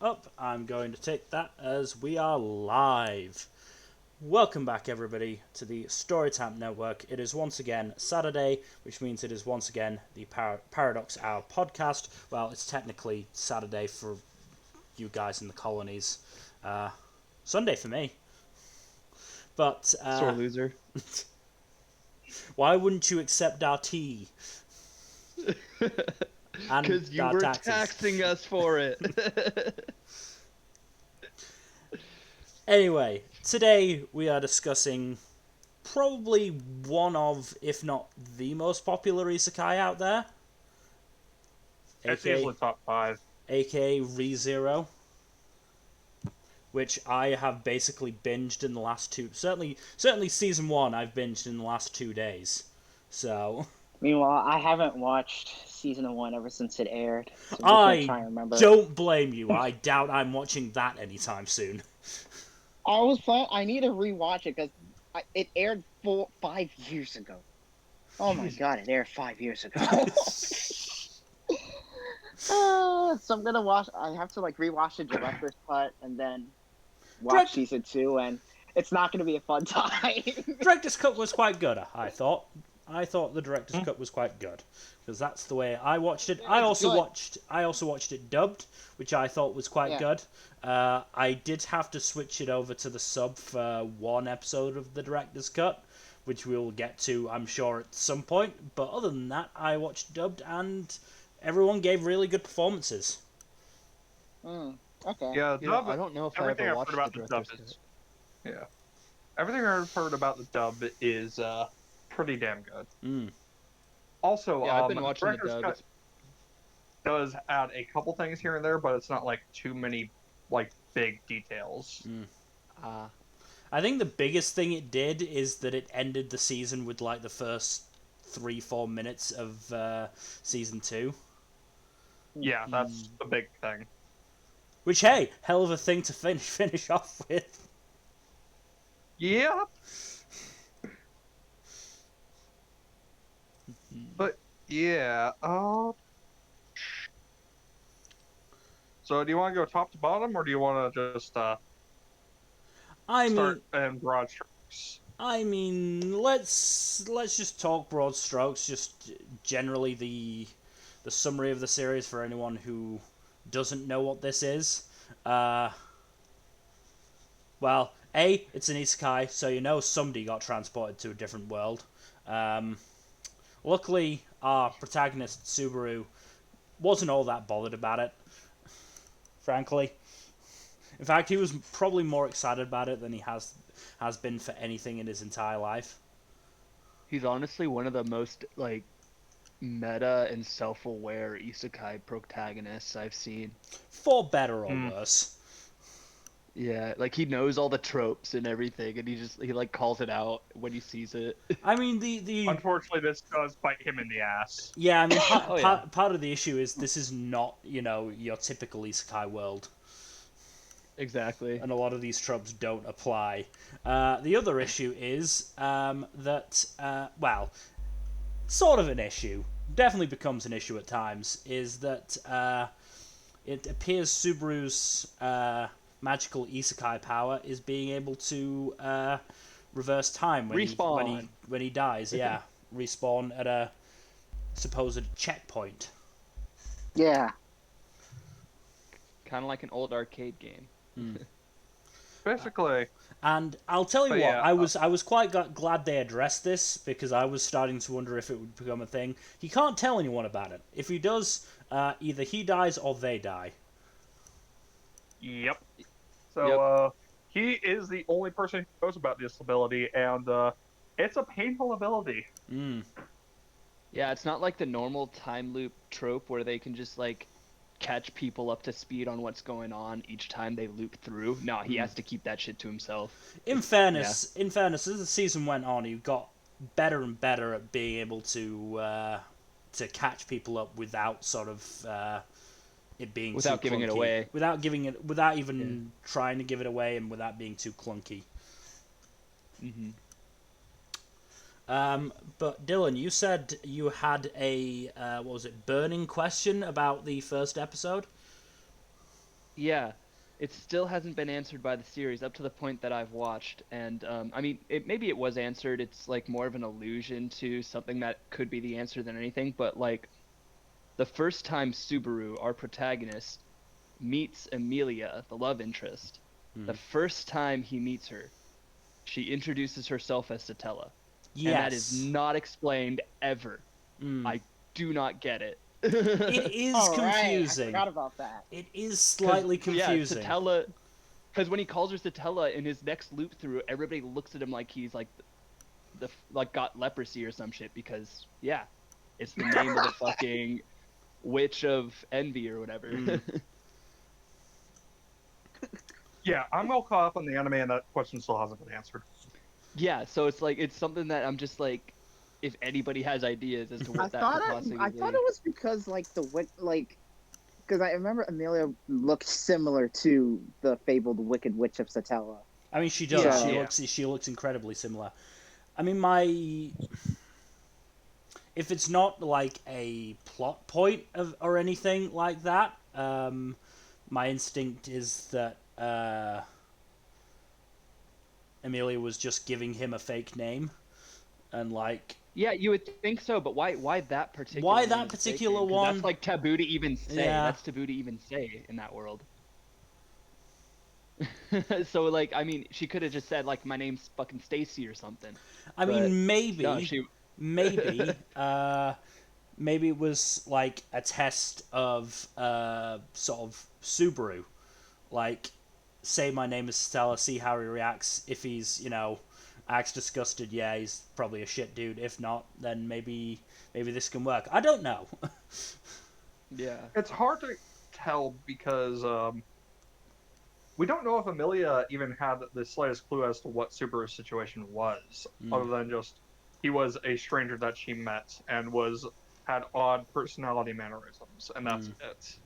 up, I'm going to take that as we are live. Welcome back, everybody, to the Storytime Network. It is once again Saturday, which means it is once again the Paradox Hour podcast. Well, it's technically Saturday for you guys in the colonies. Sunday for me. But, Sore loser. why wouldn't you accept our tea? Because you were taxing us for it. Anyway, today we are discussing probably one of, if not the most popular isekai out there. It's easily top 5. aka ReZero, which I have basically binged in the last two. Certainly season 1 I've binged in the last 2 days. So. Meanwhile, I haven't watched season 1 ever since it aired. So I try and remember. Don't blame you. I doubt I'm watching that anytime soon. I need to rewatch it because it aired 5 years ago. Oh my god, it aired 5 years ago. So I'm gonna watch. I have to rewatch the director's cut and then watch season 2, and it's not gonna be a fun time. Director's cut was quite good, I thought. I thought the director's cut was quite good because that's the way I watched it. I also watched it dubbed, which I thought was quite good. I did have to switch it over to the sub for one episode of the director's cut, which we'll get to, I'm sure, at some point. But other than that, I watched dubbed, and everyone gave really good performances. Okay. Yeah, dub, I don't know if I everything ever I've heard watched about the dub is, everything I've heard about the dub is pretty damn good. Also, I've been watching the dub. Cut does add a couple things here and there, but it's not too many big details. I think the biggest thing it did is that it ended the season with the first 3-4 minutes of season 2. Yeah, that's the big thing. Which, hey, hell of a thing to finish off with. Yeah. But yeah, so do you want to go top to bottom, or do you want to just start in broad strokes? I mean, let's just talk broad strokes. Just generally the summary of the series for anyone who doesn't know what this is. Well, it's an isekai, so somebody got transported to a different world. Luckily, our protagonist, Subaru, wasn't all that bothered about it, frankly. In fact, he was probably more excited about it than he has been for anything in his entire life. He's honestly one of the most, meta and self-aware isekai protagonists I've seen. For better or worse. Yeah, he knows all the tropes and everything, and he calls it out when he sees it. I mean, the unfortunately, this does bite him in the ass. Yeah, I mean, part of the issue is this is not, your typical isekai world. Exactly. And a lot of these tropes don't apply. The other issue is that, sort of an issue, definitely becomes an issue at times, is that it appears Subaru's magical isekai power is being able to reverse time when he dies. Yeah, respawn at a supposed checkpoint. Yeah. Kind of like an old arcade game. Basically. And I'll tell you what, I was quite glad they addressed this, because I was starting to wonder if it would become a thing. He can't tell anyone about it. If he does, either he dies or they die. Yep. So, he is the only person who knows about this ability, and it's a painful ability. Yeah, it's not like the normal time loop trope where they can just, catch people up to speed on what's going on each time they loop through. No, he has to keep that shit to himself. In fairness, as the season went on, he got better and better at being able to catch people up without sort of it being without too giving clunky. It away. Without even trying to give it away, and without being too clunky. But Dylan, you said you had a burning question about the first episode? Yeah, it still hasn't been answered by the series up to the point that I've watched, and I mean, maybe it was answered. It's like more of an allusion to something that could be the answer than anything. But like the first time Subaru, our protagonist, meets Emilia, the love interest, the first time he meets her, she introduces herself as Satella, and that is Yes. not explained ever. Mm. I do not get it. It is All right, I confusing. forgot about that. It is slightly confusing. Yeah, Satella, because when he calls her Satella in his next loop through, everybody looks at him like he's like got leprosy or some shit, because yeah, it's the name of the fucking witch of envy or whatever. Yeah, I'm all caught up on the anime, and that question still hasn't been answered. Yeah, so it's like it's something that I'm just like, if anybody has ideas as to what that could possibly I be. thought it was because because I remember Amelia looked similar to the fabled Wicked Witch of Satella. I mean, she does. Yeah. She looks incredibly similar. I mean, if it's not like a plot point or anything like that, my instinct is that Amelia was just giving him a fake name, and like. Yeah, you would think so, but why that particular? Why that particular one? That's like taboo to even say. Yeah. That's taboo to even say in that world. So like, I mean, she could have just said like, my name's fucking Stacy or something. I mean, maybe, No, maybe it was like a test of sort of Subaru, like say my name is Stella, see how he reacts. If he's acts disgusted, yeah, he's probably a shit dude. If not, then maybe this can work. I don't know. Yeah, It's hard to tell because we don't know if Amelia even had the slightest clue as to what Subaru's situation was, other than just he was a stranger that she met and had odd personality mannerisms, and that's it.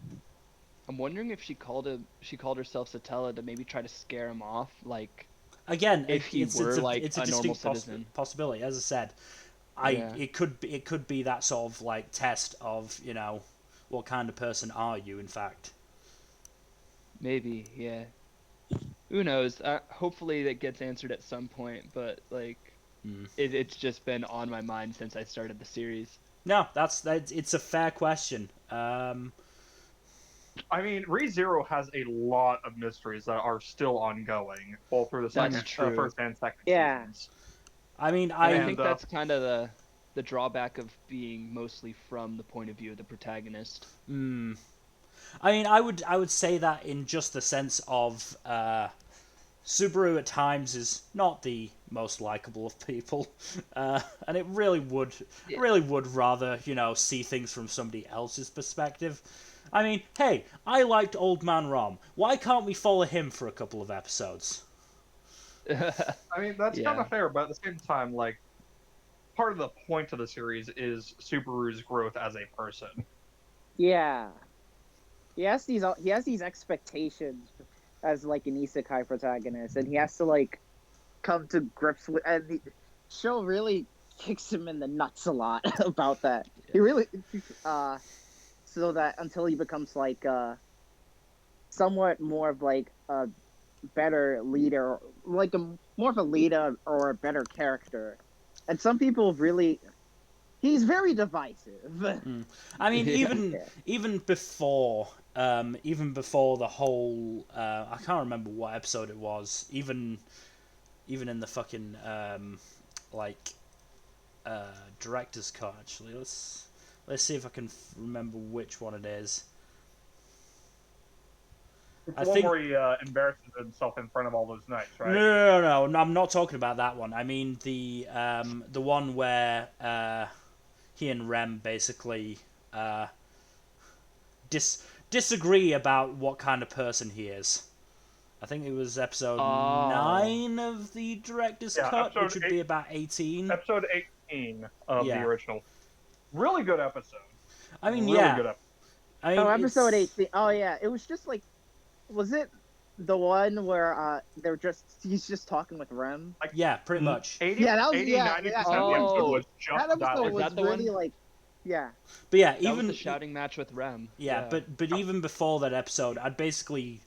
I'm wondering if she called herself Satella to maybe try to scare him off, like. Again, If he were like it's a a normal distinct citizen. possibility. As I said, it could be that sort of like test of what kind of person are you, in fact. Maybe, yeah. Who knows? Hopefully that gets answered at some point, but like, it's just been on my mind since I started the series. No, it's a fair question. I mean, ReZero has a lot of mysteries that are still ongoing, all through the true. first and second Yeah. seasons. I mean, I think that's kind of the drawback of being mostly from the point of view of the protagonist. I mean, I would say that in just the sense of Subaru at times is not the most likable of people, and it really would rather see things from somebody else's perspective. I mean, hey, I liked Old Man Rom. Why can't we follow him for a couple of episodes? I mean, that's kind of fair, but at the same time, like, part of the point of the series is Subaru's growth as a person. Yeah. He has these expectations as like an isekai protagonist, and he has to like come to grips with, and the show really kicks him in the nuts a lot about that. Yeah. He really so that until he becomes like somewhat more of like a better leader, like more of a leader or a better character. And some people he's very divisive. I mean, even before the whole I can't remember what episode it was. Even in the fucking director's cut, actually, let's see if I can remember which one it is. It's the one where he embarrasses himself in front of all those knights, right? No, I'm not talking about that one. I mean the one where he and Rem basically disagree about what kind of person he is. I think it was episode 9 of the director's cut, which would be about 18. Episode 18 of the original. Really good episode. I mean, really good episode. I mean, episode 18. Oh yeah, it was just like, was it the one where he's just talking with Rem? Yeah, pretty much. 90% of the episode was just that episode was really like, Yeah. But yeah, That was even the shouting match with Rem. yeah, but even before that episode, I'd basically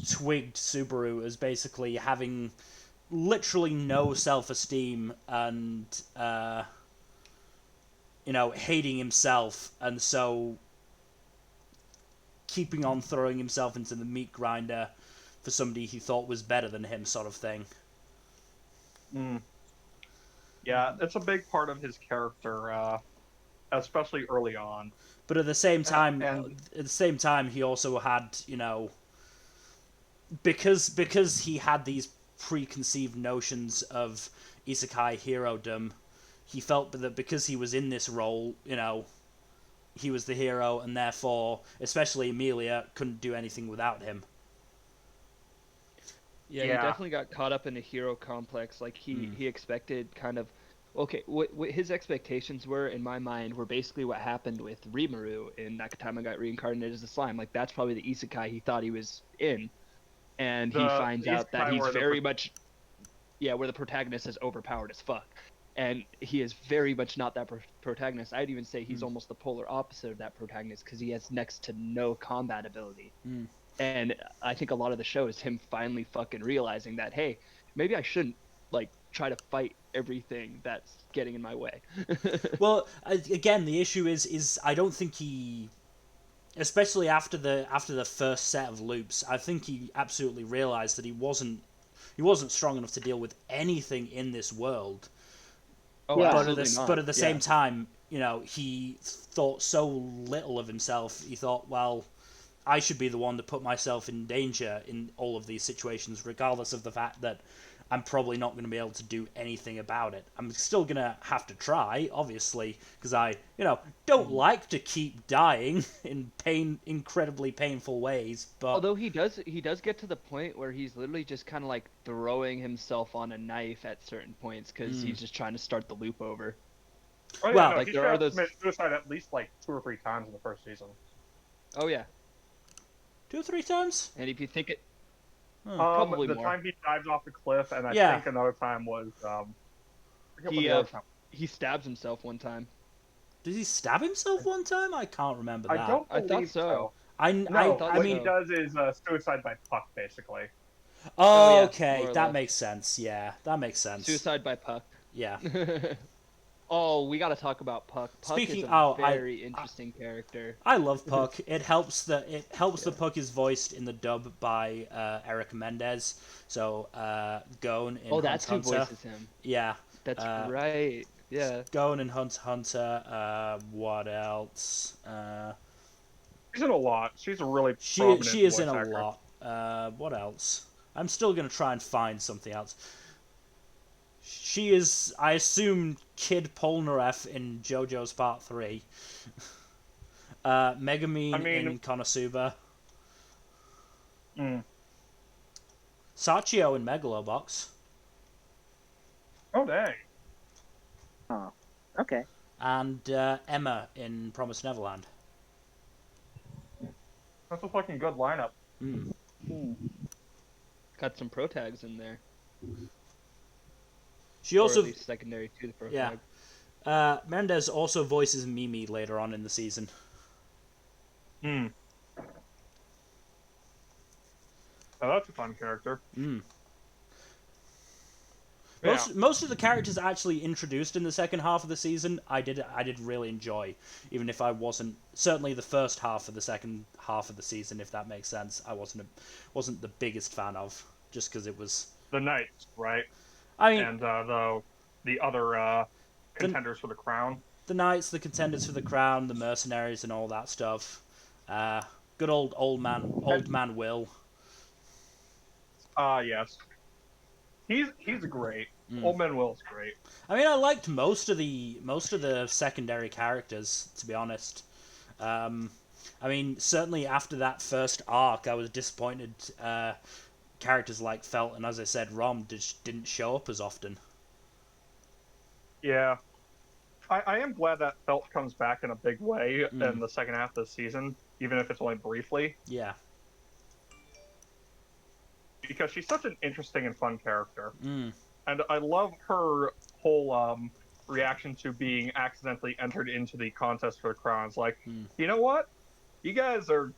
twigged Subaru as basically having literally no self-esteem and hating himself, and so keeping on throwing himself into the meat grinder for somebody he thought was better than him, sort of thing. Mm. Yeah, it's a big part of his character, especially early on. But at the same time, And he also had, because he had these preconceived notions of isekai hero-dom, he felt that because he was in this role, he was the hero, and therefore, especially Emilia, couldn't do anything without him. Yeah, he definitely got caught up in a hero complex. Like he expected kind of, okay, what his expectations were in my mind were basically what happened with Rimuru in Nakatama got reincarnated as a slime. Like that's probably the isekai he thought he was in, and he finds out that he's very much, where the protagonist is overpowered as fuck, and he is very much not that protagonist. I'd even say he's almost the polar opposite of that protagonist because he has next to no combat ability. And I think a lot of the show is him finally fucking realizing that, hey, maybe I shouldn't like try to fight everything that's getting in my way. Well, again, the issue is I don't think he, especially after the first set of loops, I think he absolutely realized that he wasn't strong enough to deal with anything in this world. Oh, Yeah. absolutely not. But at the same time, he thought so little of himself. He thought, well, I should be the one to put myself in danger in all of these situations, regardless of the fact that I'm probably not going to be able to do anything about it. I'm still going to have to try, obviously, because I, don't like to keep dying in incredibly painful ways, but... Although he does get to the point where he's literally just kind of like throwing himself on a knife at certain points because he's just trying to start the loop over. Oh, yeah, Well, no, like he there are those committed suicide at least like 2 or 3 times in the first season. Oh yeah. 2 or 3 times? And if you think it, Probably more. the time he dives off the cliff, and I Yeah. think another time was I forget what the other time. he stabs himself one time. Did he stab himself one time? I can't remember that. I don't I thought believe so. No, thought what so. he does is suicide by puck, basically. Oh, yeah, okay, more or that less. makes sense. Yeah, that makes sense. Suicide by Puck. Yeah. Oh, we got to talk about Puck. Puck Speaking- is oh, a very interesting character. I love Puck. It helps that the Puck is voiced in the dub by Eric Mendez. So Gon in That's who Hunter. voices him. Yeah. That's right. Yeah. Gon in Hunter. What else? She's in a lot. She's a really She prominent is voice in a actor. lot. What else? I'm still gonna try and find something else. She is, I assume, Kid Polnareff in JoJo's Part 3. Megumin in Konosuba. Sachio in Megalobox. Oh, dang. Oh, okay. And Emma in Promised Neverland. That's a fucking good lineup. Got some pro tags in there. She also, or at least secondary to the pro tag. Mendez also voices Mimi later on in the season. Oh, that's a fun character. Most of the characters actually introduced in the second half of the season, I did really enjoy, even if I wasn't, certainly the first half of the second half of the season, if that makes sense. I wasn't the biggest fan of, just because it was The Knights, right? I mean, And the other contenders for the crown. The Knights, the contenders for the crown, the mercenaries, and all that stuff. Good old man Will. Yes. He's great. Old Man Will's great. I mean, I liked most of the secondary characters, to be honest. I mean, certainly after that first arc, I was disappointed. Characters like Felt and, as I said, Rom just didn't show up as often. Yeah. I am glad that Felt comes back in a big way in the second half of the season, even if it's only briefly. Yeah. Because she's such an interesting and fun character. And I love her whole reaction to being accidentally entered into the contest for the crowns. Like, Hmm. you know what? You guys are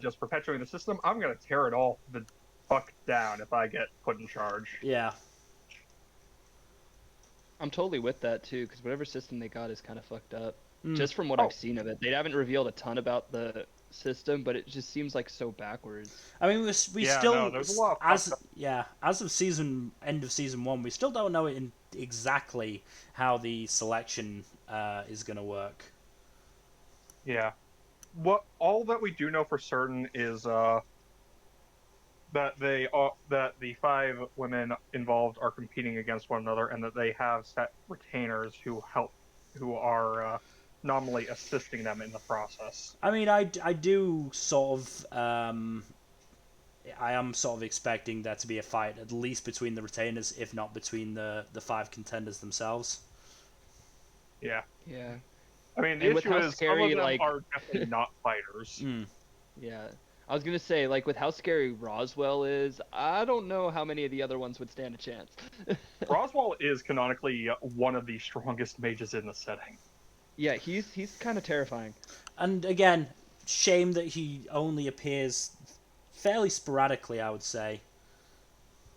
just perpetuating the system. I'm gonna tear it all the fuck down if I get put in charge. Yeah. I'm totally with that too, because whatever system they got is kind of fucked up. Mm. Just from what Oh. I've seen of it, they haven't revealed a ton about the system, but it just seems like so backwards. I mean, we Yeah, still no, there's a lot of as fucked up- as of end of season 1, we still don't know exactly how the selection is going to work. Yeah. What all that we do know for certain is that that the 5 women involved are competing against one another, and that they have set retainers who are nominally assisting them in the process. I mean, I do sort of I am sort of expecting there to be a fight at least between the retainers, if not between the 5 contenders themselves. Yeah. Yeah. I mean, the And with issue how is some scary, of them like- are definitely not fighters. Mm. Yeah. I was gonna say, like, with how scary Roswell is, I don't know how many of the other ones would stand a chance. Roswell is canonically one of the strongest mages in the setting. Yeah, he's kind of terrifying. And again, shame that he only appears fairly sporadically, I would say.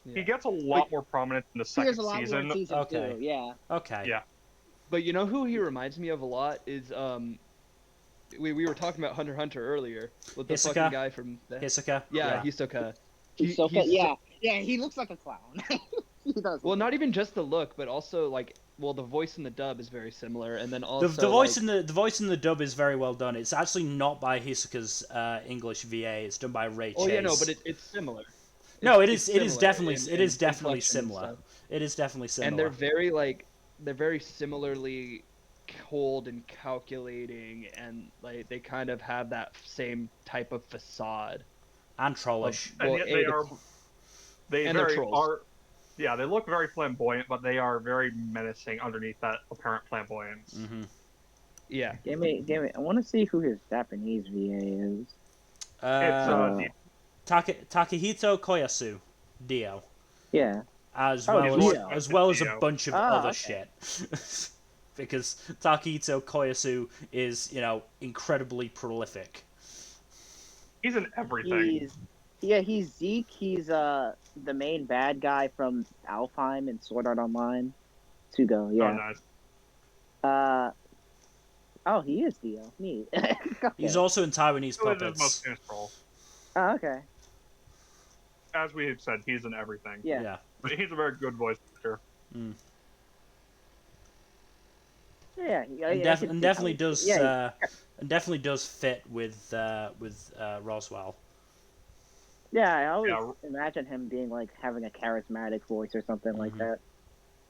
He gets a lot more prominent in the second There's a lot more season. in season Okay. 2, yeah. Okay. Yeah. But you know who he reminds me of a lot is we were talking about Hunter x Hunter earlier with the Hisoka? fucking guy from the... Hisoka. Yeah, Hisoka. Yeah, he looks like a clown. He does. Well, not even just the look, but also like, well, the voice in the dub is very similar, and then also The voice like, in the voice in the dub is very well done. It's actually not by Hisoka's English VA. It's done by Ray Chase. Oh yeah, no, but it's similar. No, It's it is similar definitely in- it is in definitely inflection and similar. stuff. It is definitely similar. And they're very similarly cold and calculating, and like they kind of have that same type of facade. and trollish. And Well, yet A, they and they're very trolls. are. Yeah, they look very flamboyant, but they are very menacing underneath that apparent flamboyance. Mm-hmm. Yeah, Give me. I want to see who his Japanese VA is. It's Takehito Koyasu, Dio, Yeah. as Oh, well Dio. as well as a Dio. bunch of Ah, other okay. shit. Because Takehito Koyasu is, incredibly prolific. He's in everything. He's Zeke. He's the main bad guy from Alfheim and Sword Art Online. Tsugo, Oh, yeah. nice. Oh, he is Dio. Neat. Okay. He's also in Taiwanese Who is his puppets. most famous role? Oh, okay. As we have said, he's in everything. Yeah. But he's a very good voice actor. Yeah. And, definitely does and definitely does fit with Roswell. Yeah, I always Yeah. imagine him being like having a charismatic voice or something like Mhm. that.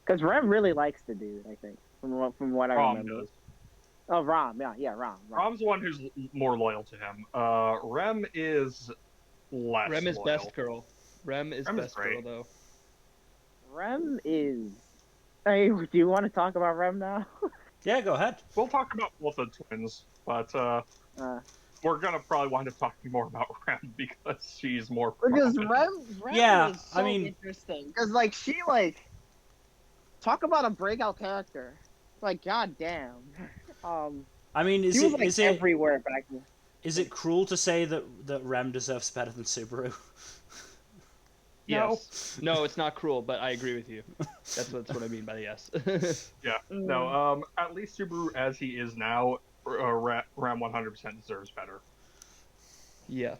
Because Rem really likes the dude, I think, from what I Rom remember. does. Oh, Rom, yeah, Rom. Rom's the one who's more loyal to him. Rem is less Rem is loyal. best girl. Rem is Rem is best girl great. though. Rem is. Hey, do you want to talk about Rem now? Yeah, go ahead. We'll talk about both the twins, but we're gonna probably wind up talking more about Rem because she's more. Because prominent. Rem Yeah, is so I mean- interesting. Because she talk about a breakout character. Like, goddamn. I mean, He was everywhere back then. is it cruel to say that Rem deserves better than Subaru? Yes. No, it's not cruel, but I agree with you. That's what I mean by the yes. Yeah. No. At least Subaru, as he is now, Ram 100% deserves better. Yeah.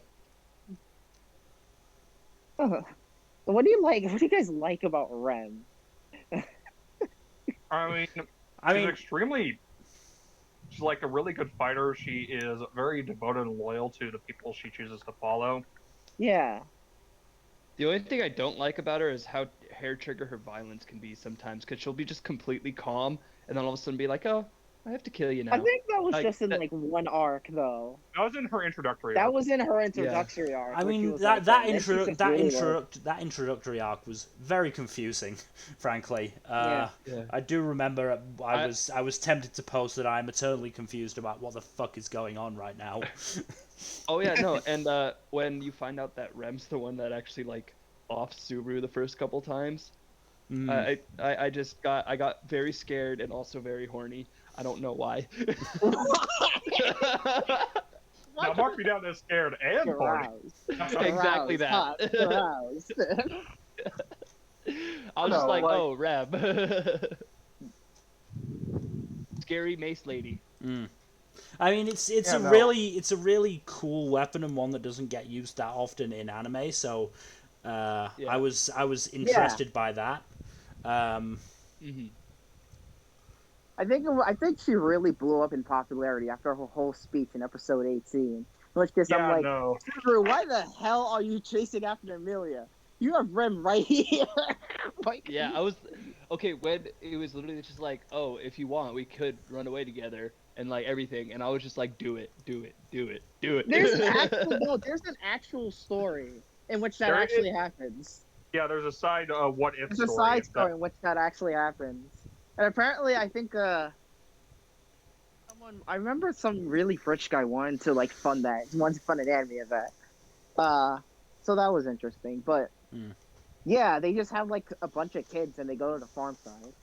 What do you like? What do you guys like about Rem? I I mean, mean, extremely. She's like a really good fighter. She is very devoted and loyal to the people she chooses to follow. Yeah. The only thing I don't like about her is how hair trigger her violence can be sometimes, because she'll be just completely calm, and then all of a sudden be like, "Oh, I have to kill you now." I think that was Like, just in that- like one arc though. That was in her introductory. That arc. was in her introductory arc. I where she mean was that like that and then she intro that really intro that introductory arc was very confusing, frankly. Yeah. I do remember I was tempted to post that I'm eternally confused about what the fuck is going on right now. Oh yeah, no, and when you find out that Rem's the one that actually like offs Subaru the first couple times, I just got very scared and also very horny. I don't know why. Now mark me down as scared and horny. Aroused. Exactly Aroused, that. hot, aroused. I was No, just like, like- oh, Reb. Scary mace lady. I mean, it's Yeah, a no. really cool weapon and one that doesn't get used that often in anime. So, Yeah. I was interested by that. Hmm. I think she really blew up in popularity after her whole speech in episode 18. In which case Yeah, I'm like, no. Subaru, why the hell are you chasing after Amelia? You have Rem right here. Like, Yeah, I was okay when it was literally just like, oh, if you want, we could run away together and like everything, and I was just like, do it, do it, do it, do it. there's an actual story in which that There actually happens. Yeah, there's a side what if There's a story. side story in which that actually happens. And apparently, I think I remember some really rich guy wanted to like fund that. He wanted to fund an anime of that. So that was interesting. But yeah, they just have like a bunch of kids and they go to the farm side.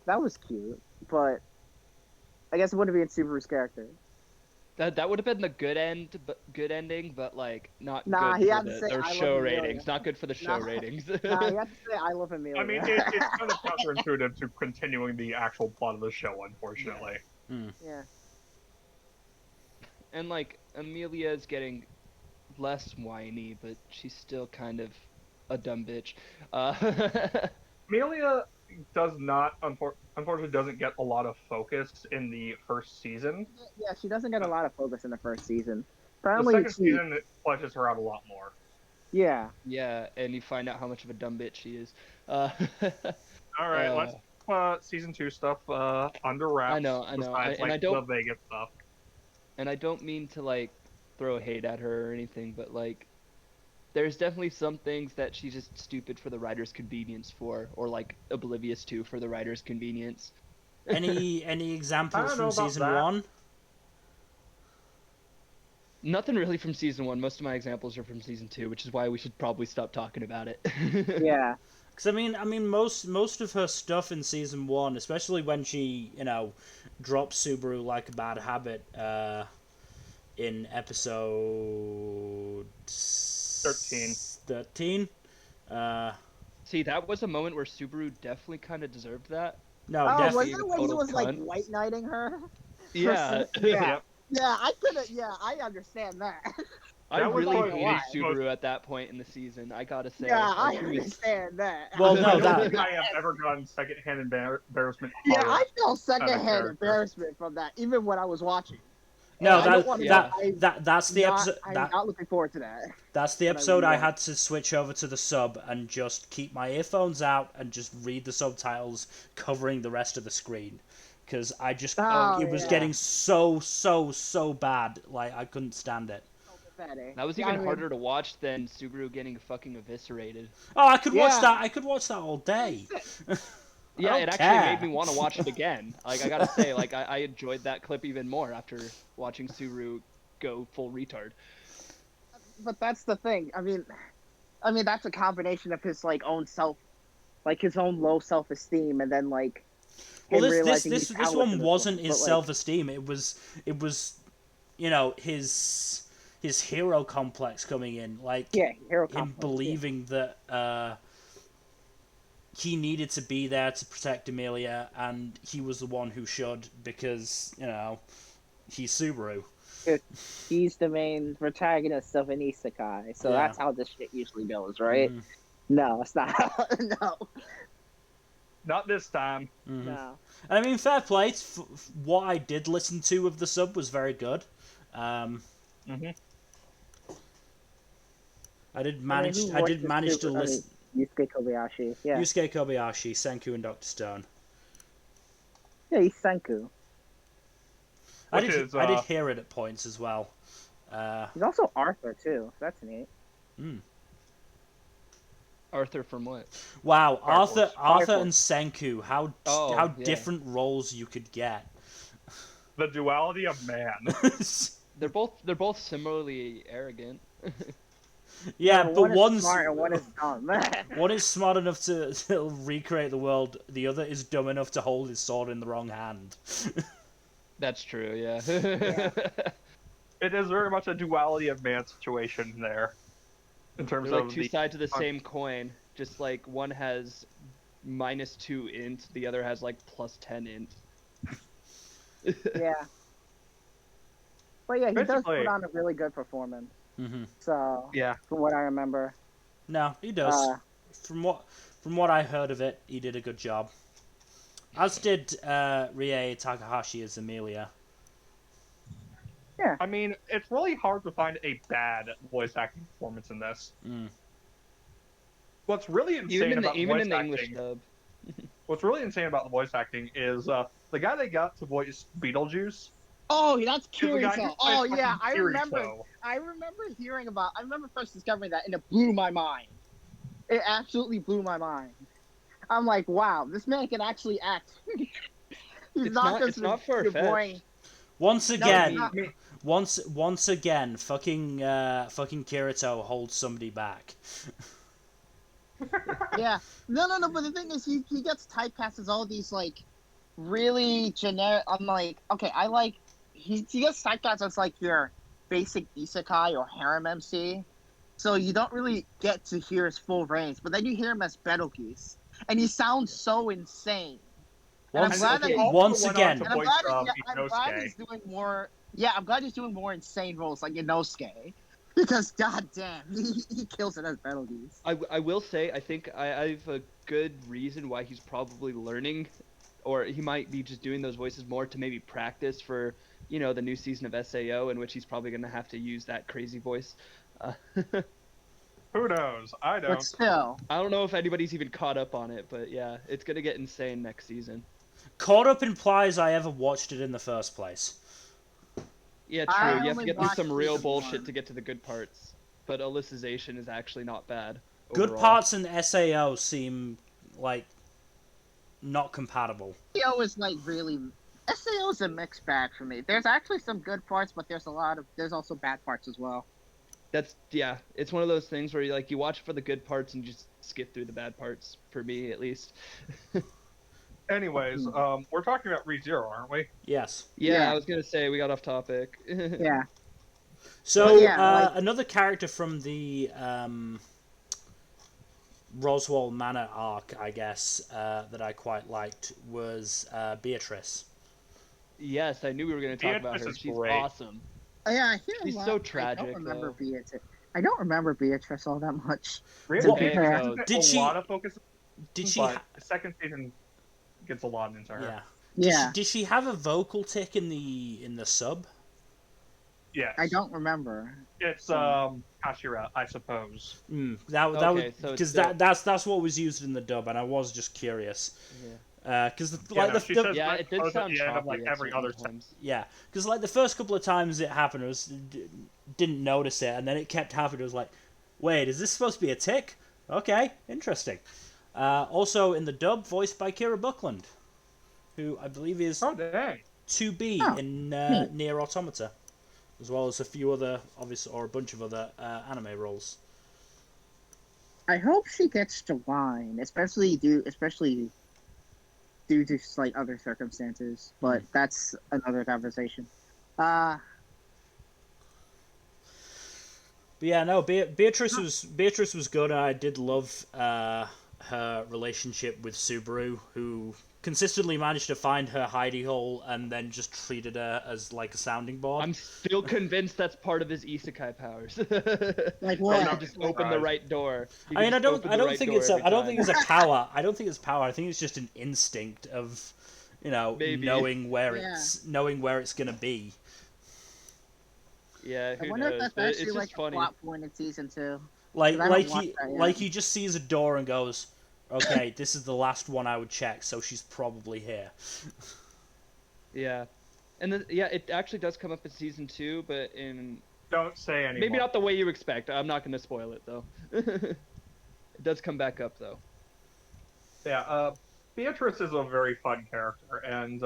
That was cute, but I guess it wouldn't be in Subaru's character. That would have been the good ending, but like not Nah, good he for had to the say, their "I love show Amelia." ratings. Not good for the show Nah. ratings. Nah, you have to say I love Amelia. I mean, it's kind of counterintuitive to continuing the actual plot of the show, unfortunately. yeah. And like Amelia is getting less whiny, but she's still kind of a dumb bitch. Amelia does not, unfortunately, doesn't get a lot of focus in the first season. Yeah, she doesn't get a lot of focus in the first season. The Apparently, second season it fleshes her out a lot more. Yeah. Yeah, and you find out how much of a dumb bitch she is. All right, let's season 2 stuff under wraps. I know. Besides, And I like, don't- the Vegas stuff. And I don't mean to like throw hate at her or anything, but like there's definitely some things that she's just stupid for the writer's convenience for, or like oblivious to for the writer's convenience. Any I examples don't know from about season that. 1? Nothing really from season 1. Most of my examples are from season 2, which is why we should probably stop talking about it. Yeah. Because I mean, most of her stuff in season 1, especially when she drops Subaru like a bad habit in episode 13. See, that was a moment where Subaru definitely kind of deserved that. No, Oh, was definitely. it when he total was like cunt. white knighting her? Yeah. Yeah. Yeah, I couldn't. Yeah, I understand that. I That was really probably hated the Subaru at that point in the season. I gotta say. Yeah, I Like, she was- understand that. Well, no, I don't that- think I have ever gotten secondhand embarrassment. Yeah, horror. I felt secondhand character. embarrassment from that, even when I was watching. No, I don't wanna- that's the episode. I'm not looking forward to that. That's the but I episode I really had to switch over to the sub and just keep my earphones out and just read the subtitles covering the rest of the screen. Because I just, Oh, it was yeah. getting so bad. Like, I couldn't stand it. Pathetic. That was Yeah, I even mean, harder to watch than Subaru getting fucking eviscerated. Oh, I could watch Yeah. that. I could watch that all day. Yeah, don't it actually care. made me want to watch it again. Like I gotta say, like I enjoyed that clip even more after watching Subaru go full retard. But that's the thing. I mean, that's a combination of his like own self, like his own low self-esteem, and then like. Well, him this realizing this he's this powerless one in this wasn't one, his but, like, self-esteem. It was his hero complex coming in. Like, Yeah, hero him complex, believing that he needed to be there to protect Amelia, and he was the one who should because he's Subaru. yeah. He's the main protagonist of an isekai, so Yeah. that's how this shit usually goes, right? Mhm. No, it's not. No, Not this time. Mhm. no. And I mean, fair play. What I did listen to of the sub was very good. Mhm. I did manage who to voices listen. Yusuke Kobayashi. Yeah, Yusuke Kobayashi, Senku, and Dr. Stone. yeah, he's Senku. I Which did is, I did hear it at points as well. He's also Arthur too. So that's neat. Arthur from what? Wow, Fire Force. Arthur Force. and Senku, how Oh, how yeah. different roles you could get. The duality of man. They're both similarly arrogant. Yeah, No, but one is one's smart and one is dumb. one is smart enough to recreate the world. The other is dumb enough to hold his sword in the wrong hand. That's true. Yeah. It is very much a duality of man situation there, in terms They're like of two the. sides of the same coin. Just like one has -2 int, the other has like +10 int. Yeah. But yeah, he does Basically- put on a really good performance. Hmm. So, Yeah. from what I remember. No, he does. Uh, From what I heard of it, he did a good job. As did Rie Takahashi as Amelia. I mean, it's really hard to find a bad voice acting performance in this. Mm. What's really insane about even voice in the English acting, dub. what's really insane about the voice acting is the guy they got to voice Beetlejuice. oh, that's is the guy who Kirito. plays Oh yeah, fucking I remember hearing about. I remember first discovering that, and it blew my mind. It absolutely blew my mind. I'm like, wow, this man can actually act. He's It's not not. just It's not your far-fetched. boring. Once No, again, he's not. once again, fucking Kirito holds somebody back. Yeah, no. But the thing is, he gets typecast as all these like really generic. I'm like, okay, I like. He gets typecast as like your basic isekai or harem MC, so you don't really get to hear his full range. But then you hear him as Betelgeuse, and he sounds so insane. And I'm Once, glad that he he's- also once went again, on to And I'm voice, glad, I'm glad Inosuke. he's doing more. Yeah, I'm glad he's doing more insane roles like Inosuke, because goddamn, he kills it as Betelgeuse. I will say, I think I have a good reason why he's probably learning, or he might be just doing those voices more to maybe practice for, the new season of SAO, in which he's probably going to have to use that crazy voice. Who knows? I But don't. still, I don't know if anybody's even caught up on it, but yeah, it's going to get insane next season. caught up implies I ever watched it in the first place. Yeah, I true. You have to only get through watched some real season bullshit one. to get to the good parts. But Alicization is actually not bad. Good overall. parts in SAO seem like not compatible. SAO is like really. SAO is a mixed bag for me. There's actually some good parts, but there's also bad parts as well. Yeah, it's one of those things where you watch for the good parts and just skip through the bad parts, for me at least. Anyways, we're talking about ReZero, aren't we? Yes. Yeah, Yeah. I was gonna say we got off topic. Yeah. So Yeah, another character from the Roswell Manor arc, I guess, that I quite liked was Beatrice. Yes, I knew we were gonna talk about Beatrice her. is She's great. awesome. Yeah, I hear a She's lot. so I tragic, don't remember though. Beatrice. I don't remember Beatrice all that much. Really? Well, It yeah. doesn't get Did a she- lot of focus, Did she? but the second season gets a lot into her. Yeah. Yeah, Did she have a vocal tick in the sub? Yes. I don't remember. It's Hashira, I suppose. That Okay, was so because it's that's what was used in the dub, and I was just curious. Yeah. Because Yeah, no, she says Yeah, red it did clothes at sound the end of, choppy like, at every certain other times. yeah, because like the first couple of times it happened, didn't notice it, and then it kept happening. It was like, wait, is this supposed to be a tick? Okay, interesting. Also in the dub, voiced by Kira Buckland, who I believe is Oh, dang. 2B Oh, in neat. Nier Automata, as well as a few other, or a bunch of other anime roles. I hope she gets to wine, especially due to like other circumstances. But that's another conversation. But yeah, no, Beatrice was good, and I did love her relationship with Subaru, who consistently managed to find her hidey hole and then just treated her as like a sounding board. I'm still convinced that's part of his isekai powers. Like He what? could just open the right door. He I mean, could I just don't open the right think door it's a every I don't time. think it's a power. I don't think it's power. I think it's just an instinct of, Maybe. knowing where Yeah. it's gonna be. Yeah, I who wonder if knows? that's But it's actually just like a funny. plot point in season 2. Like 'Cause I haven't he watched that yet. like he just sees a door and goes, okay, this is the last one I would check, so she's probably here. Yeah, and then it actually does come up in season 2, but in Don't say anymore. maybe not the way you expect. I'm not going to spoil it though. It does come back up though. Yeah, Beatrice is a very fun character, and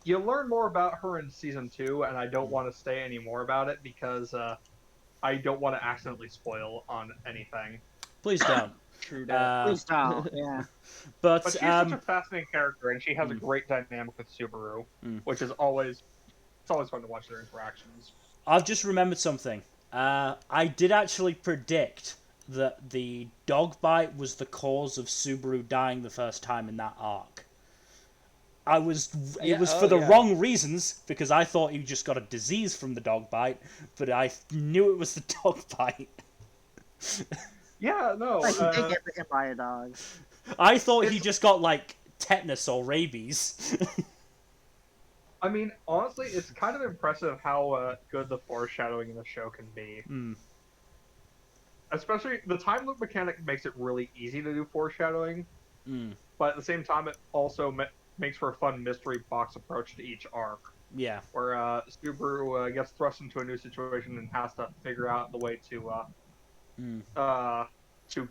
you learn more about her in season 2, and I don't want to say any more about it because I don't want to accidentally spoil on anything. Please don't. True that. Please don't. Yeah. But But she's such a fascinating character, and she has a Mm. great dynamic with Subaru, Mm. which is always fun to watch their interactions. I've just remembered something. I did actually predict that the dog bite was the cause of Subaru dying the first time in that arc. It was for the wrong reasons, because I thought he just got a disease from the dog bite, but I knew it was the dog bite. Yeah, no. Like, he did get bitten by a dog. I thought he just got, like, tetanus or rabies. I mean, honestly, it's kind of impressive how good the foreshadowing in the show can be. Mm. Especially, the time loop mechanic makes it really easy to do foreshadowing, Mm. but at the same time, it also makes for a fun mystery box approach to each arc, Yeah. where Subaru gets thrust into a new situation and has to figure out the way to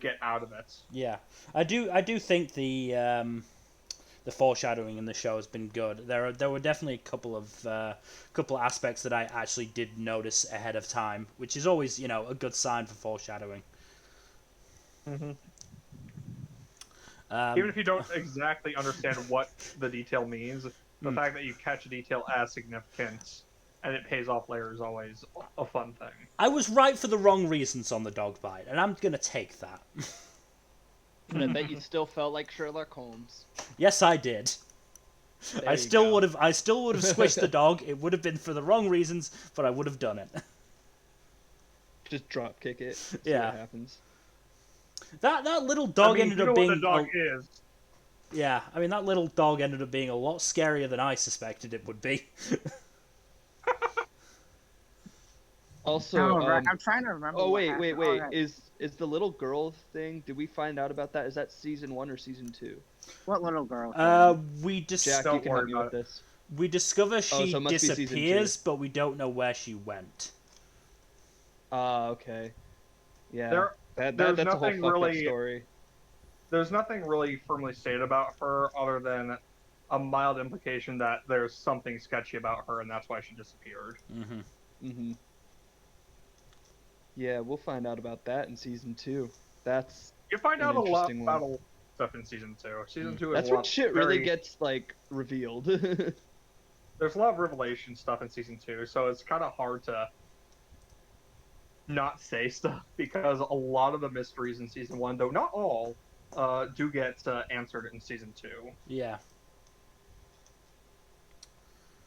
get out of it. Yeah. I do think the foreshadowing in the show has been good. There were definitely a couple of aspects that I actually did notice ahead of time, which is always, a good sign for foreshadowing. Mm-hmm. Um, Even if you don't exactly understand what the detail means, the fact that you catch a detail as significant and it pays off later is always a fun thing. I was right for the wrong reasons on the dog bite, and I'm gonna take that. But I bet you still felt like Sherlock Holmes. Yes, I did. There I you still go. would have squished the dog. It would have been for the wrong reasons, but I would have done it. Just drop kick it. See Yeah. what happens. That little dog ended up being what the dog is. yeah. I mean, that little dog ended up being a lot scarier than I suspected it would be. Also, No, I'm trying to remember. oh what wait, happened. wait. Oh, right. Is the little girl thing? Did we find out about that? Is that season 1 or season 2? What little girl? We Jack, Don't you can worry help me about with this. we discover she so it must be season disappears, but we don't know where she went. Ah, okay. Yeah. There's That's a whole nothing fucked up really- story. There's nothing really firmly stated about her other than a mild implication that there's something sketchy about her and that's why she disappeared. Mm-hmm. Mm-hmm. Yeah, we'll find out about that in season 2. That's You find An out a lot interesting about one. a lot of stuff in season 2. Season 2 is that's a lot when shit really very- gets like revealed. There's a lot of revelation stuff in season 2, so it's kind of hard to not say stuff because a lot of the mysteries in season 1, though not all, do get answered in season 2. Yeah.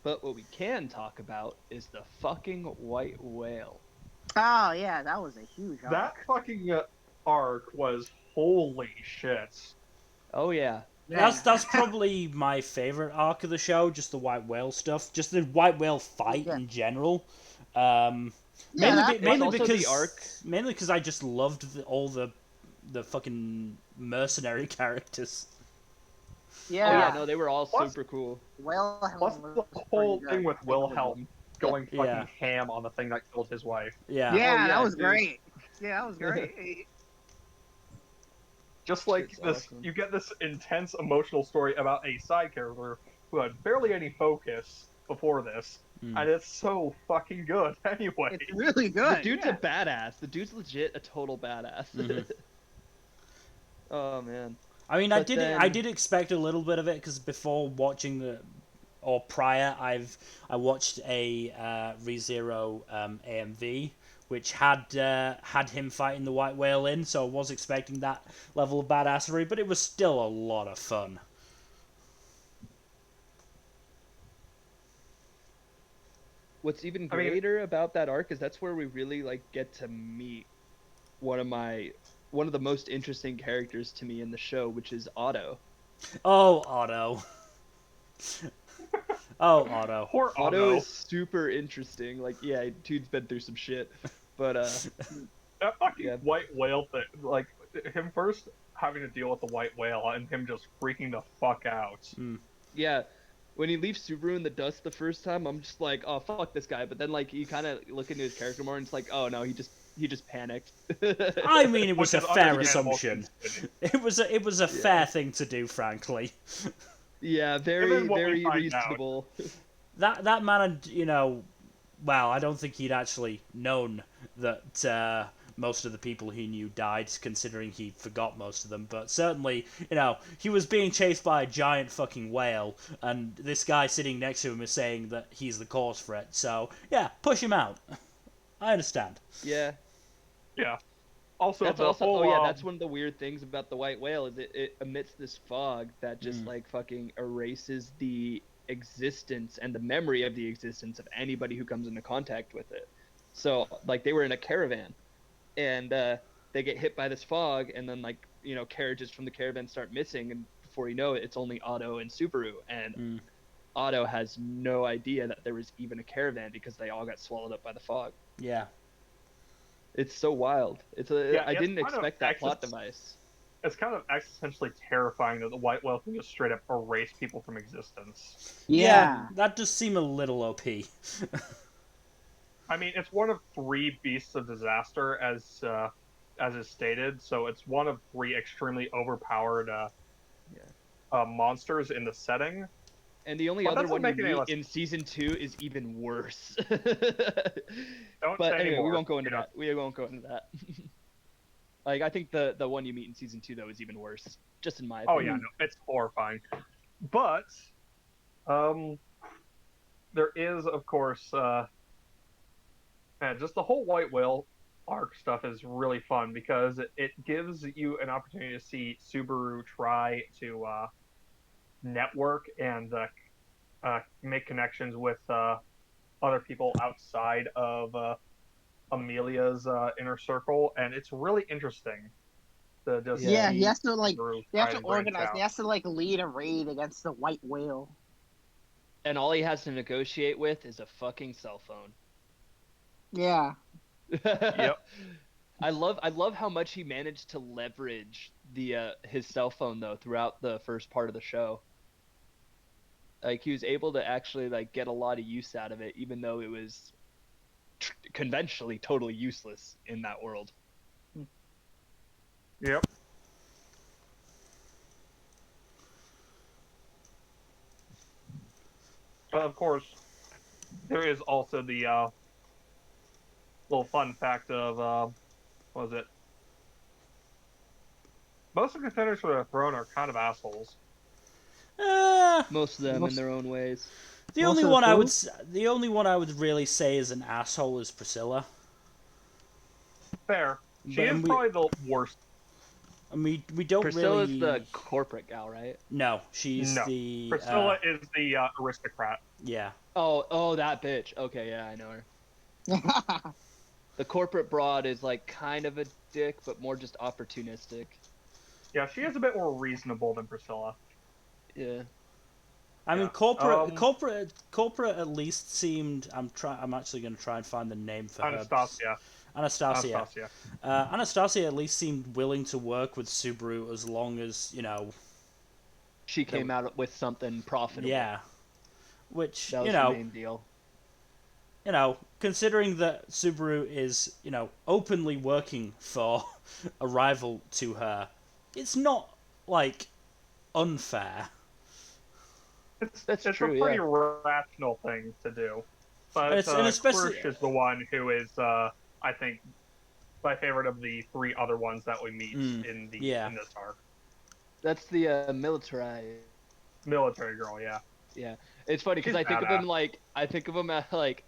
But what we can talk about is the fucking white whale. Oh yeah, that was a huge. Arc. That fucking arc was holy shit. Oh yeah. Yeah. That's probably my favorite arc of the show, just the white whale stuff, just the white whale fight Yeah. in general. Yeah, Mainly also because the arc. mainly because I just loved all the fucking mercenary characters. Yeah. Oh yeah, no, they were all Plus- super cool. Well, Plus the whole thing with Wilhelm going fucking Yeah. ham on the thing that killed his wife. Yeah. Yeah, Oh, yeah, that was dude. great. Yeah, that was great. Just like Shit's this, awesome. you get this intense emotional story about a side character who had barely any focus before this, Mm. and it's so fucking good anyway. It's really good. The dude's yeah. a badass. The dude's legit a total badass. Mhm. Oh man. I mean, But I then- did expect a little bit of it because before watching prior, I watched a ReZero AMV, which had him fighting the white whale in, so I was expecting that level of badassery, but it was still a lot of fun. What's even I mean- greater about that arc is that's where we really like get to meet one of the most interesting characters to me in the show, which is Otto. Oh, Otto. Oh, Otto. Poor Otto Otto. is super interesting. Like, yeah, dude's been through some shit, but That fucking Yeah. white whale thing, like him first having to deal with the white whale and him just freaking the fuck out. yeah. When he leaves Subaru in the dust the first time, I'm just like, oh fuck this guy. But then like you kind of look into his character more, and it's like, oh no, he just panicked. I mean, it was a Which is fair understandable assumption. considering- It was a fair thing to do, frankly. Yeah, very Given what we very find out. reasonable. That man had, well, I don't think he'd actually known that most of the people he knew died, considering he forgot most of them. But certainly, he was being chased by a giant fucking whale, and this guy sitting next to him is saying that he's the cause for it. So, yeah, push him out. I understand. Yeah. Yeah. Also, That's the also. whole, Oh yeah, that's one of the weird things about the white whale is it emits this fog that just like fucking erases the existence and the memory of the existence of anybody who comes into contact with it. So like they were in a caravan, and they get hit by this fog, and then like carriages from the caravan start missing, and before you know it, it's only Otto and Subaru, and Otto has no idea that there was even a caravan because they all got swallowed up by the fog. Yeah. It's so wild. I didn't expect that plot device. It's kind of existentially terrifying that the white whale can just straight up erase people from existence. Yeah. That does seem a little OP. I mean, it's one of 3 beasts of disaster, as is stated. So it's one of 3 extremely overpowered monsters in the setting. And the only other one you meet in season 2 is even worse. But anyway, we won't go into that. We won't go into that. Like, I think the one you meet in season 2 though is even worse, just in my opinion. Oh yeah, no, it's horrifying. But there is, of course, just the whole white whale arc stuff is really fun because it gives you an opportunity to see Subaru try to network and make connections with other people outside of Amelia's inner circle, and it's really interesting. He has to organize. He has to lead a raid against the white whale. And all he has to negotiate with is a fucking cell phone. Yeah. Yep. I love how much he managed to leverage his cell phone though throughout the first part of the show. Like he was able to actually get a lot of use out of it, even though it was conventionally totally useless in that world. Yep. But of course, there is also the little fun fact of what was it? Most of the contenders for the throne are kind of assholes. Most of them in their own ways. The only one I would really say is an asshole is Priscilla. Fair. She is probably the worst. I mean, we don't Priscilla's really. the corporate gal, right? No, she's the. Priscilla is the aristocrat. Yeah. Oh, that bitch. Okay, yeah, I know her. The corporate broad is kind of a dick, but more just opportunistic. Yeah, she is a bit more reasonable than Priscilla. Yeah. I mean, corporate at least seemed. I'm actually going to try and find the name for Anastasia. her. Anastasia. Anastasia at least seemed willing to work with Subaru as long as she came out with something profitable. Yeah. Which that was the main deal. Considering that Subaru is openly working for a rival to her, it's not unfair. It's a pretty rational thing to do. But especially Krush is the one who is, I think, my favorite of the 3 other ones that we meet in this arc. That's the military girl, yeah. Yeah, it's funny because I think of them as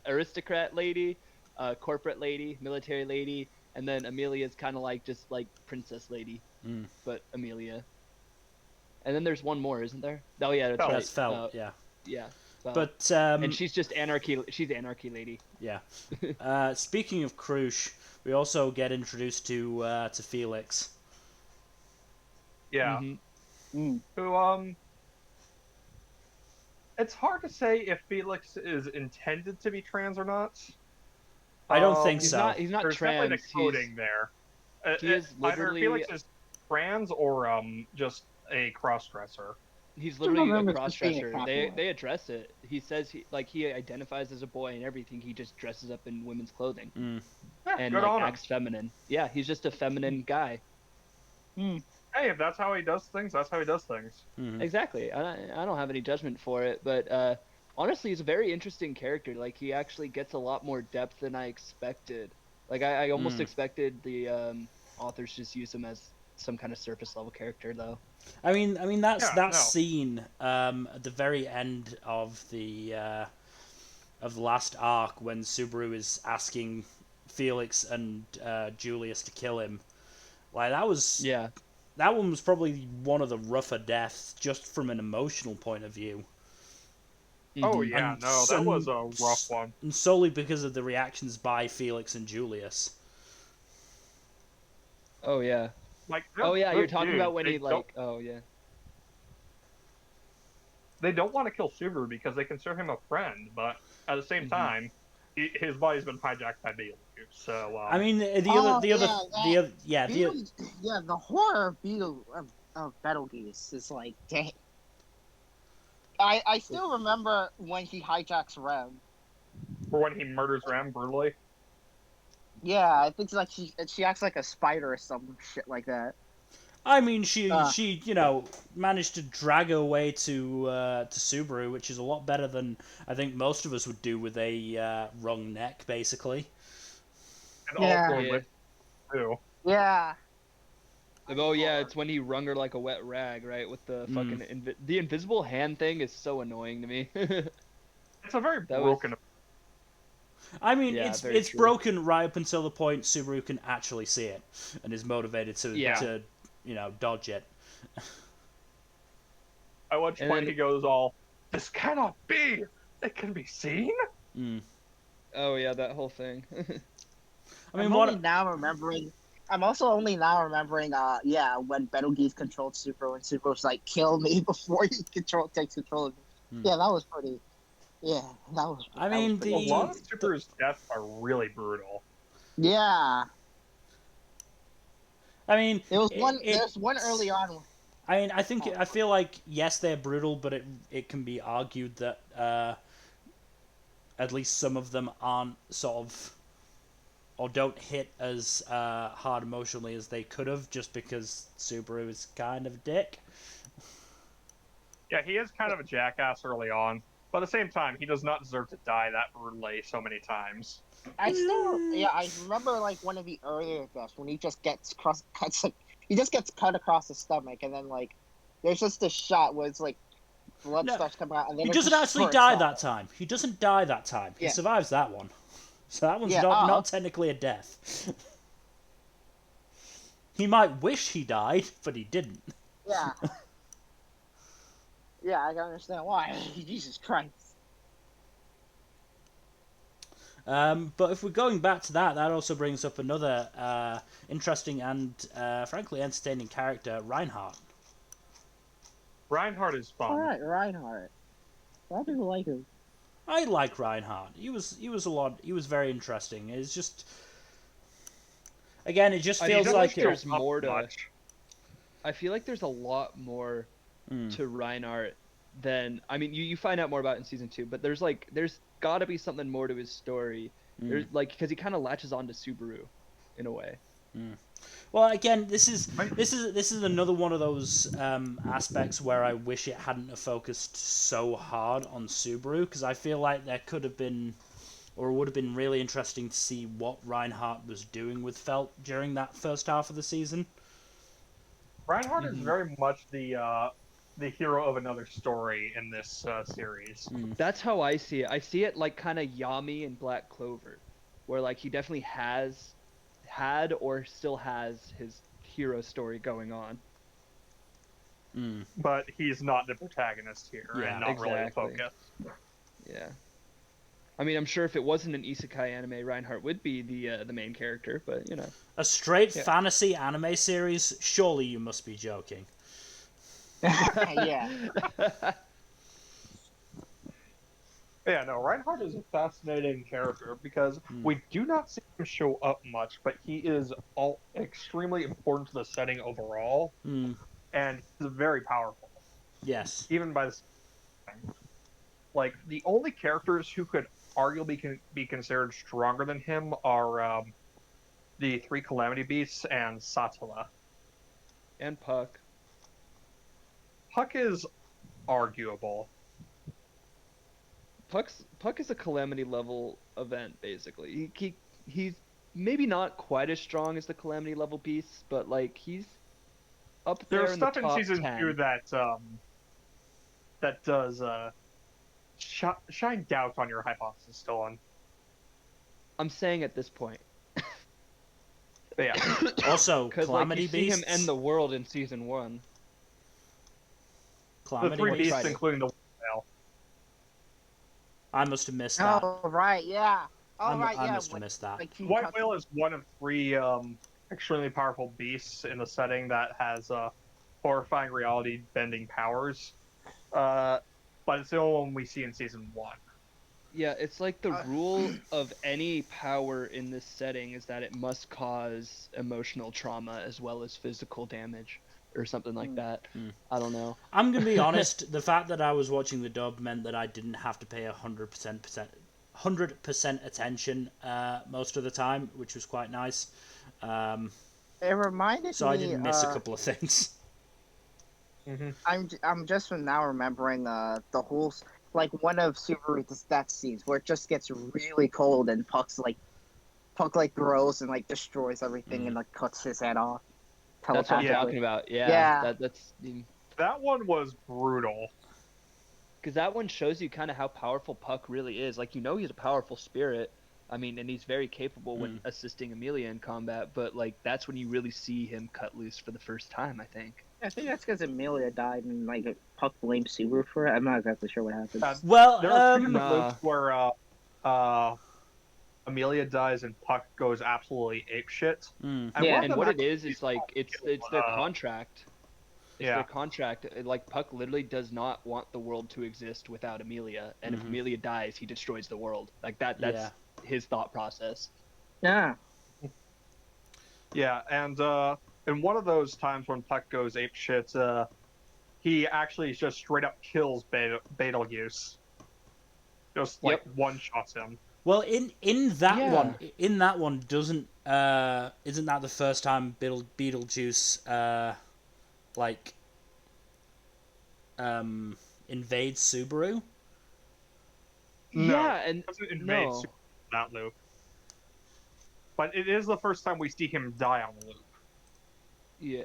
aristocrat lady, corporate lady, military lady, and then Amelia's kind of just princess lady, but Amelia. And then there's one more, isn't there? Oh yeah, that's right. That's Felt, yeah. Yeah. Felt. But and she's just anarchy. She's anarchy lady. Yeah. Speaking of Krush, we also get introduced to Felix. Yeah. Who it's hard to say if Felix is intended to be trans or not. I don't think so. He's not There's trans. Definitely the coding there. He is literally either Felix is trans or just a crossdresser. He's literally a crossdresser. They address it. He says he identifies as a boy and everything. He just dresses up in women's clothing and acts feminine. Yeah, he's just a feminine guy. Hey, if that's how he does things, that's how he does things. Exactly. I don't have any judgment for it, but honestly, he's a very interesting character. He actually gets a lot more depth than I expected. Like I almost Mm. expected the authors just use him as some kind of surface level character though. I mean that's Yeah, that no. scene at the very end of the last arc when Subaru is asking Felix and Julius to kill him. Like Yeah. that one was probably one of the rougher deaths, just from an emotional point of view, Oh Hmm. yeah, and no, that was a rough one. and solely because of the reactions by Felix and Julius. Oh yeah. Like Oh yeah, you're those talking dudes, about when he like. Oh yeah. they don't want to kill Subaru because they consider him a friend, but at the same Hmm. time, his body's been hijacked by Beetlejuice. So I mean, Oh yeah, that the Beetle. Yeah, the horror of Beetle of Betelgeuse is like, dang. I still remember when he hijacks Rem. for when he murders Ram brutally. Yeah, I think like she acts like a spider or some shit like that. I mean, she Uh, she managed to drag her way to Subaru, which is a lot better than I think most of us would do with a wrong neck, basically. And also yeah, a Yeah. lift too. yeah. Oh yeah, it's when he wrung her like a wet rag, right? With the Mm. fucking the invisible hand thing is so annoying to me. It's a very That was broken. I mean, yeah, it's very it's true. broken right up until the point Subaru can actually see it and is motivated to Yeah, to dodge it. At which and point then he goes all, "This cannot be. It can be seen." Mm. oh yeah, that whole thing. I mean, I'm only what? now remembering. I'm also only now remembering. Yeah, when Betelgeuse controlled Super, when Super was like, "Kill me before you takes control of me." Mm. Yeah, that was pretty. Yeah, I that was mean, pretty A lot of the Super's deaths are really brutal. Yeah, I mean there was one. it. There's one early on. Oh, I feel like yes, they're brutal, but it can be argued that at least some of them aren't sort of or don't hit as hard emotionally as they could have, just because Subaru is kind of a dick. Yeah, he is kind of a jackass early on, but at the same time, he does not deserve to die that brutally so many times. I still, yeah, I remember like one of the earlier deaths when he just gets he just gets cut across the stomach, and then like there's just this shot where it's like blood No, starts coming out, and he then it doesn't just actually spurts die off. that time. He doesn't die that time. He Yeah, survives that one. So that one's yeah. not technically a death. He might wish he died, but he didn't. Yeah, yeah. I can understand why. Jesus Christ. But if we're going back to that, that also brings up another interesting and frankly entertaining character, Reinhardt. Reinhardt is All fun. right, Reinhardt. A lot of people like him. I like Reinhardt. He was very interesting. It's just again, it just I He feels feel doesn't like like show there's up more to. much. I feel like there's a lot more Mm. to Reinhardt than I mean you find out more about it in season 2, but there's got to be something more to his story. There's like because he kind of latches on to Subaru, in a way. Well, again, this is Right. this is another one of those aspects where I wish it hadn't have focused so hard on Subaru, because I feel like there could have been, or it would have been really interesting to see what Reinhardt was doing with Felt during that first half of the season. Reinhardt is Hmm. very much the hero of another story in this series. That's how I see it. I see it like kind of Yami and Black Clover, where like he definitely has had or still has his hero story going on. Mm. But he's not the protagonist here, Yeah, and not really the exactly. focus. Yeah. I mean, I'm sure if it wasn't an isekai anime, Reinhardt would be the main character, but you know. A straight Yeah. fantasy anime series? Surely you must be joking. Yeah. Yeah, no, Reinhardt is a fascinating character because we do not see him show up much, but he is all extremely important to the setting overall, Mm. and he's very powerful, Yes. even by the time. Like the only characters who could arguably be considered stronger than him are the three Calamity Beasts and Satala. And Puck. Puck is arguable. Puck is a calamity level event basically. He's maybe not quite as strong as the Calamity level beasts, but like he's up there There's in the stuff in top season 10. 2 that does shine doubt on your hypothesis still on. I'm saying at this point. But yeah. Also, Because Calamity like you see him Beasts. end the world in season 1. The Calamity three We'll Beasts. beasts, try to. including the whale. I must have missed that. Oh right, yeah. Oh right, I yeah. must have missed that. Like he White cuts- whale is one of 3 extremely powerful beasts in the setting that has horrifying reality-bending powers. But it's the only one we see in season 1. Yeah, it's like the rule of any power in this setting is that it must cause emotional trauma as well as physical damage or something like that. I don't know. I'm gonna be honest. The fact that I was watching the dub meant that I didn't have to pay 100% attention most of the time, which was quite nice. It reminded So me. I didn't miss a couple of things. I'm just now remembering the whole like one of Subaru's death scenes where it just gets really cold and Puck grows and like destroys everything and like cuts his head off. That's what I'm telepathically. talking about. Yeah. Yeah. That's That one was brutal. because that one shows you kind of how powerful Puck really is. Like, he's a powerful spirit. I mean, and he's very capable when assisting Amelia in combat, but like that's when you really see him cut loose for the first time, I think. I think that's because Amelia died and like Puck blamed Subaru for it. I'm not exactly sure what happened. Well, There are 2 different Nah. loops where Amelia dies and Puck goes absolutely apeshit. And Yeah. one of And them what it actually is like it's their contract. It's yeah. their contract. Like Puck literally does not want the world to exist without Amelia, and if Amelia dies, he destroys the world. Like that's his thought process. Yeah. Yeah, and in one of those times when Puck goes apeshit, he actually just straight up kills Betelgeuse. Just like one-shots him. well, in that one, doesn't isn't that the first time Beetlejuice invades Subaru? No, Yeah, and it doesn't invade no. that loop. But it is the first time we see him die on the loop. Yeah.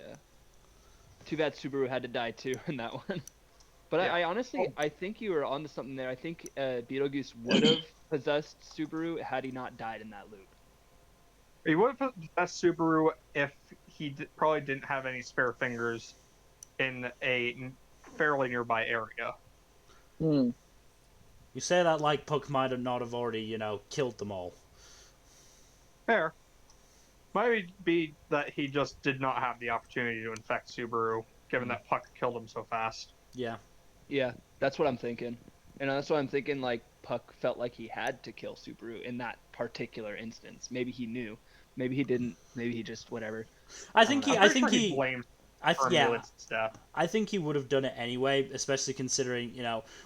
Too bad Subaru had to die too in that one. But Yeah. I honestly, I think you were onto something there. I think Beetlejuice would have possessed Subaru had he not died in that loop. He would have possessed Subaru if he probably didn't have any spare fingers in a fairly nearby area. Hmm. You say that like Puck might have not have already, killed them all. Fair. Might be that he just did not have the opportunity to infect Subaru, given that Puck killed him so fast. Yeah. Yeah, that's what I'm thinking. And that's what I'm thinking, like, Puck felt like he had to kill Subaru in that particular instance. Maybe he knew. Maybe he didn't. Maybe he just, whatever. I think he blamed yeah. death. I think he would have done it anyway, especially considering,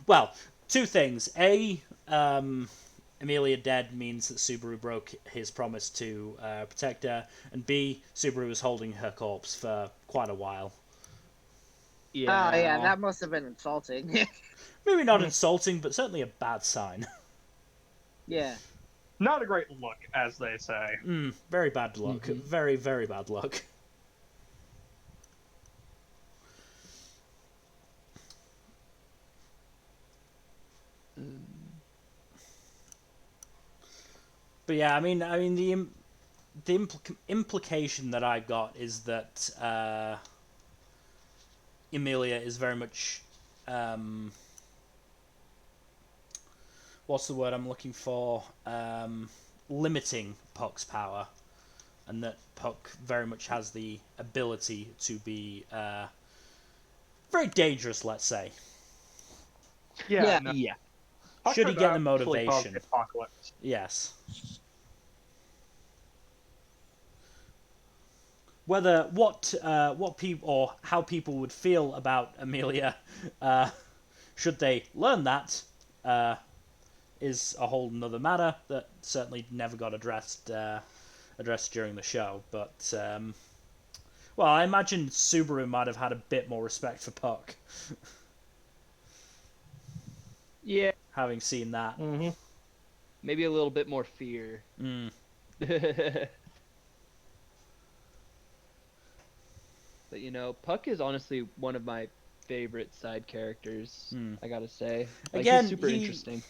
well, 2 things. A, Amelia dead means that Subaru broke his promise to protect her, and B, Subaru was holding her corpse for quite a while. Yeah. Oh yeah, that must have been insulting. Maybe not insulting, but certainly a bad sign. Yeah. Not a great look, as they say. Very bad luck. Very, very bad luck. But yeah, I mean, the implication that I got is that Emilia is very much what's the word I'm looking for? Limiting Puck's power, and that Puck very much has the ability to be very dangerous, let's say. Yeah. Yeah. Puck Should he could get the actually cause motivation? the apocalypse. Yes. Whether what people or how people would feel about Amelia, should they learn that, is a whole nother matter that certainly never got addressed during the show. But well, I imagine Subaru might have had a bit more respect for Puck, Yeah. having seen that. Maybe a little bit more fear. But Puck is honestly one of my favorite side characters. Hmm. I gotta say, like he's Again, super interesting.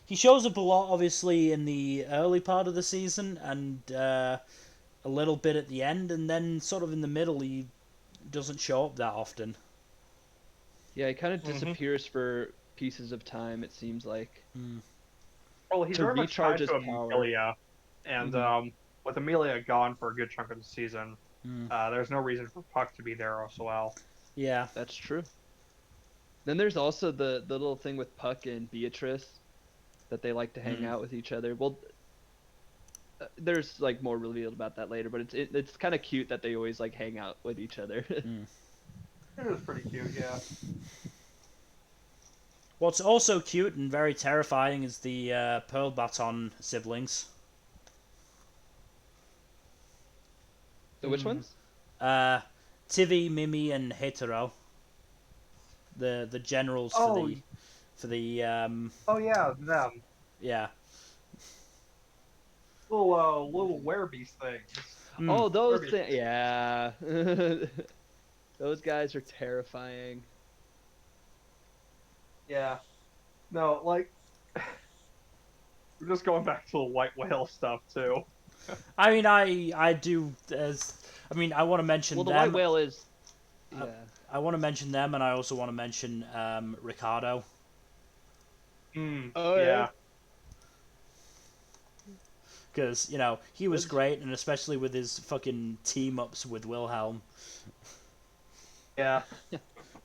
he shows up a lot, obviously, in the early part of the season, and a little bit at the end, and then sort of in the middle, he doesn't show up that often. Yeah, he kind of Mhm. disappears for pieces of time. It seems like Well, he's to very much recharge tied his to power. Amelia, and Mhm. with Amelia gone for a good chunk of the season, Mm. there's no reason for Puck to be there as well. Yeah. That's true. Then there's also the little thing with Puck and Beatrice that they like to hang Mm. out with each other. Well, there's like more revealed about that later, but it's kind of cute that they always like hang out with each other. Mm. It is pretty cute, yeah. What's also cute and very terrifying is the Pearl Baton siblings. So which Mm. ones? Uh, Tivi, Mimi, and Hetero. The generals Oh, for the oh yeah, them yeah. little werebeast things. Mm. Oh, those Werebeast. things. Yeah. Those guys are terrifying. Yeah. No, like we're just going back to the white whale stuff too. I mean, I do as I mean, I want to mention Well, the them. white whale is. Uh, Yeah. I want to mention them, and I also want to mention Ricardo, Oh yeah. Yeah. because he was great, and especially with his fucking team ups with Wilhelm, Yeah.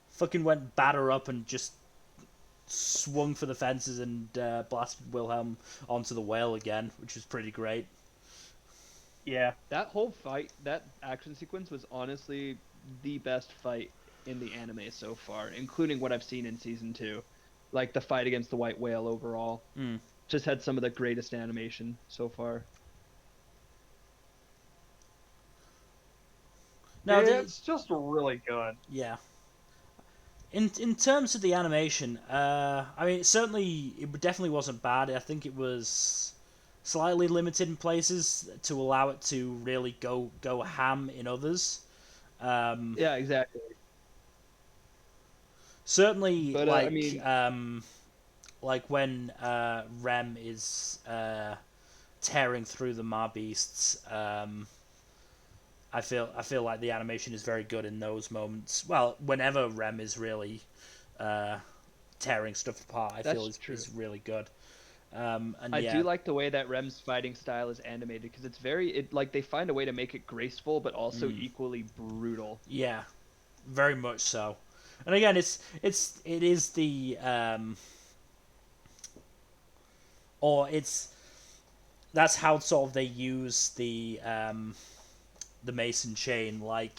fucking went batter up and just swung for the fences and blasted Wilhelm onto the whale again, which was pretty great. Yeah. That whole fight, that action sequence was honestly the best fight in the anime so far, including what I've seen in season 2. Like the fight against the white whale overall. Mm. Just had some of the greatest animation so far. No, Yeah, it's just really good. yeah. In terms of the animation, I mean, it definitely wasn't bad. I think it was slightly limited in places to allow it to really go ham in others. Yeah, exactly. Certainly, But I mean, like when Rem is tearing through the Ma beasts. I feel like the animation is very good in those moments. Well, whenever Rem is really tearing stuff apart, I That's feel true. is really good. And I yeah, do like the way that Rem's fighting style is animated because it's like they find a way to make it graceful but also equally brutal. yeah, very much so. And again, it is the or it's that's how sort of they use the Mason chain. Like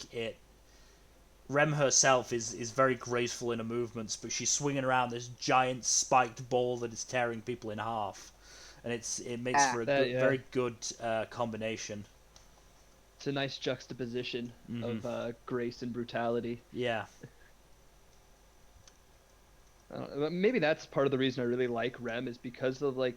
Rem herself is very graceful in her movements, but she's swinging around this giant spiked ball that is tearing people in half, and it makes for a very good combination. It's a nice juxtaposition of grace and brutality. Yeah. Maybe that's part of the reason I really like Rem is because of like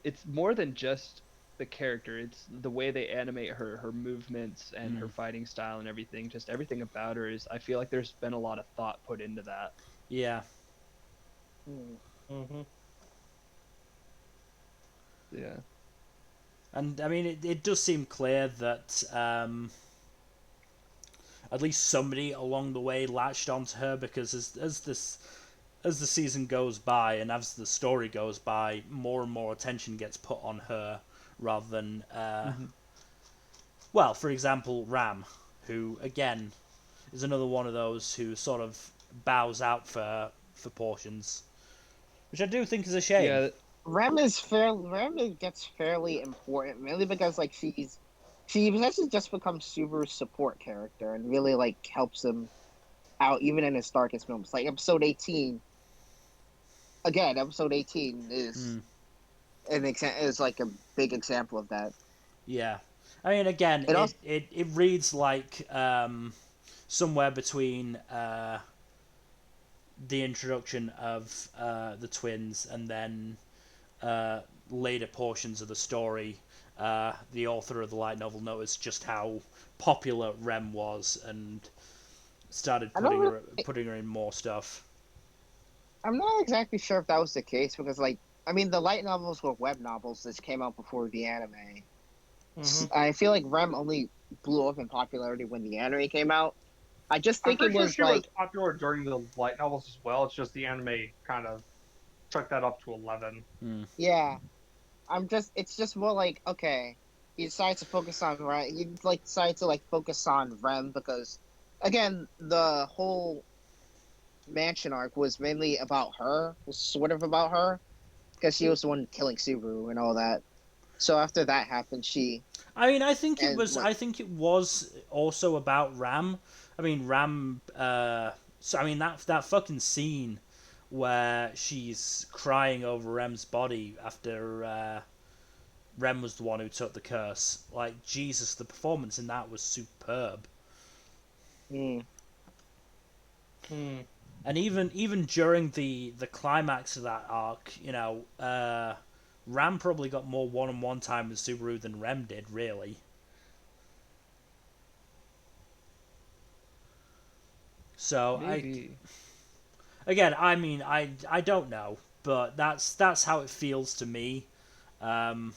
it's more than just the character. It's the way they animate her movements and her fighting style and everything. Just everything about her is. I feel like there's been a lot of thought put into that. Yeah. Mm-hmm. Yeah. And I mean, it does seem clear that at least somebody along the way latched onto her, because as the season goes by and as the story goes by, more and more attention gets put on her rather than well, for example, Ram, who again is another one of those who sort of bows out for portions, which I do think is a shame. Yeah. Rem gets fairly important, mainly because like she essentially just becomes Subaru's support character and really like helps him out even in his darkest moments. Like episode 18. Again, episode 18 is is like a big example of that. Yeah. I mean, again, it reads like somewhere between the introduction of the twins and then later portions of the story, the author of the light novel noticed just how popular Rem was and started putting her in more stuff. I'm not exactly sure if that was the case because, like, I mean, the light novels were web novels that came out before the anime. I feel like Rem only blew up in popularity when the anime came out. I just think I'm pretty it was sure she like was popular during the light novels as well. It's just the anime kind of took that up to 11. yeah. It's just more like, okay, he decides to focus on Rem. He like decided to like focus on Rem because, again, the whole mansion arc was mainly about her, was sort of about her, because she was the one killing Subaru and all that. So after that happened, I mean, I think it and was. like, I think it was also about Ram. I mean, Ram. So I mean that fucking scene where she's crying over Rem's body after Rem was the one who took the curse. Like Jesus, the performance in that was superb. mm, And even during the climax of that arc, Ram probably got more one-on-one time with Subaru than Rem did, really. So Maybe. I mean, I don't know, but that's how it feels to me. Um,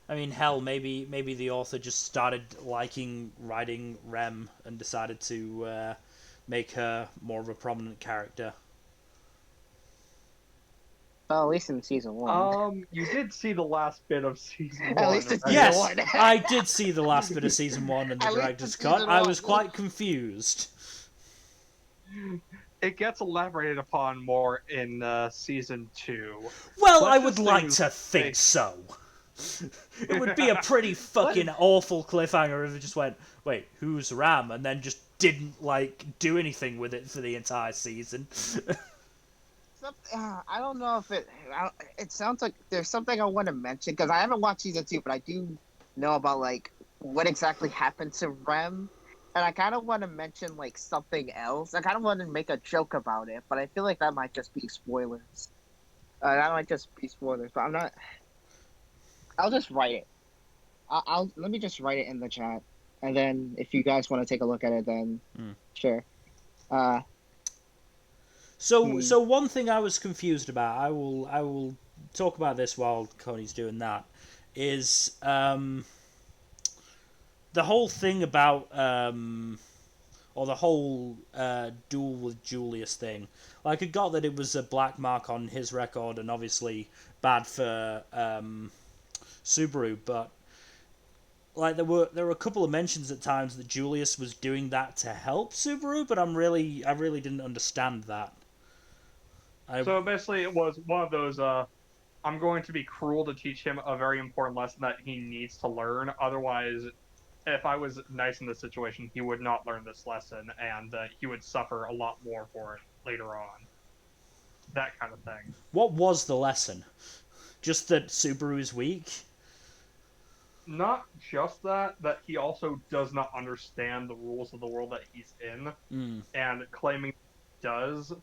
I mean, hell, maybe the author just started liking writing Rem and decided to make her more of a prominent character. well, at least in season one. You did see the last bit of season At one, least it's right? season Yes, one. I did see the last bit of season one and the At least director's it's cut. season I one. was quite confused. It gets elaborated upon more in season 2. Well, Let's I would just like say- to think so. It would be a pretty fucking awful cliffhanger if it just went, wait, who's Ram? And then just didn't, like, do anything with it for the entire season. I don't know if it sounds like there's something I want to mention because I haven't watched season 2, but I do know about like what exactly happened to Rem, and I kind of want to mention like something else. I kind of want to make a joke about it, but I feel like that might just be spoilers. That might just be spoilers, but I'm not. I'll just write it. I'll let me just write it in the chat, and then if you guys want to take a look at it, then sure. So one thing I was confused about, I will talk about this while Coney's doing that, is the whole thing about or the whole duel with Julius thing. Like, I got that it was a black mark on his record and obviously bad for Subaru, but like there were a couple of mentions at times that Julius was doing that to help Subaru, but I really didn't understand that. So basically, it was one of those. I'm going to be cruel to teach him a very important lesson that he needs to learn. Otherwise, if I was nice in this situation, he would not learn this lesson, and he would suffer a lot more for it later on. That kind of thing. What was the lesson? Just that Subaru is weak? Not just that he also does not understand the rules of the world that he's in, and claiming he does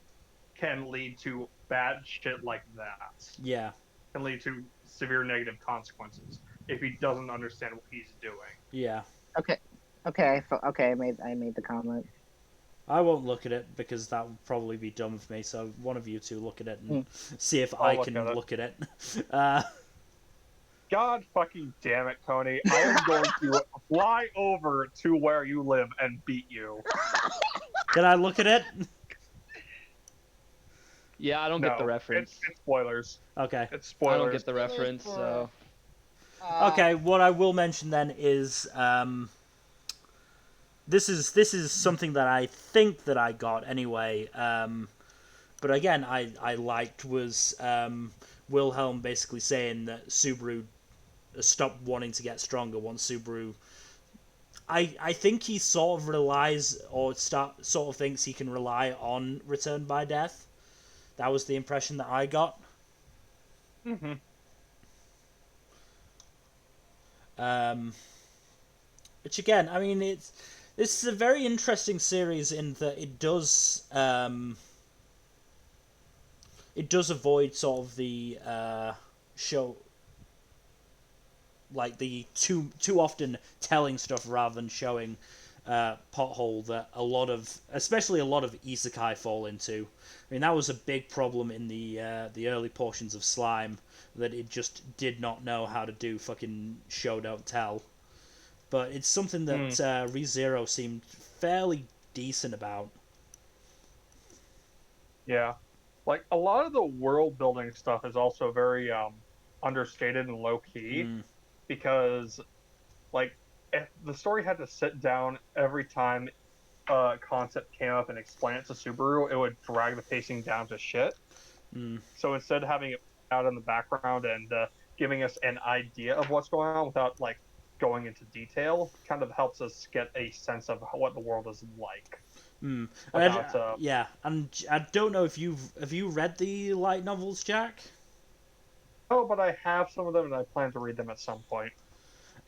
can lead to bad shit like that. Yeah. Can lead to severe negative consequences if he doesn't understand what he's doing. Yeah. Okay. I made the comment. I won't look at it because that would probably be dumb of me. So one of you two look at it and see if I can look at it. God fucking damn it, Coney! I am going to fly over to where you live and beat you. Can I look at it? Yeah, I don't get the reference. It's spoilers. Okay. It's spoilers. I don't get the reference, so. Okay, what I will mention then is this is something that I think that I got anyway. But again, I liked was Wilhelm basically saying that Subaru stopped wanting to get stronger once Subaru. I think he sort of relies or sort of thinks he can rely on Return by Death. That was the impression that I got. Which again, I mean, this is a very interesting series in that it does it does avoid sort of the show, like the too often telling stuff rather than showing pothole that especially a lot of isekai fall into. I mean, that was a big problem in the early portions of Slime, that it just did not know how to do fucking show don't tell. But it's something that ReZero seemed fairly decent about. Yeah. Like, a lot of the world building stuff is also very understated and low key, because, like, if the story had to sit down every time a concept came up and explain it to Subaru, it would drag the pacing down to shit. So instead of having it out in the background and giving us an idea of what's going on without, like, going into detail, kind of helps us get a sense of what the world is like. Yeah, and I don't know if have you read the light novels, Jack? Oh, but I have some of them, and I plan to read them at some point.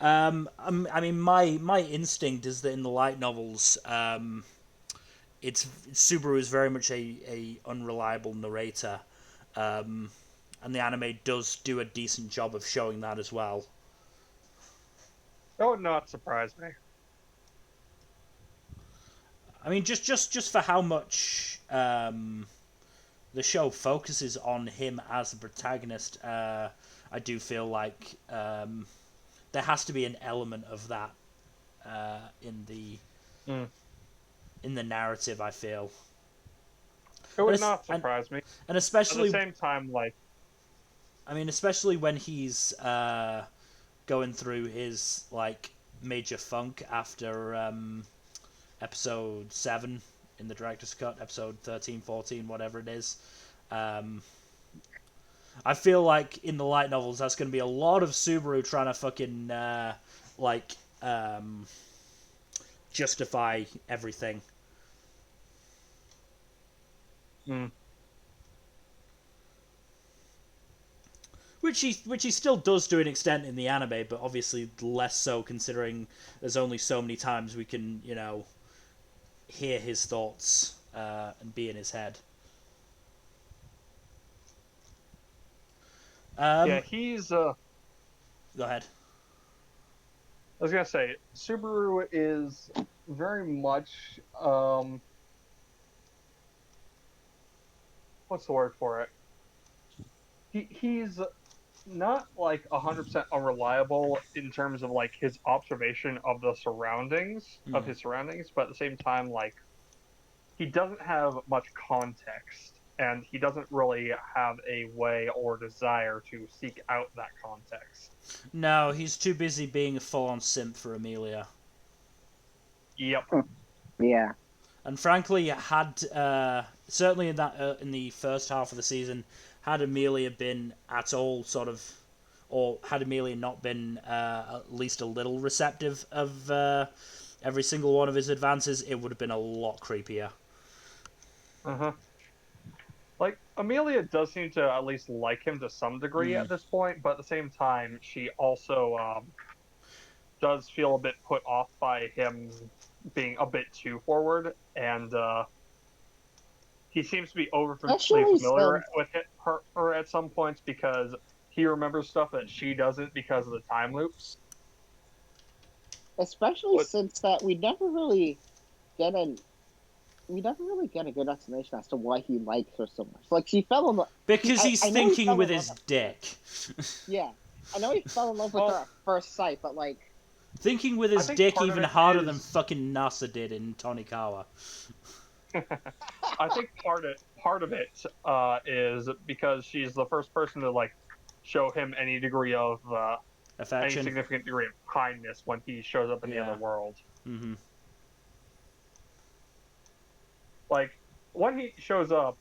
I mean, my instinct is that in the light novels, Subaru is very much a unreliable narrator, and the anime does do a decent job of showing that as well. That would not surprise me. I mean, just for how much the show focuses on him as a protagonist, I do feel like there has to be an element of that in the narrative, I feel. It would not surprise me. And especially at the same time, like, I mean, especially when he's going through his like major funk after episode 7 in the director's cut, episode 13, 14, whatever it is. I feel like in the light novels that's going to be a lot of Subaru trying to fucking justify everything. Which he still does to an extent in the anime, but obviously less so considering there's only so many times we can, hear his thoughts and be in his head. Yeah, he's Go ahead. I was gonna say, Subaru is very much what's the word for it? He's not like 100% unreliable in terms of like his observation of the surroundings of his surroundings, but at the same time, like, he doesn't have much context, and he doesn't really have a way or desire to seek out that context. No, he's too busy being a full-on simp for Amelia. Yep. Yeah. And frankly, had certainly in the first half of the season, had Amelia been at all sort of, or had Amelia not been at least a little receptive of every single one of his advances, it would have been a lot creepier. Like, Amelia does seem to at least like him to some degree at this point, but at the same time, she also does feel a bit put off by him being a bit too forward, and he seems to be overly familiar with her at some points because he remembers stuff that she doesn't because of the time loops. Especially since that we never really get a good explanation as to why he likes her so much. Like, she fell in love because he's thinking with his dick. Yeah, I know he fell in love with her at first sight, but like thinking with his dick even harder than fucking NASA did in Tonikawa. I think part of it is because she's the first person to like show him any degree of affection, any significant degree of kindness when he shows up in the other world. Mm-hmm. Like, when he shows up,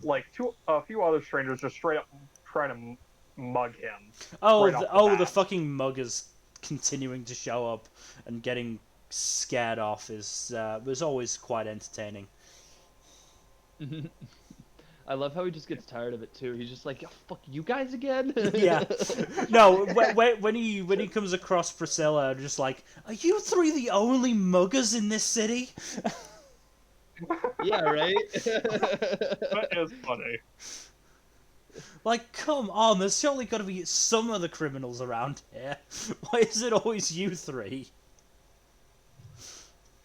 like a few other strangers just straight up trying to mug him. The fucking muggers continuing to show up and getting scared off was always quite entertaining. I love how he just gets tired of it too. He's just like, oh, "Fuck you guys again." Yeah. No, when he comes across Priscilla, just like, "Are you three the only muggers in this city?" Yeah, right. That is funny. Like, come on, there's surely got to be some of the criminals around here. Why is it always you three?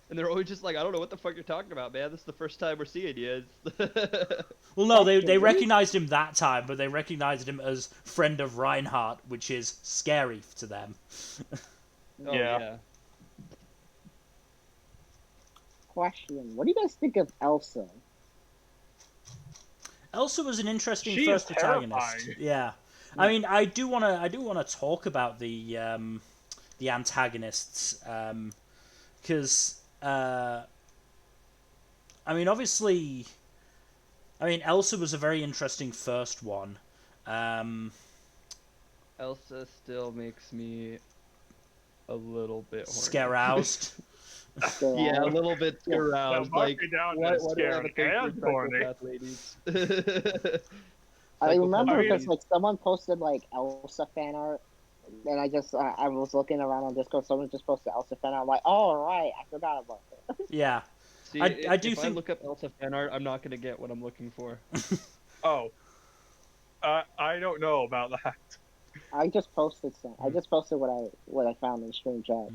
And they're always just like, I don't know what the fuck you're talking about, man. This is the first time we're seeing you. Well, no, they Actually- recognized him that time, but they recognized him as friend of Reinhardt, which is scary to them. Oh, Yeah. Question: what do you guys think of Elsa? Elsa was an interesting She first is protagonist. terrifying. Yeah, I mean, I do wanna talk about the antagonists, because I mean, obviously, I mean, Elsa was a very interesting first one. Elsa still makes me a little bit horny. Scaroused. So, Yeah, a little bit Yeah. aroused. That Like, knocked me down why to do I have a scared thing and for horny. psychopath ladies? I remember I mean- because like someone posted like Elsa fan art, and I was looking around on Discord. Someone just posted Elsa fan art. I'm like, oh right, I forgot about it. Yeah. See, I if do I think- look up Elsa fan art, I'm not gonna get what I'm looking for. Oh. I don't know about that. I just posted what I found in stream chat.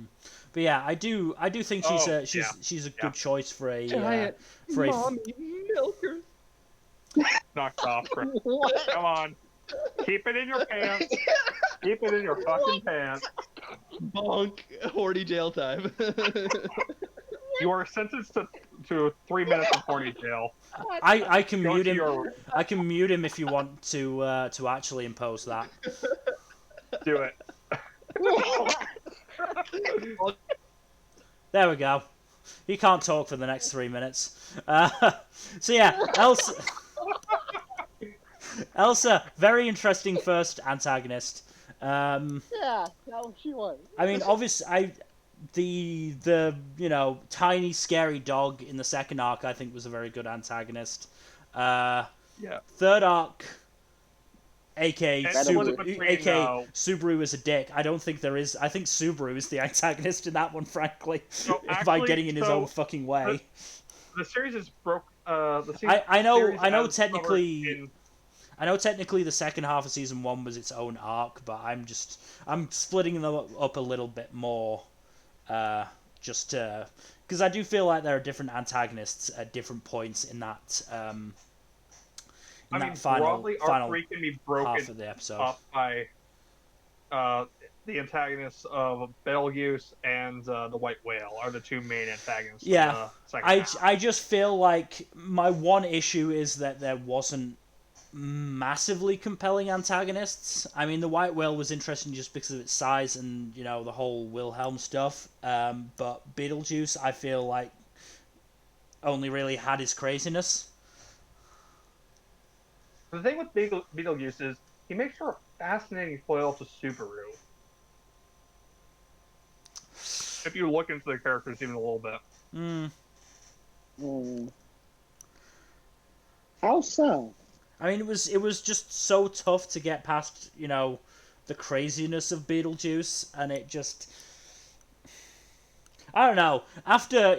But yeah, I do think she's Oh, she's a yeah. good choice for a Giant for a mommy milkers. Knocked off. Chris. What? Come on. Keep it in your pants. Keep it in your fucking pants. Bonk. Horny jail time. You are sentenced to 3 minutes of horny jail. I can Go mute to him. your I can mute him if you want to actually impose that. do it. There we go. He can't talk for the next 3 minutes. So yeah, Elsa, very interesting first antagonist. Yeah, no, she was. I mean, obviously, the tiny scary dog in the second arc I think was a very good antagonist. Yeah. Third arc, aka And Subaru- Subaru is a dick. I don't think there is. I think Subaru is the antagonist in that one, frankly, So by actually, getting in his so own fucking way. The series is broke. The series, I know series I know as technically covered in- I know technically the second half of season 1 was its own arc, but I'm splitting them up a little bit more, just because I do feel like there are different antagonists at different points in that broadly, our final three can be half broken of the episode. up by the antagonists of Betelgeuse and the White Whale are the two main antagonists. Yeah, of the second half. I just feel like my one issue is that there wasn't massively compelling antagonists. I mean, the White Whale was interesting just because of its size and the whole Wilhelm stuff. But Beetlejuice, I feel like, only really had his craziness. The thing with Beetlejuice is he makes for a fascinating foil to Subaru. If you look into the characters even a little bit. How so? I mean, it was just so tough to get past, the craziness of Beetlejuice, and it just, I don't know. After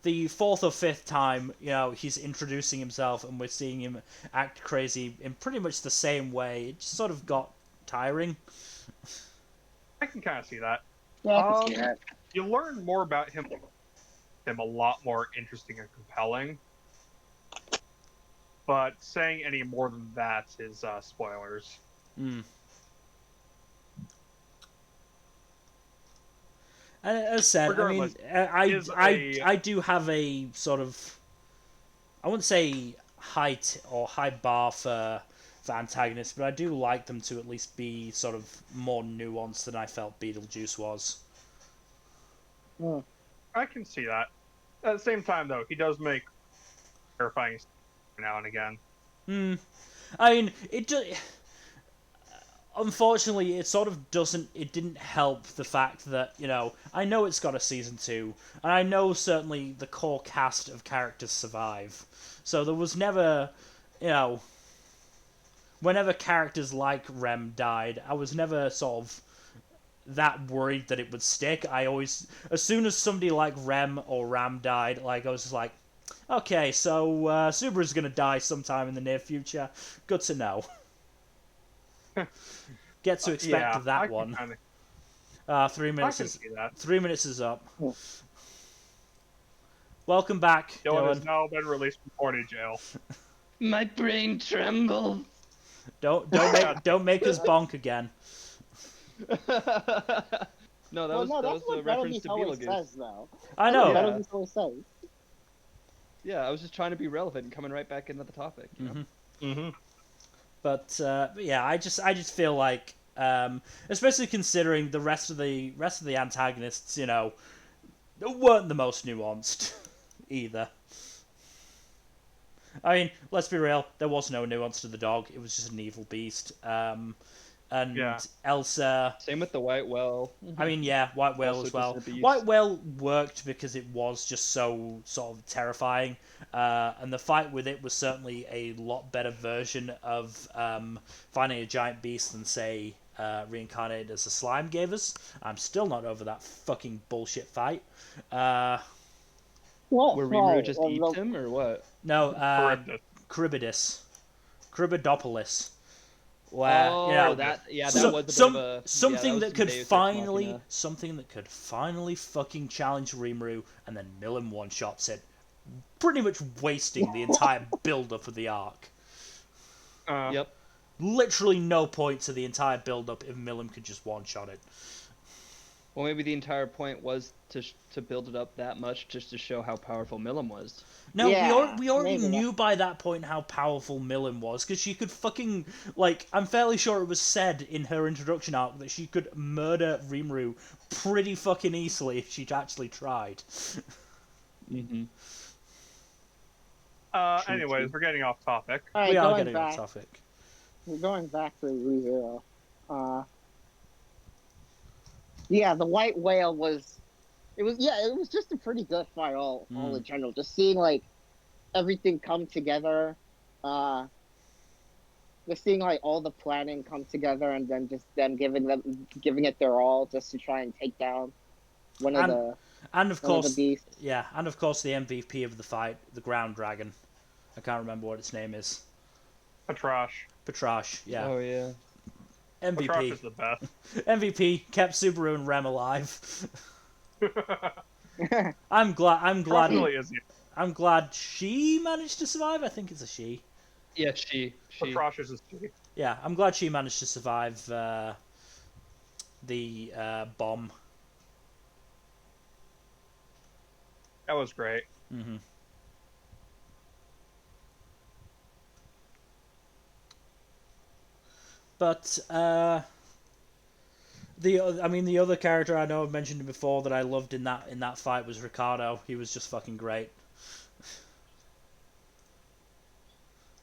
the fourth or fifth time, he's introducing himself, and we're seeing him act crazy in pretty much the same way. It just sort of got tiring. I can kind of see that. Yeah, I can see that. You learn more about him a lot more interesting and compelling. But saying any more than that is spoilers. And as said, Regardless, I do have a sort of, I wouldn't say high bar for antagonists, but I do like them to at least be sort of more nuanced than I felt Beetlejuice was. I can see that. At the same time, though, he does make terrifying now and again. I mean, unfortunately, it sort of doesn't. It didn't help the fact that I know it's got a season 2, and I know certainly the core cast of characters survive. So there was never, whenever characters like Rem died, I was never sort of that worried that it would stick. I always, as soon as somebody like Rem or Ram died, like I was just like, Okay, so Subaru's gonna die sometime in the near future. Good to know. Get to expect Yeah, I that can one. kinda, 3 I minutes can is see that. 3 minutes is up. Yeah. Welcome back, Dylan has Dylan. now been released from Corny jail. My brain trembles. Don't make us bonk again. No, Well, no, that that's was a what reference Betelgeuse to always Beetlejuice. says, though. I That's what know. Yeah. Betelgeuse always says. Yeah, I was just trying to be relevant and coming right back into the topic. You know? Mm-hmm. But yeah, I just feel like, especially considering the rest of the antagonists, weren't the most nuanced either. I mean, let's be real. There was no nuance to the dog. It was just an evil beast. And Yeah. Elsa. Same with the White Whale. I mean, yeah, White Whale Also as just well. a beast. White Whale worked because it was just so sort of terrifying, and the fight with it was certainly a lot better version of finding a giant beast than, say, reincarnated as a slime gave us. I'm still not over that fucking bullshit fight. What Where Rimuru fight? just Well, eats him, or what? No, Charybdis. Charybdis. Charybdopolis. Where, Oh, that So- was a some- bit of a something yeah, that was could some Deus Ex finally Machina. fucking challenge Rimuru, and then Milim one shots it, pretty much wasting the entire build up of the arc. Yep. Literally no point to the entire build up if Milim could just one shot it. Well, maybe the entire point was to build it up that much just to show how powerful Milim was. No, Yeah, we already maybe. knew by that point how powerful Milim was, because she could fucking, like, I'm fairly sure it was said in her introduction arc that she could murder Rimuru pretty fucking easily if she'd actually tried. Mm-hmm. Anyways, we're getting off topic. All right, We are going getting back. off topic. We're going back to ReZero. Yeah, the White Whale was. It was just a pretty good fight all in general. Just seeing like everything come together, just seeing like all the planning come together, and then just them giving it their all just to try and take down one of the beasts. Yeah, and of course the MVP of the fight, the ground dragon. I can't remember what its name is. Patrash. Patrash, yeah. Oh yeah. MVP. Patrash is the best. MVP kept Subaru and Rem alive. I'm glad. Probably is. I'm glad she managed to survive. I think it's a she. Yeah, she. Patrash is his G. Yeah, I'm glad she managed to survive the bomb. That was great. Mm-hmm. But the other character I know I've mentioned before that I loved in that fight was Ricardo. He was just fucking great.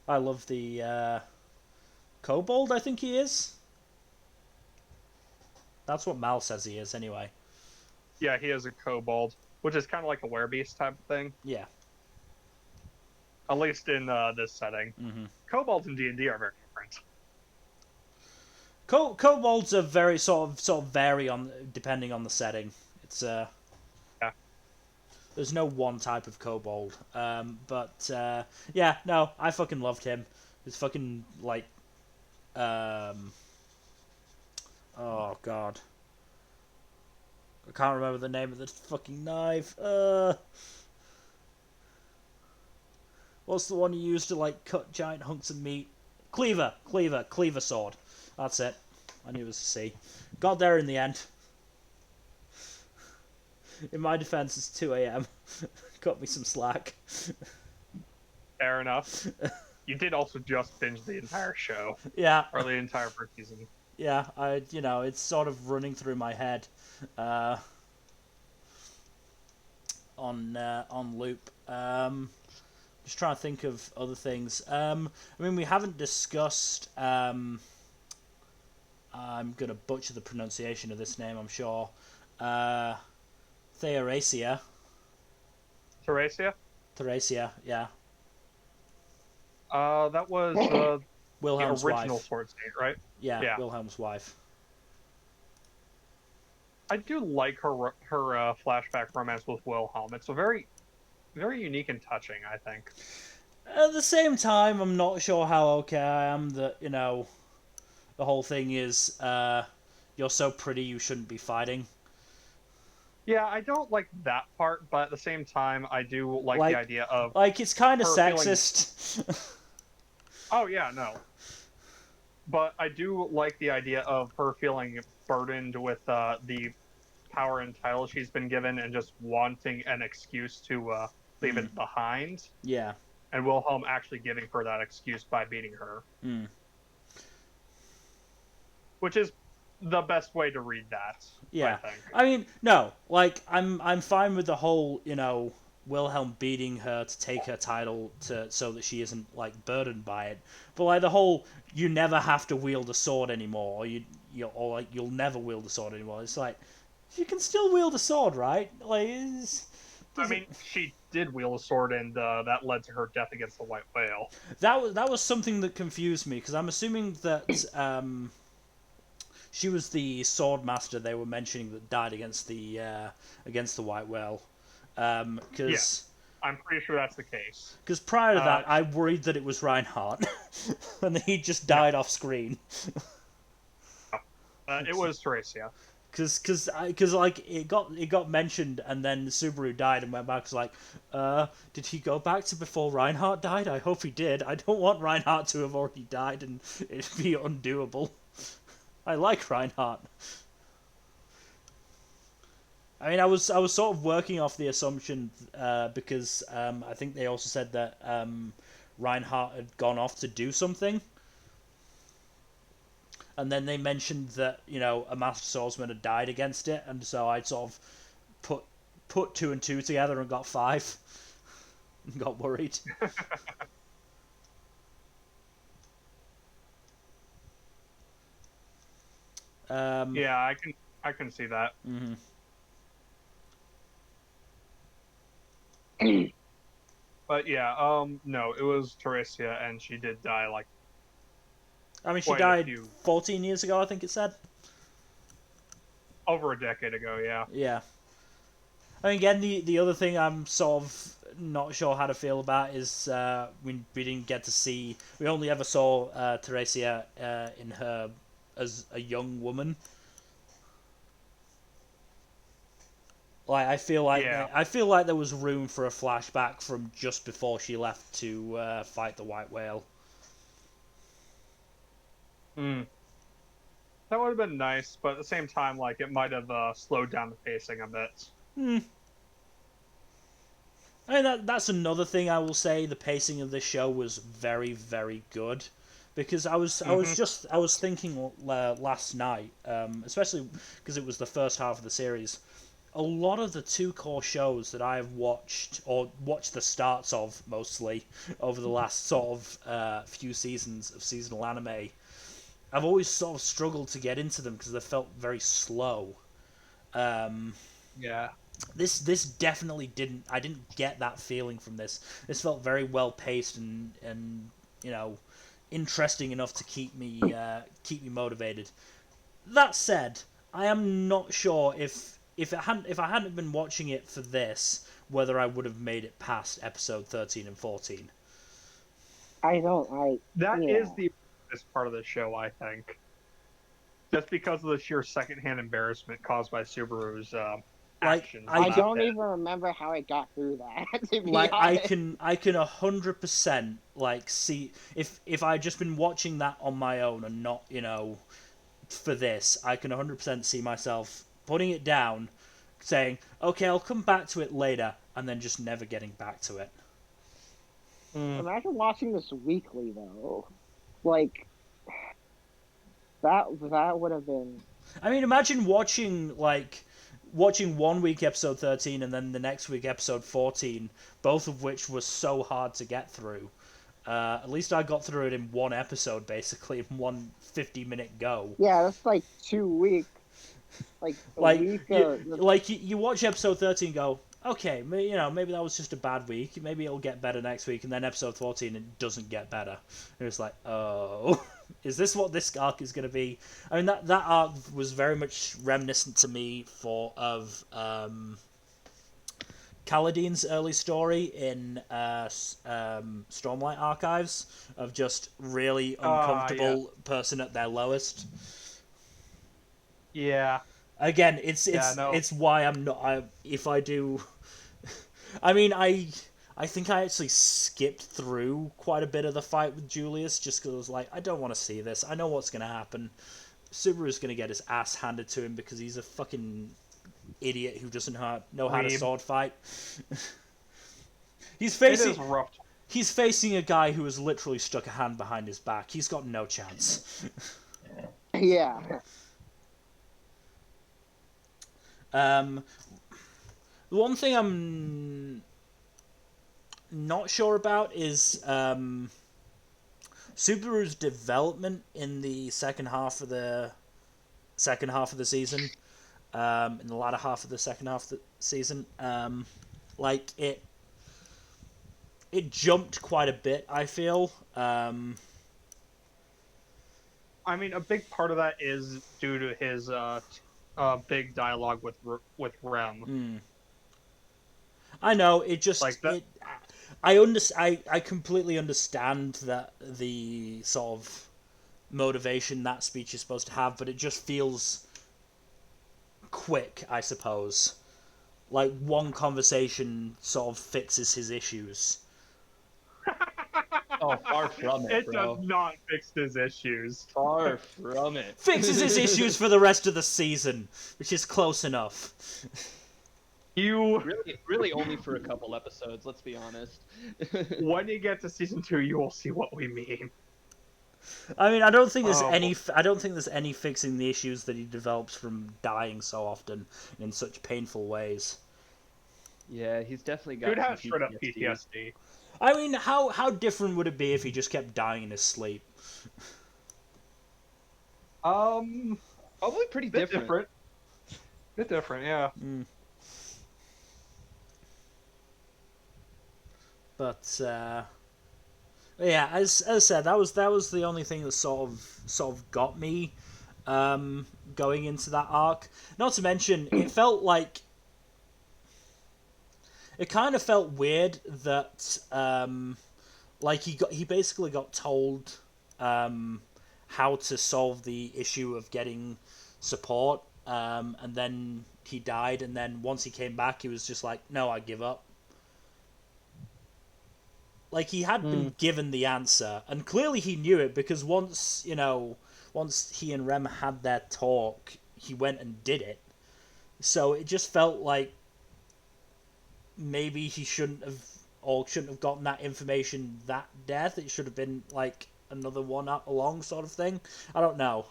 I love the kobold. I think he is. That's what Mal says he is, anyway. Yeah, he is a kobold, which is kind of like a werebeast type of thing. Yeah. At least in this setting. Mm-hmm. Kobolds in D&D are very different. Kobolds are very sort of vary on depending on the setting. It's Yeah. There's no one type of kobold. But yeah, no, I fucking loved him. It's fucking like oh god. I can't remember the name of the fucking knife. What's the one you used to like cut giant hunks of meat? Cleaver sword. That's it. I knew it was a C. Got there in the end. In my defense, it's 2 a.m. Cut me some slack. Fair enough. You did also just binge the entire show, Yeah, or the entire first season. yeah. It's sort of running through my head, on loop. Just trying to think of other things. I mean, we haven't discussed. I'm gonna butcher the pronunciation of this name, I'm sure. Theoracia. Theracia? Yeah. That was the Wilhelm's original wife. Sword Saint, right? Yeah, Wilhelm's wife. I do like her flashback romance with Wilhelm. It's a very very unique and touching, I think. At the same time, I'm not sure how okay I am that, you know, the whole thing is, you're so pretty you shouldn't be fighting. Yeah, I don't like that part, but at the same time, I do like the idea of it's kind of her sexist. Oh yeah, no. But I do like the idea of her feeling burdened with the power and title she's been given, and just wanting an excuse to leave it behind. Yeah. And Wilhelm actually giving her that excuse by beating her. Mm. Which is the best way to read that. Yeah. I think. I mean, no, like I'm fine with the whole, you know, Wilhelm beating her to take her title so that she isn't like burdened by it. But like the whole you never have to wield a sword anymore, or you'll never wield a sword anymore. It's like you can still wield a sword, right? Like I mean, she did wield a sword, and that led to her death against the White Whale. That was something that confused me, because I'm assuming that she was the sword master they were mentioning that died against the White Whale. Because I'm pretty sure that's the case. Because prior to that, I worried that it was Reinhardt, and he just died off screen. It was Teresia. Because like it got mentioned, and then Subaru died and went back. Was like, did he go back to before Reinhardt died? I hope he did. I don't want Reinhardt to have already died and it'd be undoable. I like Reinhardt. I mean, I was sort of working off the assumption because I think they also said that Reinhardt had gone off to do something. And then they mentioned that, you know, a Master Swordsman had died against it, and so I sort of put 2 and 2 together and got 5. And got worried. Yeah, I can see that. Mm-hmm. But yeah, no, it was Teresia, and she did die like. I mean, she died 14 years ago, I think it said. Over a decade ago, yeah. Yeah. I mean, again, the other thing I'm sort of not sure how to feel about is we didn't get to see. We only ever saw Teresia in her as a young woman. Like I feel like there was room for a flashback from just before she left to fight the White Whale. That would have been nice, but at the same time, like it might have slowed down the pacing a bit. I mean that's another thing I will say. The pacing of this show was very, very good, because I was thinking last night, especially because it was the first half of the series. A lot of the 2 core shows that I have watched, or watched the starts of mostly, over the last sort of few seasons of seasonal anime, I've always sort of struggled to get into them because they felt very slow. Yeah. This definitely didn't. I didn't get that feeling from this. This felt very well paced and you know, interesting enough to keep me motivated. That said, I am not sure if I hadn't been watching it for this, whether I would have made it past episode 13 and 14. That is the best part of the show, I think. Just because of the sheer secondhand embarrassment caused by Subaru's actions. I don't even remember how I got through that. To be like honest. I can 100% like see if I'd just been watching that on my own and not, you know, for this, I can 100% see myself putting it down, saying, okay, I'll come back to it later, and then just never getting back to it. Imagine watching this weekly, though. Like, that would have been... I mean, imagine watching 1 week episode 13 and then the next week episode 14, both of which was so hard to get through. At least I got through it in 1 episode, basically, in one 50-minute go. Yeah, that's like 2 weeks. Like you watch episode 13 and go, okay, you know, maybe that was just a bad week. Maybe it'll get better next week. And then episode 14, it doesn't get better. And it's like, oh, is this what this arc is going to be? I mean, that arc was very much reminiscent to me Kaladin's early story in Stormlight Archives of just really uncomfortable person at their lowest. Yeah. Again, it's why I'm not. If I do, I mean, I think I actually skipped through quite a bit of the fight with Julius just because I was like, I don't want to see this. I know what's going to happen. Subaru's going to get his ass handed to him because he's a fucking idiot who doesn't know how to sword fight. He's facing a guy who has literally stuck a hand behind his back. He's got no chance. Yeah. The one thing I'm not sure about is Subaru's development in the second half of the season, in the latter half of the second half of the season. Like it jumped quite a bit, I feel. I mean, a big part of that is due to his big dialogue with Rem. I know it just like that. I completely understand that the sort of motivation that speech is supposed to have, but it just feels quick, I suppose. Like one conversation sort of fixes his issues. Oh, far from it, It bro. does not fix his issues. Far from it. Fixes his issues for the rest of the season, which is close enough. Really only for a couple episodes, let's be honest. When you get to season 2, you will see what we mean. I mean, I don't think there's any fixing the issues that he develops from dying so often in such painful ways. Yeah, he's definitely got. Dude has straight up PTSD. I mean, how different would it be if he just kept dying in his sleep? Probably pretty different. Bit different, yeah. But yeah, as I said, that was the only thing that sort of got me going into that arc. Not to mention, it kind of felt weird that like he basically got told how to solve the issue of getting support, and then he died, and then once he came back, he was just like, no, I give up. Like, he had been given the answer, and clearly he knew it, because once he and Rem had their talk, he went and did it. So it just felt like maybe he shouldn't have gotten that information that death. It should have been, like, another one up along sort of thing. I don't know.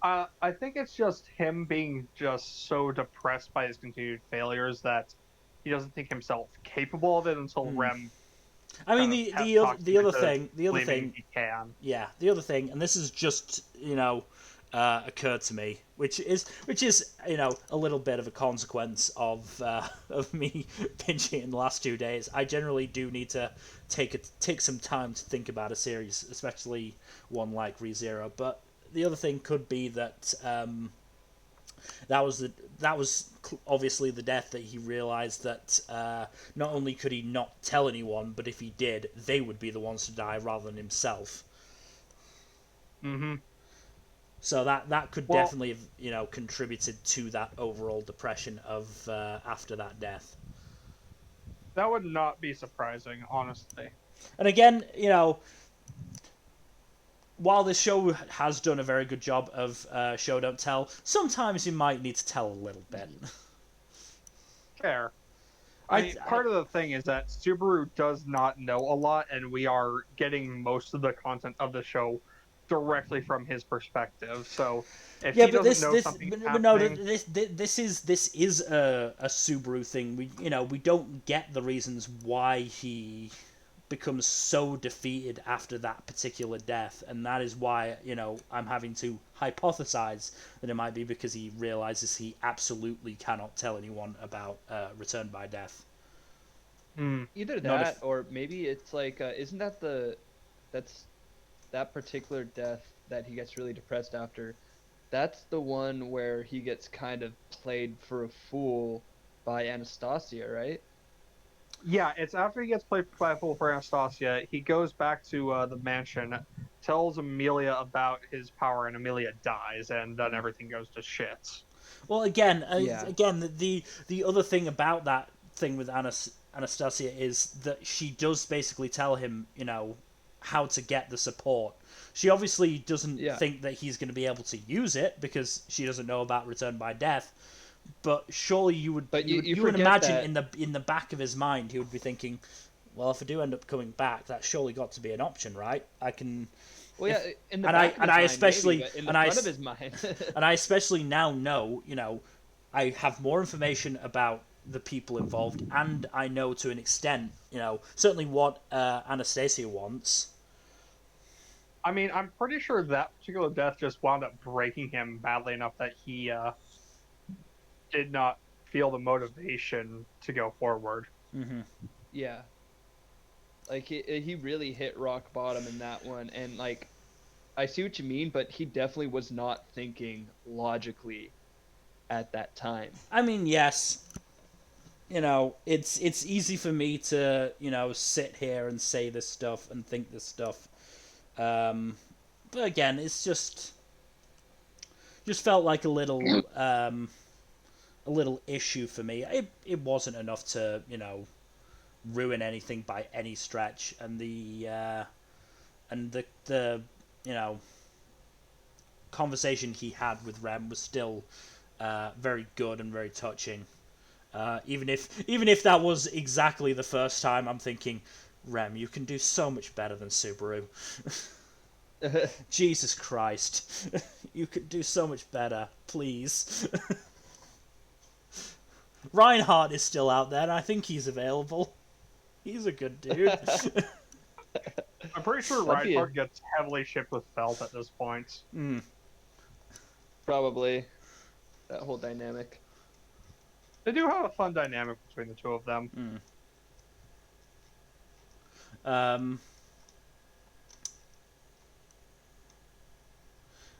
I think it's just him being just so depressed by his continued failures that he doesn't think himself capable of it until Rem. I mean, the other thing he can. Yeah, the other thing, and this is just occurred to me, which is a little bit of a consequence of me binging in the last 2 days. I generally do need to take some time to think about a series, especially one like ReZero. But the other thing could be that that was obviously the death that he realized that not only could he not tell anyone, but if he did, they would be the ones to die rather than himself. Mm-hmm. So that could definitely have contributed to that overall depression of after that death. That would not be surprising, honestly. And again, while this show has done a very good job of show don't tell, sometimes you might need to tell a little bit. Fair. Part of the thing is that Subaru does not know a lot, and we are getting most of the content of the show directly from his perspective. So if he doesn't know something happening... this is a Subaru thing. We don't get the reasons why he becomes so defeated after that particular death, and that is why I'm having to hypothesize that it might be because he realizes he absolutely cannot tell anyone about Return by Death. Either that, or maybe it's like isn't that particular death that he gets really depressed after? That's the one where he gets kind of played for a fool by Anastasia, right? Yeah, it's after he gets playful for Anastasia. He goes back to the mansion, tells Amelia about his power, and Amelia dies, and then everything goes to shit. Well, again, Yeah. the other thing about that thing with Anastasia is that she does basically tell him, you know, how to get the support. She obviously doesn't Yeah. think that he's going to be able to use it because she doesn't know about Return by Death. But surely you would, But you would forget imagine that- in the back of his mind he would be thinking, well, if I do end up coming back, that's surely got to be an option, right? I can. Well, yeah, in the and back of his mind, especially maybe, but in the and I front of his mind. and I especially now know, you know, I have more information about the people involved, and I know to an extent, you know, certainly what Anastasia wants. I mean, I'm pretty sure that particular death just wound up breaking him badly enough that he did not feel the motivation to go forward. Mm-hmm. Yeah. Like he really hit rock bottom in that one, and like I see what you mean, but he definitely was not thinking logically at that time. I mean, yes, you know, it's easy for me to, you know, sit here and say this stuff and think this stuff, but again, it's just felt like a little issue for me. It wasn't enough to, you know, ruin anything by any stretch, and the you know, conversation he had with Rem was still very good and very touching. Even if that was exactly the first time I'm thinking, Rem, you can do so much better than Subaru. Jesus Christ, you could do so much better, please. Reinhardt is still out there, and I think he's available. He's a good dude. I'm pretty sure That'd be Reinhardt gets heavily shipped with Felt at this point. Mm. Probably that whole dynamic. They do have a fun dynamic between the two of them.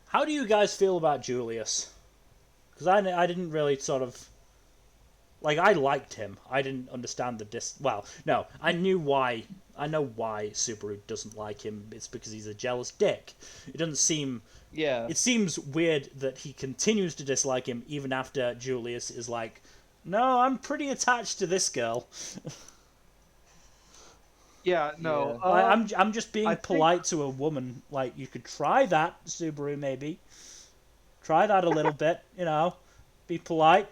How do you guys feel about Julius? Because I didn't really sort of... Like, I liked him. I didn't understand the Well, no, I know why Subaru doesn't like him. It's because he's a jealous dick. It doesn't seem... Yeah. It seems weird that he continues to dislike him even after Julius is like, no, I'm pretty attached to this girl. Yeah, no. Yeah. I'm just being I polite to a woman. Like, you could try that, Subaru, maybe. Try that a little bit, you know. Be polite.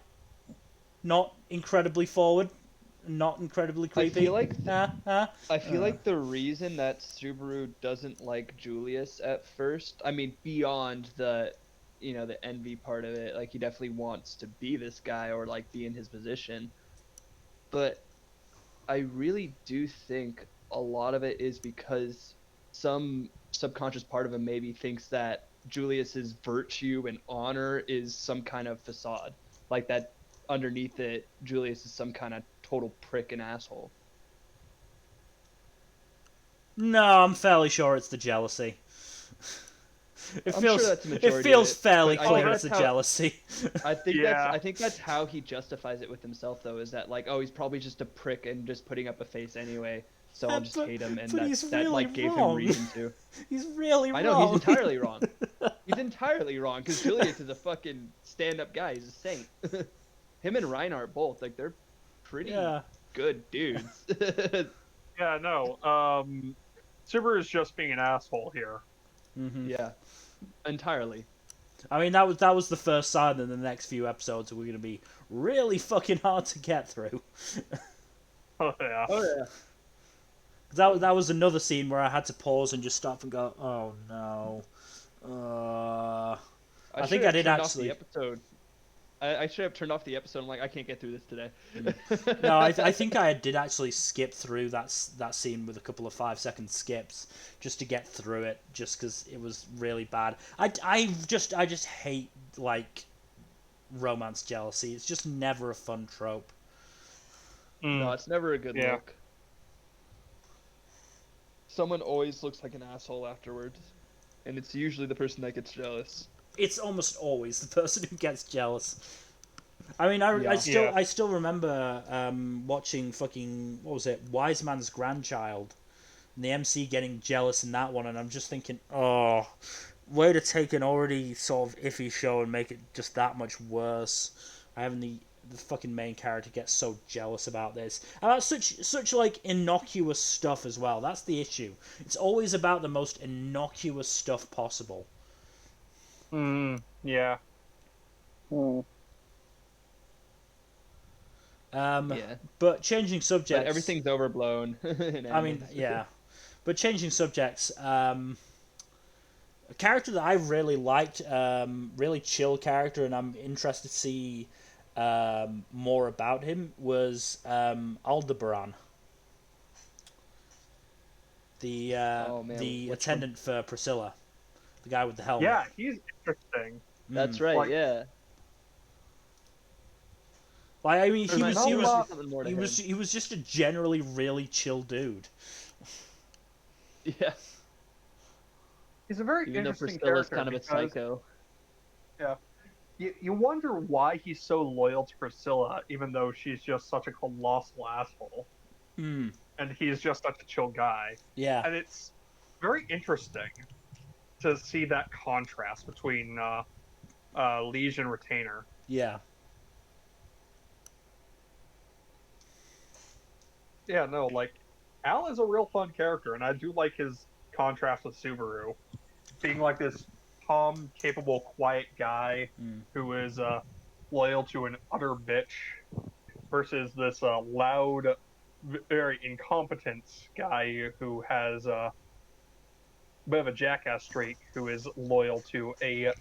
Not incredibly forward. Not incredibly creepy. I feel like the reason that Subaru doesn't like Julius at first, I mean, beyond the, you know, the envy part of it, like he definitely wants to be this guy or like be in his position. But I really do think a lot of it is because some subconscious part of him maybe thinks that Julius's virtue and honor is some kind of facade, like that underneath it, Julius is some kind of total prick and asshole. No, I'm fairly sure it's the jealousy. I'm sure that's the majority it feels of it, fairly but I clear think it's the that's how- jealousy. I think that's how he justifies it with himself, though, is that like, oh, he's probably just a prick and just putting up a face anyway, so I'll just hate him, and but he's that really like gave him wrong. reason to. He's really wrong. I know, he's entirely wrong. He's entirely wrong, because Julius is a fucking stand-up guy. He's a saint. Him and Reinhardt both, like, they're pretty good dudes. Yeah, no. Subaru is just being an asshole here. Mm-hmm. Yeah, entirely. I mean, that was the first sign, and the next few episodes were going to be really fucking hard to get through. Oh yeah. Oh yeah. That was another scene where I had to pause and just stop and go, oh no. I think I did actually. The episode. I should have turned off the episode. I'm like, I can't get through this today. No, I think I did actually skip through that scene with a couple of 5-second skips just to get through it, just because it was really bad. I just hate like romance jealousy. It's just never a fun trope. No, it's never a good look. Someone always looks like an asshole afterwards, and it's usually the person that gets jealous. It's almost always the person who gets jealous. I mean, Yeah. I still remember watching fucking, what was it, Wise Man's Grandchild, and the MC getting jealous in that one, and I'm just thinking, oh, way to take an already sort of iffy show and make it just that much worse. Having the fucking main character get so jealous about this, about such like innocuous stuff as well. That's the issue. It's always about the most innocuous stuff possible. Yeah. Hmm. Yeah. But changing subjects. But everything's overblown. I mean, yeah. But changing subjects. A character that I really liked, really chill character, and I'm interested to see more about him, was Aldebaran, the Oh, man, the which attendant for Priscilla, the guy with the helmet. Yeah, he's interesting. That's right. Like- yeah. Like, I mean, There's not a lot- something more to he was just a generally really chill dude. Yeah. He's a very Even though interesting Priscilla's character kind of a because psycho. you wonder why he's so loyal to Priscilla, even though she's just such a colossal asshole, Hmm. and he's just such a chill guy. Yeah. And it's very interesting to see that contrast between Liege and Retainer. Yeah. Yeah, no, like Al is a real fun character, and I do like his contrast with Subaru, being like this calm, capable, quiet guy Mm. who is loyal to an utter bitch, versus this loud, very incompetent guy who has a bit of a jackass streak, who is loyal to a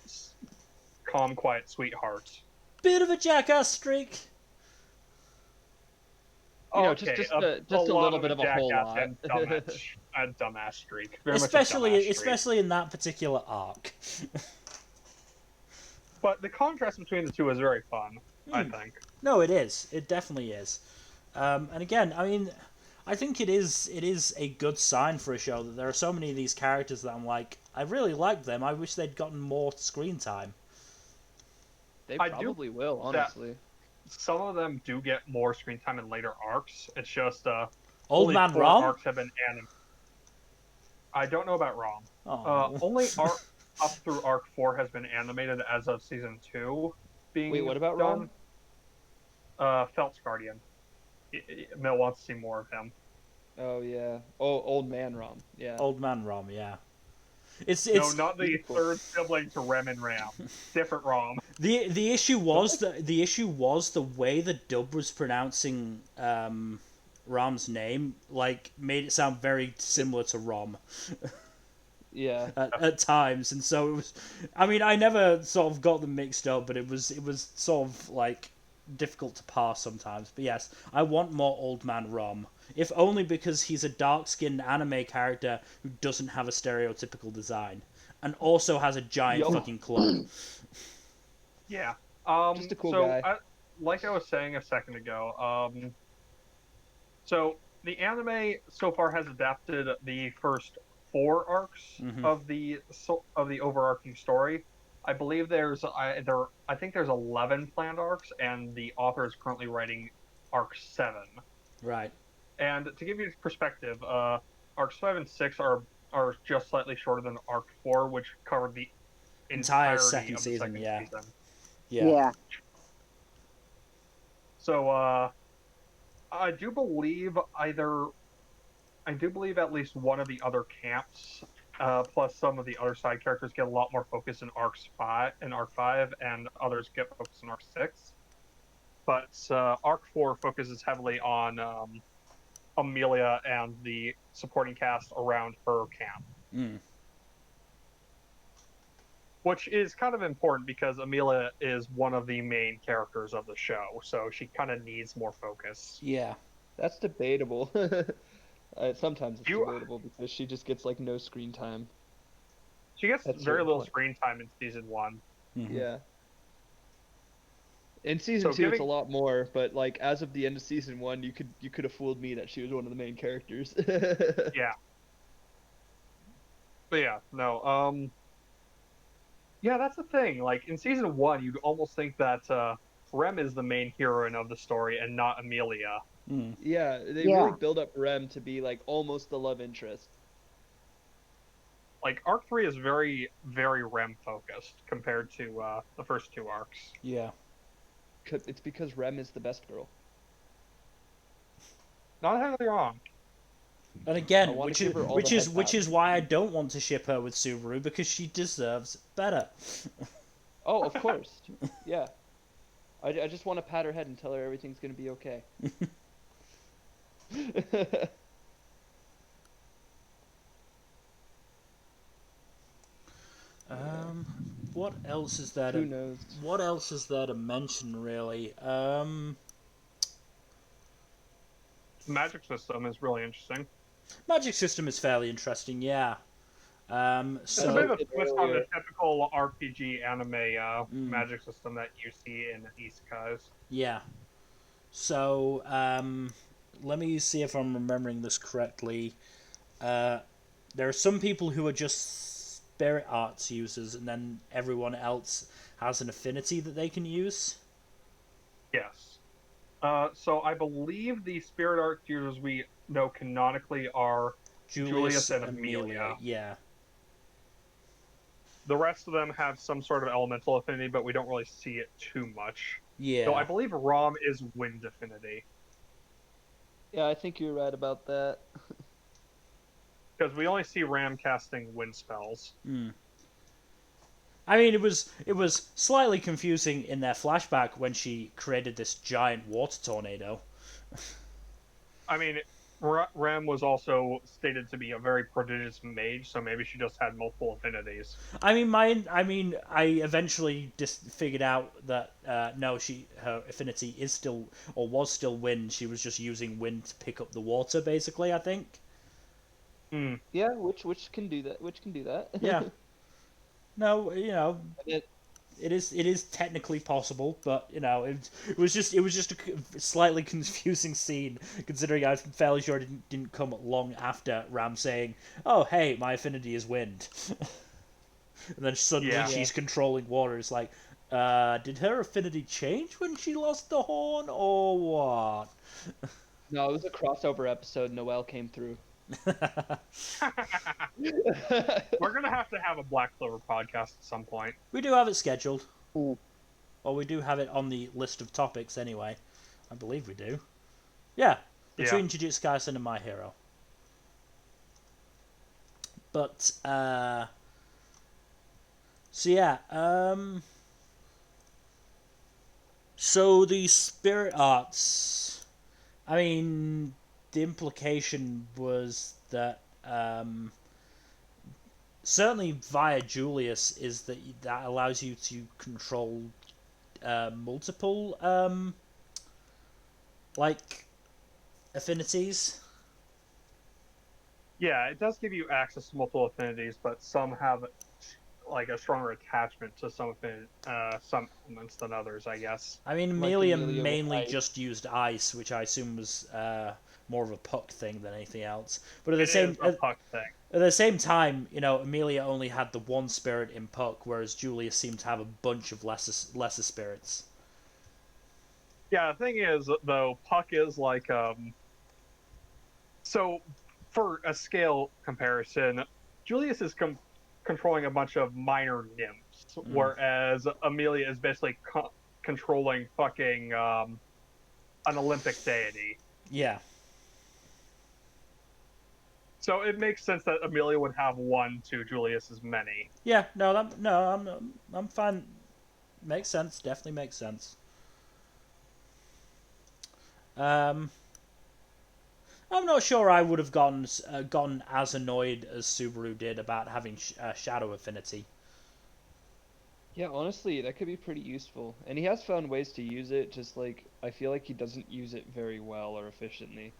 calm, quiet sweetheart. Bit of a jackass streak. You know, Okay, just a lot little bit of a whole jackass lot. and dumbass streak. Very much a dumbass streak. Especially in that particular arc. But the contrast between the two is very fun, I think. No, it is. It definitely is. And again, I mean, I think it is a good sign for a show that there are so many of these characters that I'm like, I really like them. I wish they'd gotten more screen time. They I do probably will, that- honestly. Some of them do get more screen time in later arcs. It's just Old only Man 4 Rom? arcs have been animated. I don't know about Rom. Oh. Only arc up through arc 4 has been animated as of season 2 being Wait, what about done. Rom? Phelps Guardian. Mill wants to see more of him. Oh yeah. Oh, Old Man Rom. Yeah. Old Man Rom, yeah. It's No, not the beautiful. third sibling to Rem and Ram. Different Rom. the issue was the way the dub was pronouncing Rom's name, like, made it sound very similar to Rom Yeah. at times, and so it was. I mean, I never sort of got them mixed up, but it was sort of like difficult to parse sometimes. But yes, I want more Old Man Rom, if only because he's a dark-skinned anime character who doesn't have a stereotypical design, and also has a giant Yo. fucking club. Yeah. Just a cool so guy. Like I was saying a second ago, so the anime so far has adapted the first 4 arcs Mhm. of the overarching story. I believe I think there's 11 planned arcs, and the author is currently writing arc 7. Right. And to give you perspective, arcs 5 and 6 are just slightly shorter than arc 4, which covered the Entire entirety second of the season, second yeah. season. Yeah. So I do believe at least one of the other camps, plus some of the other side characters, get a lot more focus in arc 5, and others get focus in arc 6. But arc 4 focuses heavily on Amelia and the supporting cast around her camp, Mm. which is kind of important because Amelia is one of the main characters of the show, so she kind of needs more focus. Yeah. That's debatable. Sometimes it's You- debatable because she just gets like no screen time. She gets That's very really little fun. screen time in season 1. Mhm. Yeah. In season So 2, it's giving- a lot more, but like as of the end of season 1, you could have fooled me that she was one of the main characters. Yeah. But yeah, no, yeah, that's the thing. Like in season 1, you'd almost think that Rem is the main heroine of the story and not Amelia. Mm. Yeah, they Yeah. really build up Rem to be like almost the love interest. Like arc 3 is very, very Rem focused compared to the first two arcs. Yeah. It's because Rem is the best girl. Not entirely wrong. And I again, wanna which give her all which the is head which pats. is why I don't want to ship her with Subaru, because she deserves better. Oh, of course. Yeah. I just want to pat her head and tell her everything's gonna be okay. What else is there? Who knows? What else is there to mention, really? Magic system is really interesting. Magic system is fairly interesting, yeah. It's a bit of So a twist on the typical RPG anime Mm. magic system that you see in isekais. yeah. So let me see if I'm remembering this correctly. There are some people who are just spirit arts users, and then everyone else has an affinity that they can use. Yes. So I believe the spirit arc users we know canonically are Julius and Amelia. Yeah. The rest of them have some sort of elemental affinity, but we don't really see it too much. Yeah. So I believe Rom is wind affinity. Yeah, I think you're right about that. Because we only see Ram casting wind spells. Mm. I mean, it was slightly confusing in their flashback when she created this giant water tornado. I mean, Ram was also stated to be a very prodigious mage, so maybe she just had multiple affinities. I eventually just figured out that no, her affinity is still, or was still, wind. She was just using wind to pick up the water, basically. I think. Mm. Yeah, which can do that. Which can do that. Yeah. No, It- it is technically possible, but it was just a slightly confusing scene, considering I'm fairly sure it didn't come long after Ram saying, "Oh, hey, my affinity is wind," and then suddenly Yeah. she's controlling water. It's like, did her affinity change when she lost the horn, or what? No, it was a crossover episode. Noelle came through. We're gonna have a Black Clover podcast at some point. We do have it scheduled. Mm. Or we do have it on the list of topics anyway. I believe we do. Yeah, between Jujutsu Kaisen and My Hero. But, so yeah, so the spirit arts, I mean, the implication was that, certainly via Julius, is that allows you to control multiple like affinities. Yeah, it does give you access to multiple affinities, but some have like a stronger attachment to some elements than others, I guess. I mean, Like Amelia Amelia with mainly ice. just used ice, which I assume was more of a Puck thing than anything else. But at It the same is a Puck thing. at the same time, Amelia only had the one spirit in Puck, whereas Julius seemed to have a bunch of lesser spirits. Yeah, the thing is, though, Puck is like so for a scale comparison, Julius is controlling a bunch of minor nymphs, whereas Amelia is basically controlling fucking an Olympic deity. Yeah. So it makes sense that Amelia would have one to Julius's many. Yeah. I'm fine. Makes sense. Definitely makes sense. I'm not sure I would have gotten as annoyed as Subaru did about having shadow affinity. Yeah, honestly, that could be pretty useful. And he has found ways to use it, just like, I feel like he doesn't use it very well or efficiently.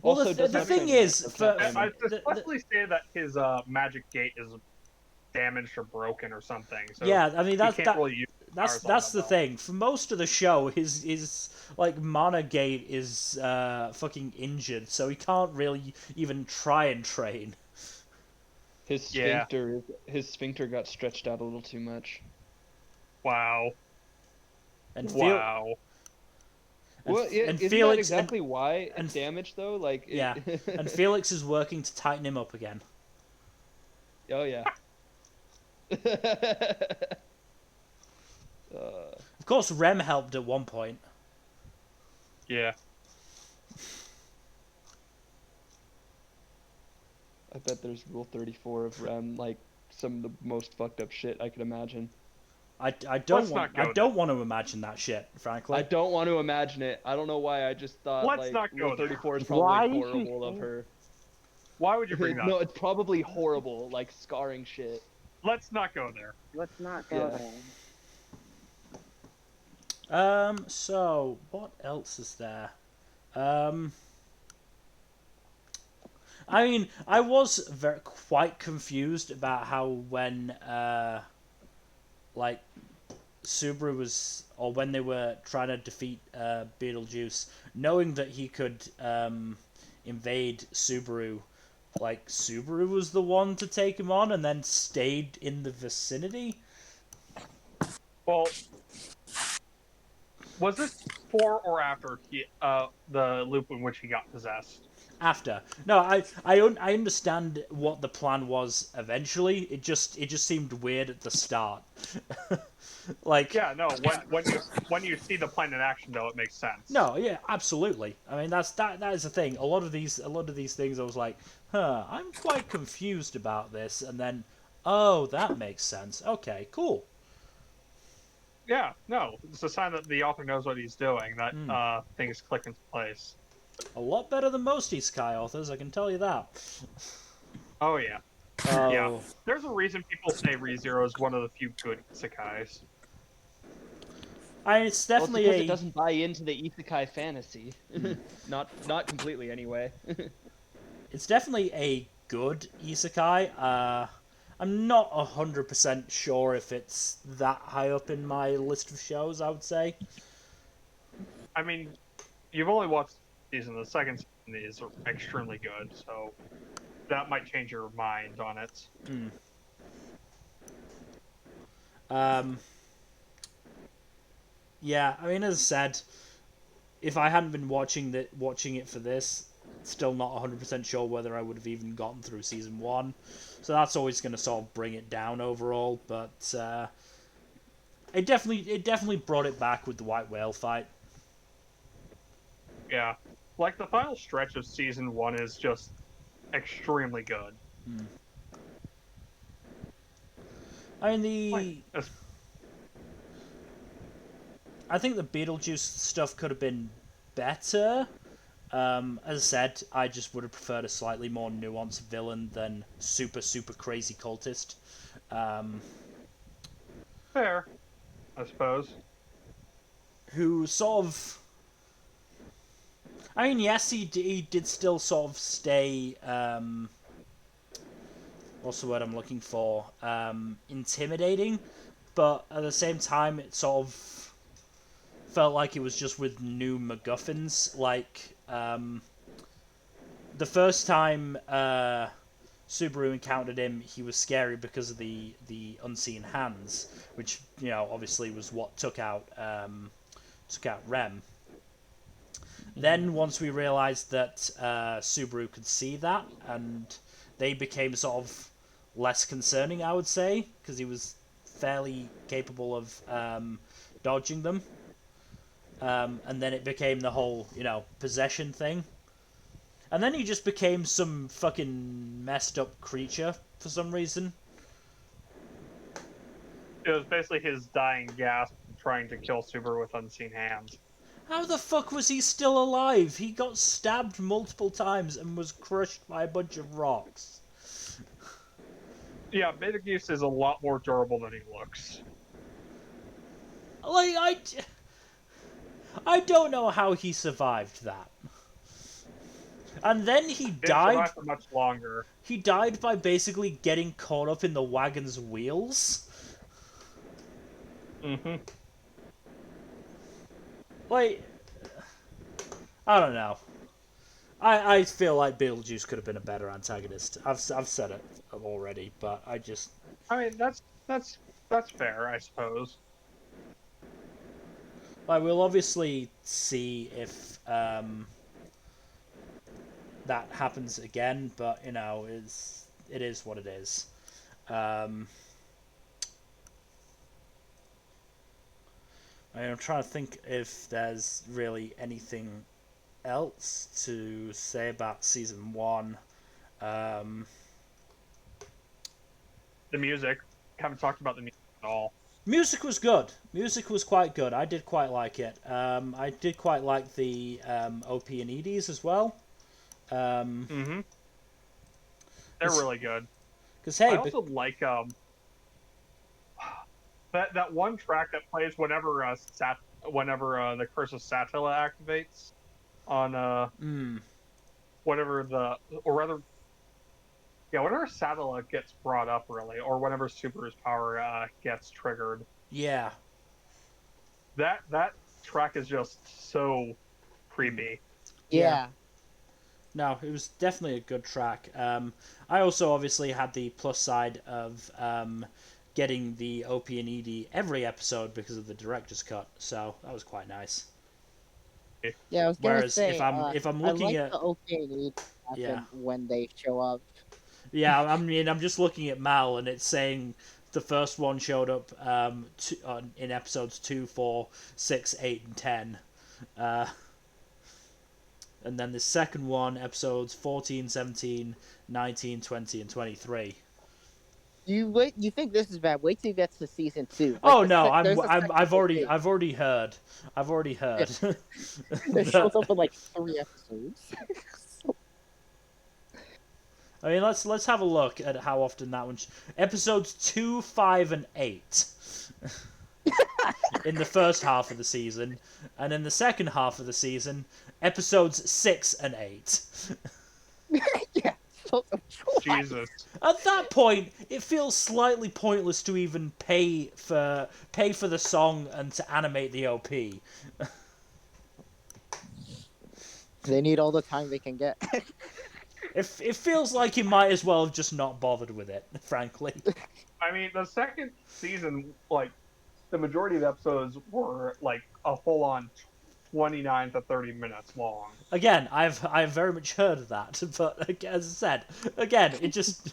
Well, Also, the doesn't thing have is, to- I especially say that his magic gate is damaged or broken or something. So yeah, I mean he can't really use that's the thing. For most of the show, his like mana gate is fucking injured, so he can't really even try and train. His sphincter got stretched out a little too much. Wow. And Wow. Well, and isn't Felix that exactly why and- it's damaged though? Like, yeah, and Felix is working to tighten him up again. Oh yeah. Of course, Rem helped at one point. Yeah. I bet there's Rule 34 of Rem, like some of the most fucked up shit I could imagine. I Let's don't not want go want to imagine that shit, frankly. I don't want to imagine it. I don't know why. I just thought Let's like not go Rule there. 34 is Why probably is she horrible of saying- her. Why would you bring that No, up? it's probably horrible, like scarring shit. Let's not go there. Let's not go Yeah. there. So what else is there? I mean, I was quite confused about how when like Subaru was, or when they were trying to defeat Beetlejuice, knowing that he could invade Subaru, like Subaru was the one to take him on, and then stayed in the vicinity. Well, was this before or after the loop in which he got possessed? After. No, I understand what the plan was eventually. It just seemed weird at the start. Like, Yeah, no. When you see the plan in action, though, it makes sense. no, yeah, absolutely. I mean, that is the thing. A lot of these things, I was like, I'm quite confused about this, and then, oh, that makes sense. Okay, cool. Yeah, no. It's a sign that the author knows what he's doing. That things click into place. A lot better than most Isekai authors, I can tell you that. Oh yeah. Oh. Yeah. There's a reason people say ReZero is one of the few good isekais. It's Well, it's definitely because it doesn't buy into the isekai fantasy. Not completely anyway. It's definitely a good isekai. I'm not 100% sure if it's that high up in my list of shows, I would say. I mean, you've only watched the season. The second season is extremely good, so that might change your mind on it. Yeah, I mean, as I said, if I hadn't been watching it for this, still not 100% sure whether I would have even gotten through season 1. So that's always going to sort of bring it down overall, but it definitely brought it back with the white whale fight. Yeah. Like, the final stretch of season 1 is just extremely good. I mean, Like, I think the Beetlejuice stuff could have been better. As I said, I just would have preferred a slightly more nuanced villain than super crazy cultist. fair, I suppose. Who sort of... I mean, yes, he did still sort of stay... what's the word I'm looking for? Intimidating, but at the same time, it sort of felt like it was just with new MacGuffins. Like, the first time Subaru encountered him, he was scary because of the unseen hands, which, you know, obviously was what took out Rem. Then once we realized that Subaru could see that, and they became sort of less concerning, I would say, because he was fairly capable of dodging them. And then it became the whole, you know, possession thing. And then he just became some fucking messed up creature for some reason. It was basically his dying gasp trying to kill Subaru with unseen hands. How the fuck was he still alive? He got stabbed multiple times and was crushed by a bunch of rocks. Yeah, Beetlejuice is a lot more durable than he looks. Like, I don't know how he survived that. And then he Didn't died. survive for much longer. He died by basically getting caught up in the wagon's wheels. Mm-hmm. Like, I don't know. I feel like Beetlejuice could have been a better antagonist. I've said it already, but I just... I mean, that's fair, I suppose. Like, we'll obviously see if that happens again, but it is what it is. I'm trying to think if there's really anything else to say about season 1. The music. Haven't talked about the music at all. Music was good. Music was quite good. I did quite like it. I did quite like the OP and EDs as well. Mm-hmm. They're really good. Because hey, I also like that one track that plays whenever the Curse of Satilla activates on whenever whenever Satilla gets brought up, really, or whenever Subaru's power gets triggered. yeah. That track is just so creepy. Yeah. No, it was definitely a good track. I also obviously had the plus side of getting the OP and ED every episode because of the director's cut, so that was quite nice. Yeah, I was gonna Whereas say, if I'm I looking like at the OP&E yeah. when they show up. Yeah, I mean, I'm just looking at Mal, and it's saying the first one showed up in episodes 2, 4, 6, 8, and 10. And then the second one, episodes 14, 17, 19, 20, and 23. You think this is bad? Wait till you get to season 2. Oh no, I've I've already heard. It shows up in like 3 episodes. I mean, let's have a look at how often that one. Episodes 2, 5, and 8 in the first half of the season, and in the second half of the season, episodes 6 and 8. Yeah. Jesus. At that point, it feels slightly pointless to even pay for the song and to animate the OP. They need all the time they can get. It feels like you might as well have just not bothered with it, frankly. I mean, the second season, like, the majority of the episodes were like a full-on 29 to 30 minutes long. Again, I've very much heard of that, but as I said, again, it just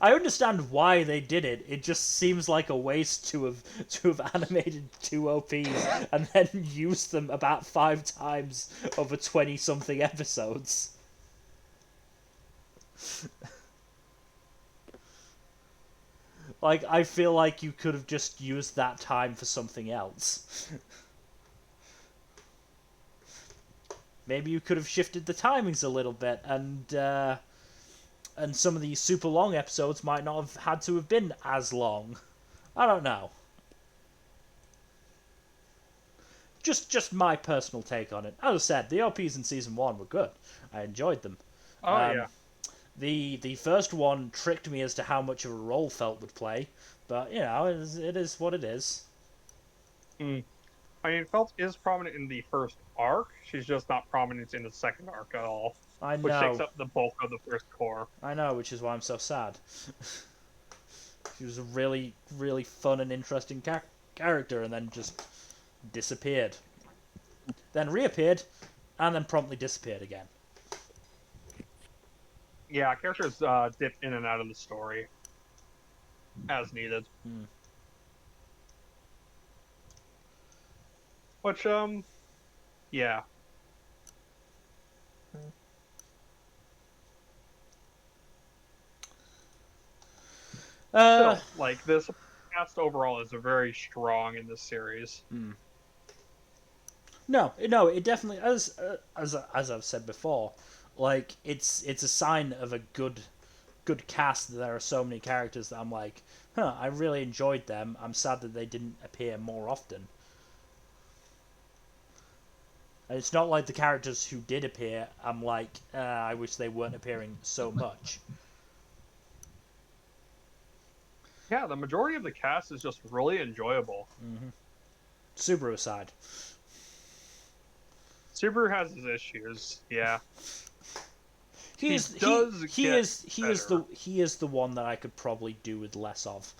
I understand why they did it. It just seems like a waste to have animated 2 OPs and then used them about 5 times over 20-something episodes. Like, I feel like you could have just used that time for something else. Maybe you could have shifted the timings a little bit, and some of these super long episodes might not have had to have been as long. I don't know. Just my personal take on it. As I said, the OPs in season 1 were good. I enjoyed them. Oh yeah. The first one tricked me as to how much of a role Felt would play, but you know, it is what it is. I mean, Felt is prominent in the first arc. She's just not prominent in the second arc at all. I know. Which takes up the bulk of the first core. I know, which is why I'm so sad. She was a really, really fun and interesting character, and then just disappeared. Then reappeared, and then promptly disappeared again. Yeah, characters dip in and out of the story as needed. Which, yeah. Still, like, this cast overall is very strong in this series. No, it definitely, as I've said before, like, it's a sign of a good cast that there are so many characters that I'm like, I really enjoyed them. I'm sad that they didn't appear more often. And it's not like the characters who did appear, I'm like, I wish they weren't appearing so much. Yeah, the majority of the cast is just really enjoyable. Subaru aside. Subaru has his issues, yeah. He is the one that I could probably do with less of.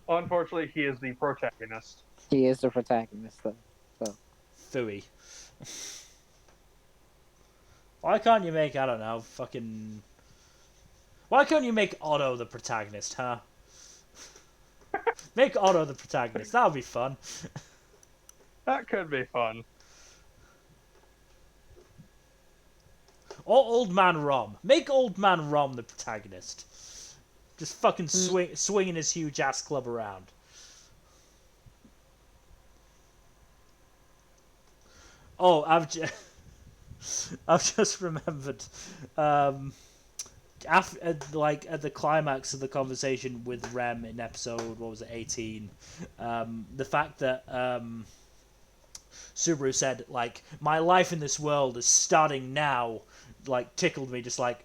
Unfortunately, he is the protagonist. He is the protagonist, though. So. Fooey. Why can't you make, I don't know, fucking... Why can't you make Otto the protagonist, huh? Make Otto the protagonist. That would be fun. That could be fun. Or Old Man Rom. Make Old Man Rom the protagonist. Just fucking swinging his huge ass club around. Oh, I've just remembered. After, at the climax of the conversation with Rem in episode, what was it, 18, the fact that Subaru said, like, my life in this world is starting now, like, tickled me. Just like,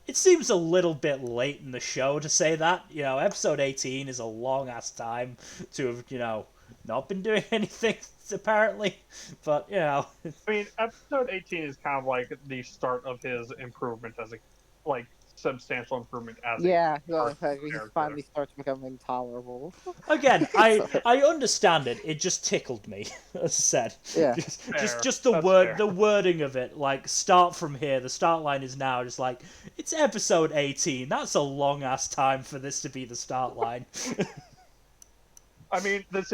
it seems a little bit late in the show to say that. You know, episode 18 is a long ass time to have, you know, not been doing anything apparently, but you know. I mean, episode 18 is kind of like the start of his improvement as a, like, substantial improvement as Yeah, a he finally starts becoming tolerable. Again, I understand it. It just tickled me, as I said. Yeah. Just the That's word, fair. the wording of it. Like, start from here. The start line is now. Just like, it's episode 18. That's a long ass time for this to be the start line. I mean, that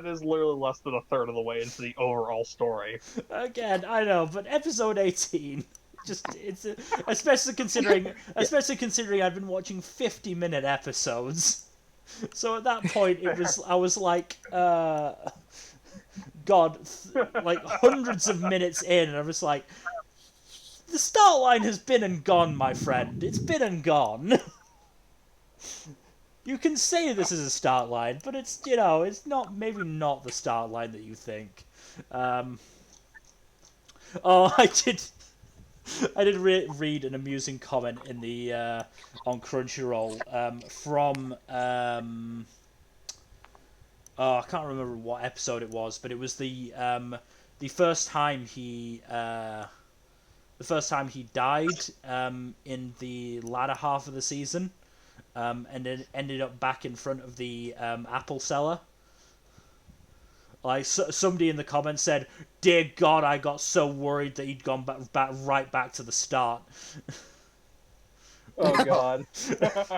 is literally less than a third of the way into the overall story. Again, I know, but episode 18. Especially considering I've been watching 50-minute episodes. So at that point I was like like hundreds of minutes in, and I was like, the start line has been and gone, my friend. It's been and gone. You can say this is a start line, but it's, you know, it's not, maybe not the start line that you think. Oh, I did read an amusing comment in the on Crunchyroll from oh, I can't remember what episode it was, but it was the first time he died in the latter half of the season, and it ended up back in front of the apple seller. Like, somebody in the comments said, "Dear God, I got so worried that he'd gone right back to the start." Oh God.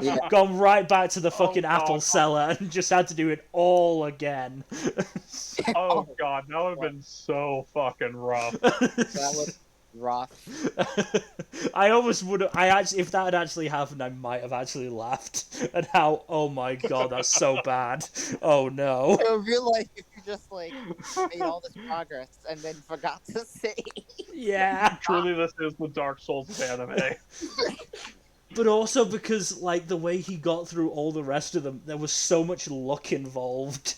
Yeah. Gone right back to the fucking God. apple seller and just had to do it all again. Oh God, that would have been so fucking rough. That was rough. I almost would. If that had actually happened, I might have actually laughed at how. Oh my God, that's so bad. Oh no. It would be like if you just like made all this progress and then forgot to say. Yeah. Truly, this is the Dark Souls of anime. But also because, like, the way he got through all the rest of them, there was so much luck involved.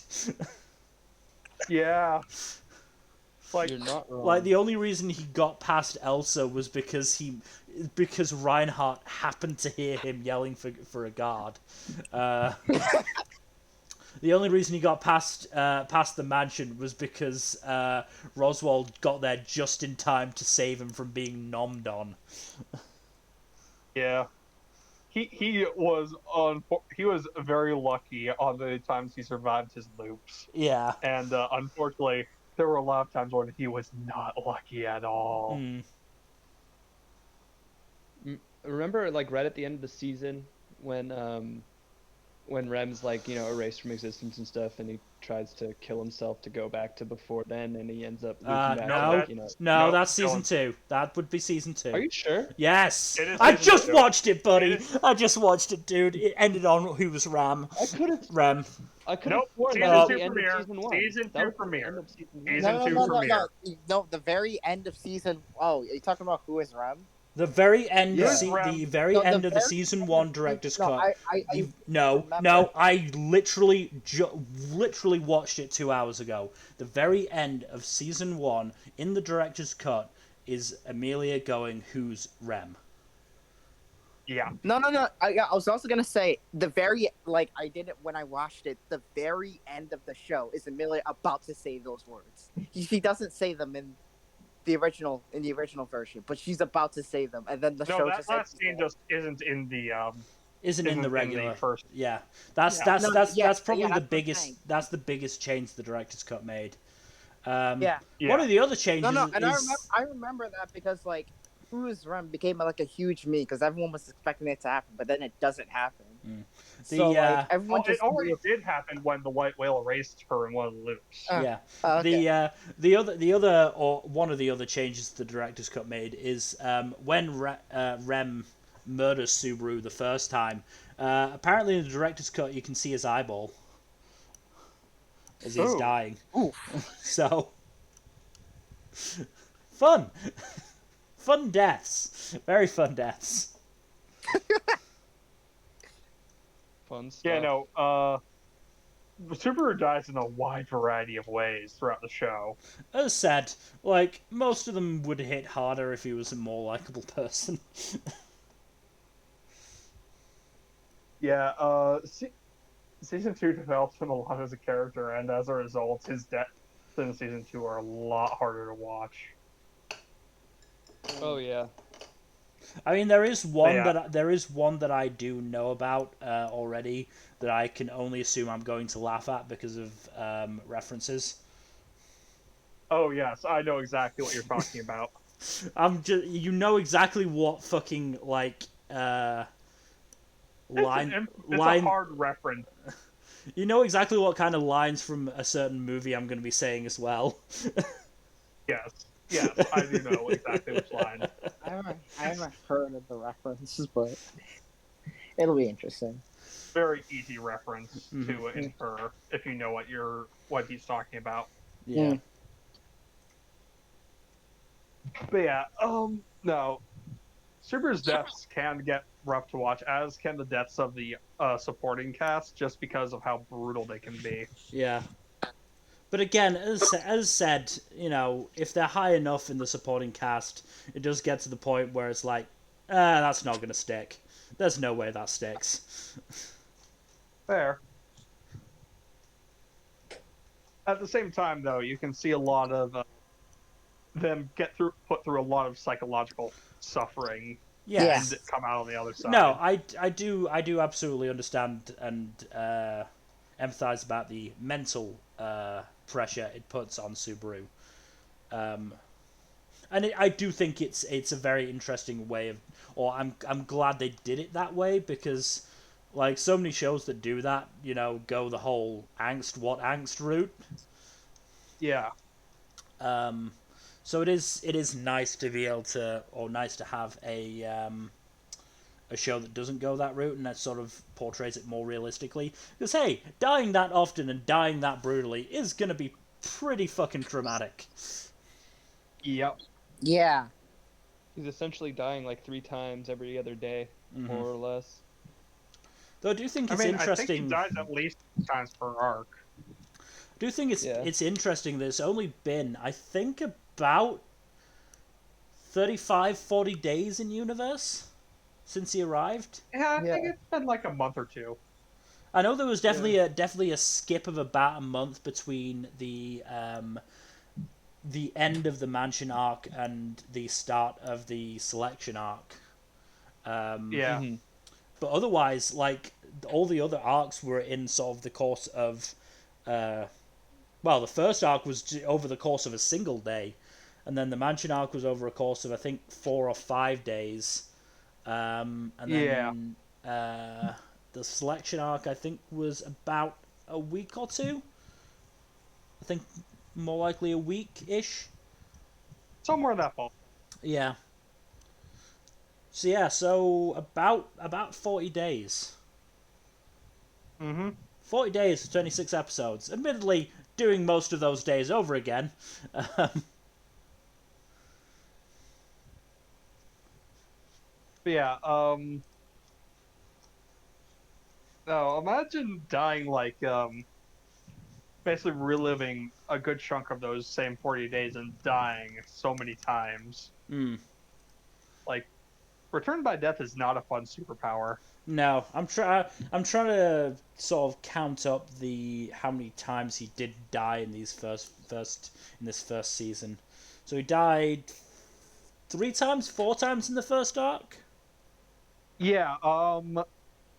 Yeah. Like, You're not wrong. Like, the only reason he got past Elsa was because Reinhardt happened to hear him yelling for a guard. The only reason he got past the mansion was because Roswald got there just in time to save him from being nommed on. yeah. He was very lucky on the times he survived his loops, Yeah. and unfortunately, there were a lot of times when he was not lucky at all. Mm. Remember, like, right at the end of the season when Rem's, like, you know, erased from existence and stuff, and he tries to kill himself to go back to before then, and he ends up looping back, No, like, you know. no, No, that's season don't. 2. That would be season 2. Are you sure? Yes, It is I season just 2. watched it, buddy. It is- I just watched it, dude. It ended on who was Ram. I could have Nope, sworn season that was 2 the end premiere. of season 1. Season That 2 was the premiere. end of season 1. Season No, 2 no, no, premiere. no. The very end of season. Oh, are you talking about Who Is Rem? The very end, Yeah. the very No, the end of the very season end 1 of director's season- cut. no, No, remember. I literally watched it 2 hours ago. The very end of season 1 in the director's cut is Amelia going, "Who's Rem?" Yeah. No. I was also gonna say the very I did it when I watched it. The very end of the show is Amelia about to say those words. She doesn't say them in the original version, but she's about to say them, and then the No, show that just last ends scene there. just isn't in the isn't in isn't the in regular. the first. Yeah, that's Yeah. that's No, that's yeah, that's probably yeah, the that's what I'm biggest. saying. That's the biggest change the director's cut made. Yeah. One Yeah. of the other No, changes no, and is I remember that because like Cruz Run became like a huge meme because everyone was expecting it to happen, but then it doesn't happen. So the like Well, everyone it just already knew. did happen when the white whale erased her in one of the loops. yeah Okay. the other or one of the other changes the director's cut made is when Rem murders Subaru the first time. Apparently in the director's cut you can see his eyeball as he's Ooh. dying. Oof. So fun, fun deaths, very fun deaths. Fun stuff. Yeah, no. Subaru dies in a wide variety of ways throughout the show. As said, like most of them would hit harder if he was a more likable person. Yeah, season 2 develops him a lot as a character, and as a result, his deaths in season 2 are a lot harder to watch. Oh yeah. I mean, there is one Yeah. that I do know about already that I can only assume I'm going to laugh at because of references. Oh yes, I know exactly what you're talking about. You know exactly what fucking like line It's a line. hard reference. You know exactly what kind of lines from a certain movie I'm going to be saying as well. Yes, I do know exactly which line. I haven't heard of the references, but it'll be interesting. Very easy reference Mhm. to infer if you know what he's talking about. Yeah. But yeah, no. Super's deaths can get rough to watch, as can the deaths of the supporting cast, just because of how brutal they can be. Yeah. But again, as said, you know, if they're high enough in the supporting cast, it does get to the point where it's like, that's not going to stick. There's no way that sticks. Fair. At the same time, though, you can see a lot of them put through a lot of psychological suffering Yes. and come out on the other side. No, I do absolutely understand and empathize about the mental pressure it puts on Subaru. And I do think it's a very interesting way of, or I'm glad they did it that way, because like so many shows that do that, you know, go the whole angst route. Yeah. So it is nice to be able to, or nice to have a show that doesn't go that route and that sort of portrays it more realistically. Because hey, dying that often and dying that brutally is gonna be pretty fucking traumatic. Yep. Yeah. He's essentially dying like 3 times every other day, Mhm. more or less. Though I do think it's I interesting. think he dies at least 2 times per arc. I do think Yeah. it's interesting that it's only been, I think, about 35, 40 days in universe since he arrived. Yeah, I think it's been like a month or two. I know there was definitely a skip of about a month between the end of the mansion arc and the start of the selection arc. Yeah. Mhm. But otherwise, like all the other arcs were in sort of the course of, well, the first arc was over the course of a single day, and then the mansion arc was over a course of I think 4 or 5 days, and then the selection arc I think was about a week or two. I think more likely a week-ish. Somewhere in that ball. Yeah. So yeah, so about 40 days. Mm-hmm. 40 days for 26 episodes. Admittedly, doing most of those days over again. But yeah, no, imagine dying like, basically reliving a good chunk of those same 40 days and dying so many times. Mm. Like, Return by Death is not a fun superpower. No, I'm trying to sort of count up the how many times he did die in these in this first season. So he died 3 times, 4 times in the first arc. Yeah,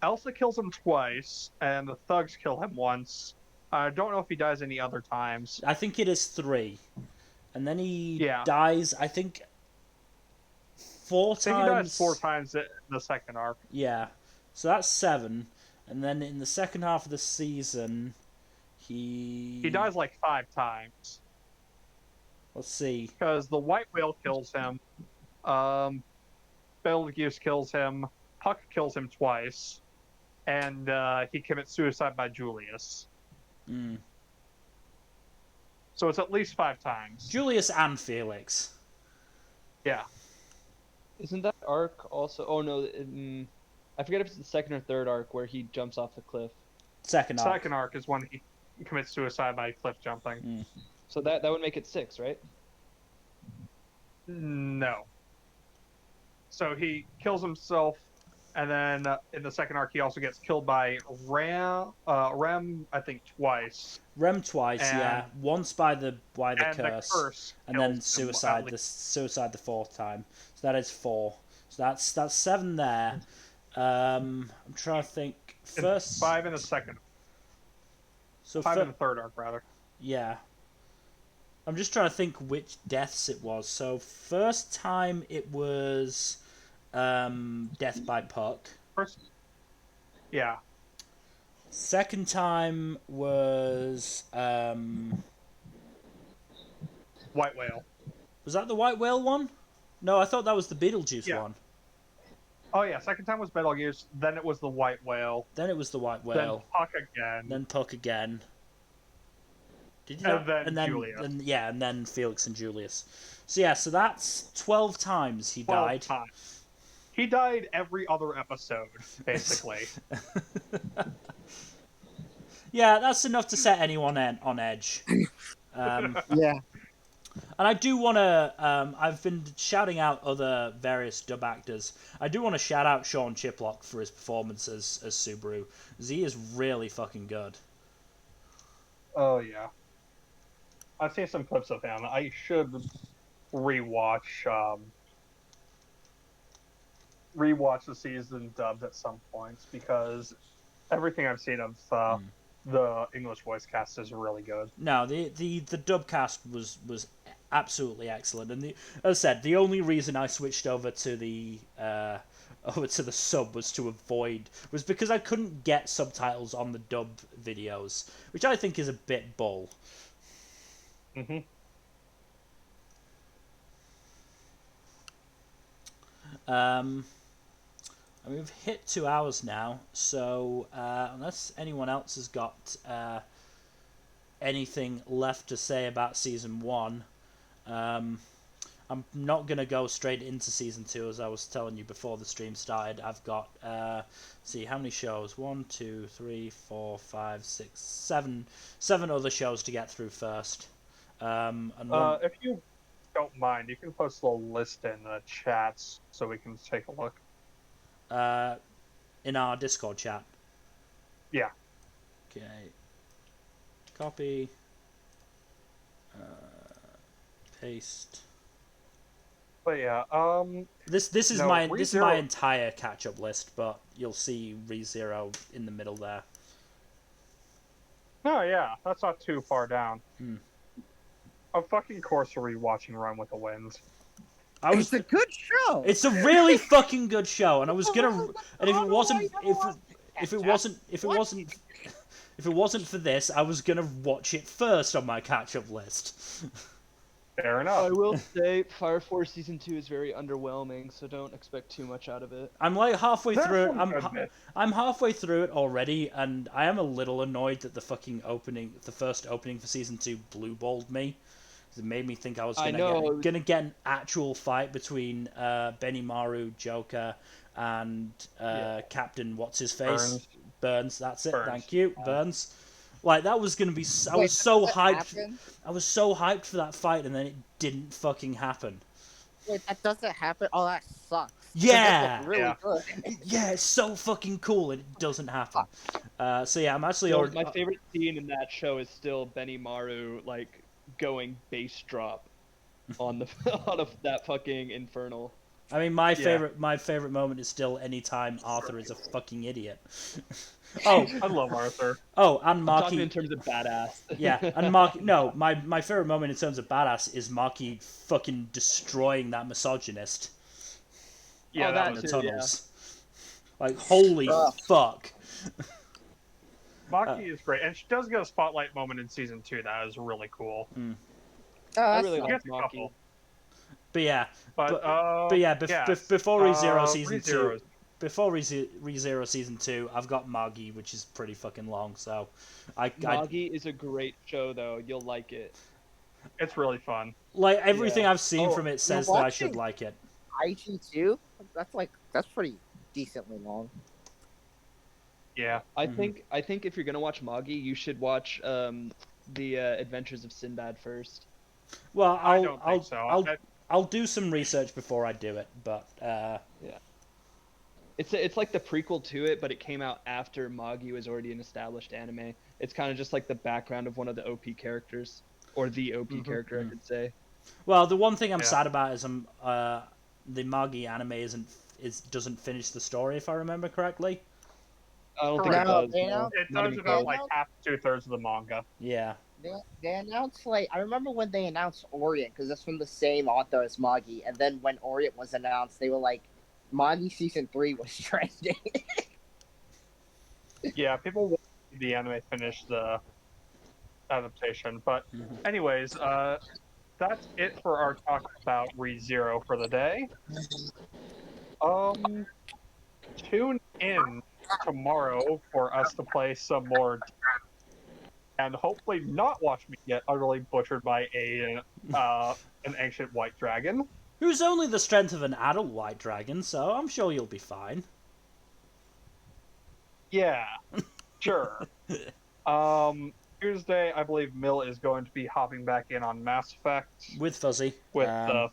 Elsa kills him twice, and the thugs kill him once. I don't know if he dies any other times. I think it is 3. And then he Yeah. dies, I think, 4 I think times. he dies 4 times in the second arc. Yeah. So that's 7. And then in the second half of the season, he dies like 5 times. Let's see. Because the White Whale kills him. Betelgeuse kills him. Puck kills him twice. And he commits suicide by Julius. Mm. So it's at least 5 times. Julius and Felix. Yeah. Isn't that arc also? Oh no, I forget if it's the second or third arc where he jumps off the cliff. Second arc. Second arc is when he commits suicide by cliff jumping. Mm. So that would make it 6, right? No. So he kills himself, and then in the second arc he also gets killed by Rem, I think twice. Rem twice, yeah. Once by the And curse, the curse and then kills him suicide. at The suicide the 4th time. So that is 4. So that's 7 there. I'm trying to think. First 5 in the second. So 5 in the third arc, rather. Yeah. I'm just trying to think which deaths it was. So first time it was death by Puck. First, yeah. Second time was White Whale. was that the White Whale one? No, I thought that was the Beetlejuice Yeah. one. Oh yeah, second time was Betelgeuse, then it was the White Whale, Then it was the White then Whale. Puck again, Then Puck again. Did you and know? then Julius. And then Felix and Julius. So yeah, so that's 12 times he 12 died. times. He died every other episode, basically. Yeah, that's enough to set anyone on edge. Yeah. And I do want to, I've been shouting out other various dub actors. I do want to shout out Sean Chiplock for his performance as Subaru. He is really fucking good. Oh yeah. I've seen some clips of him. I should rewatch the season dubbed at some points because everything I've seen of the English voice cast is really good. No, the dub cast was absolutely excellent, and as I said, the only reason I switched over to the sub was because I couldn't get subtitles on the dub videos, which I think is a bit bull. Mm-hmm. And we've hit 2 hours now, so unless anyone else has got anything left to say about season 1, I'm not going to go straight into season 2, as I was telling you before the stream started. I've got, see, how many shows? 1, 2, 3, 4, 5, 6, 7 other shows to get through first. And If you don't mind, you can post a list in the chats so we can take a look. in our Discord chat. Yeah. Okay. Copy. Paste. But yeah, This is No, my ReZero- entire catch up list, but you'll see ReZero in the middle there. no, yeah, that's not too far down. Hmm. Of fucking course, we're rewatching Run with the Wind. It's a good show. It's a really fucking good show, and I was gonna, and if it wasn't, if it wasn't for this, I was gonna watch it first on my catch up list. Fair I enough. will say Fire Force Season 2 is very underwhelming, so don't expect too much out of it. I'm like halfway There's through. some good bits. I'm halfway through it already, and I am a little annoyed that the first opening for season 2 blue-balled me. It made me think I was gonna get an actual fight between Benimaru, Joker, and Captain what's his face Burns. That's it. Burns. Thank you, Burns. Like that was gonna be. I was so hyped. I was so hyped for that fight, and then it didn't fucking happen. Wait, that doesn't happen. Oh, that sucks. Yeah. That's really Yeah. good. Yeah, it's so fucking cool, and it doesn't happen. So yeah, I'm actually. So my favorite scene in that show is still Benimaru like going bass drop on the on that fucking infernal. I mean, my favorite moment is still anytime Arthur is a fucking idiot. Oh, I love Arthur. oh, and I'm talking Marky. in terms of badass. Yeah, and Marky. No, my favorite moment in terms of badass is Marky fucking destroying that misogynist Yeah, Oh, that in was the too, tunnels. Like, holy Ugh. fuck. Maki is great, and she does get a spotlight moment in season 2 that is really cool. Oh, I that's really nice. She like gets a Maki. couple. But yeah, But, yes. before ReZero season 2, ReZero's- before ReZero season 2, I've got Margie, which is pretty fucking long. So, I Magi is a great show, though. You'll like it. It's really fun. like everything Yeah. I've seen Oh, from it you're says that I watching- should like it. IG2? That's pretty decently long. Yeah. I Mhm. think if you're gonna watch Magi, you should watch the Adventures of Sinbad first. Well, I don't think so. I'll do some research before I do it, but It's like the prequel to it, but it came out after Magi was already an established anime. It's kind of just like the background of one of the OP characters, or the OP character, I could say. well, the one thing I'm Yeah. sad about is the Margie anime doesn't finish the story, if I remember correctly. I don't think it Correct. does. They no. don't- It Not does even about close. like half to 2/3 of the manga. Yeah. They announced I remember when they announced Orient because that's from the same author as Magi, and then when Orient was announced, they were like, Magi season 3 was trending. Yeah, people want to see the anime finish the adaptation. But Mhm. anyways, that's it for our talk about ReZero for the day. Tune in tomorrow for us to play some more and hopefully not watch me get utterly butchered by an ancient white dragon. Who's only the strength of an adult white dragon, so I'm sure you'll be fine. Yeah, sure. Tuesday, I believe Mill is going to be hopping back in on Mass Effect With Fuzzy. with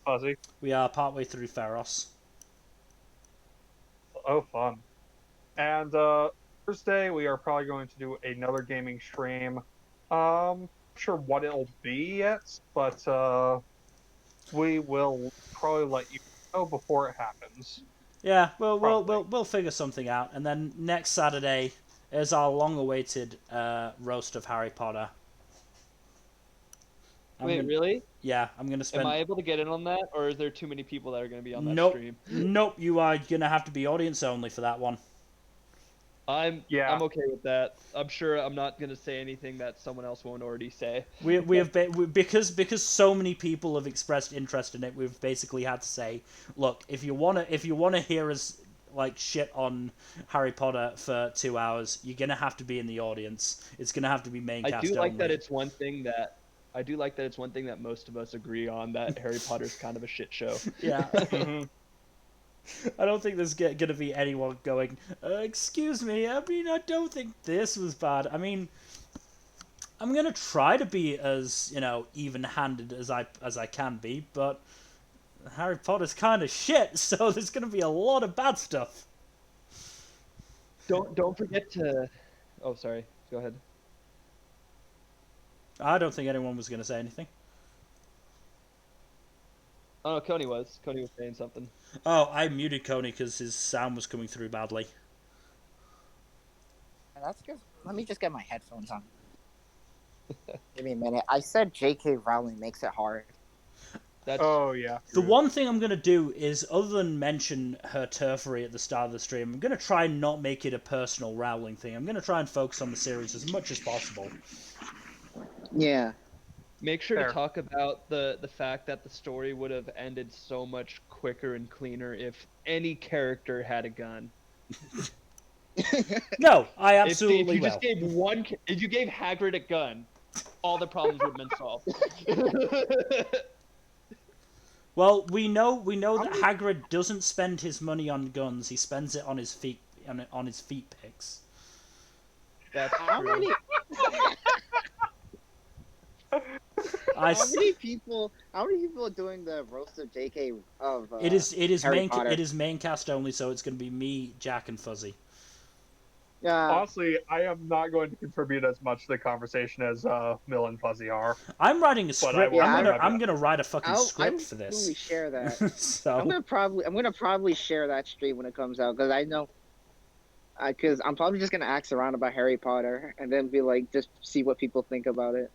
Fuzzy. We are partway through Pharos. Oh, fun. And Thursday, we are probably going to do another gaming stream. Not sure what it'll be yet, but we will probably let you know before it happens. Yeah, well, Probably. we'll figure something out, and then next Saturday is our long-awaited roast of Harry Potter. Wait, really? Yeah, I'm gonna spend. Am I able to get in on that, or is there too many people that are going to be on that Nope. stream? Nope, you are gonna have to be audience only for that one. I'm Yeah. okay with that. I'm sure I'm not going to say anything that someone else won't already say. We have because so many people have expressed interest in it. We've basically had to say, look, if you wanna hear us like shit on Harry Potter for 2 hours, you're gonna have to be in the audience. It's gonna have to be main I cast do like only. that it's one thing that most of us agree on, that Harry Potter's kind of a shit show. Yeah. Mhm. I don't think there's going to be anyone going, excuse me, I mean, I don't think this was bad. I mean, I'm going to try to be as, even-handed as I can be, but Harry Potter's kind of shit, so there's going to be a lot of bad stuff. Don't forget to. Oh, sorry. Go ahead. I don't think anyone was going to say anything. Oh, no, Coney was. Coney was saying something. Oh, I muted Coney because his sound was coming through badly. That's good. Let me just get my headphones on. Give me a minute. I said J.K. Rowling makes it hard. That's Oh, yeah. The true. one thing I'm going to do is, other than mention her turfery at the start of the stream, I'm going to try and not make it a personal Rowling thing. I'm going to try and focus on the series as much as possible. Yeah. Make sure Fair. to talk about the fact that the story would have ended so much quicker and cleaner if any character had a gun. No, I If absolutely you will. just gave if you gave Hagrid a gun, all the problems would have been solved. Well, we know that Hagrid doesn't spend his money on guns. He spends it on his feet on his feet pics. That's How true. many I how s- many people are doing the roast of J.K. of it is Harry main Potter? it is main cast only, so it's going to be me, Jack, and Fuzzy. Honestly, I am not going to contribute as much to the conversation as Mill and Fuzzy are. I'm writing a But script. I'm gonna write a fucking script for this. Probably share that. So I'm gonna probably share that stream when it comes out because I know. Because I'm probably just gonna ask around about Harry Potter and then be like, just see what people think about it.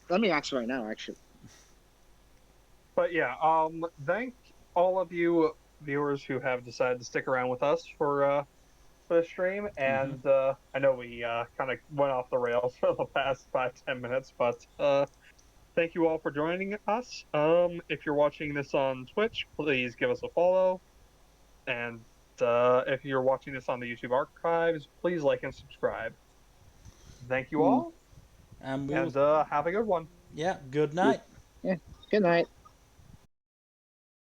Let me ask right now, actually. But yeah, thank all of you viewers who have decided to stick around with us for the stream. And I know we kind of went off the rails for the past 5-10 minutes, but thank you all for joining us. If you're watching this on Twitch, please give us a follow. And if you're watching this on the YouTube archives, please like and subscribe. Thank you all. and have a good one. Yeah, good night. Yeah, good night.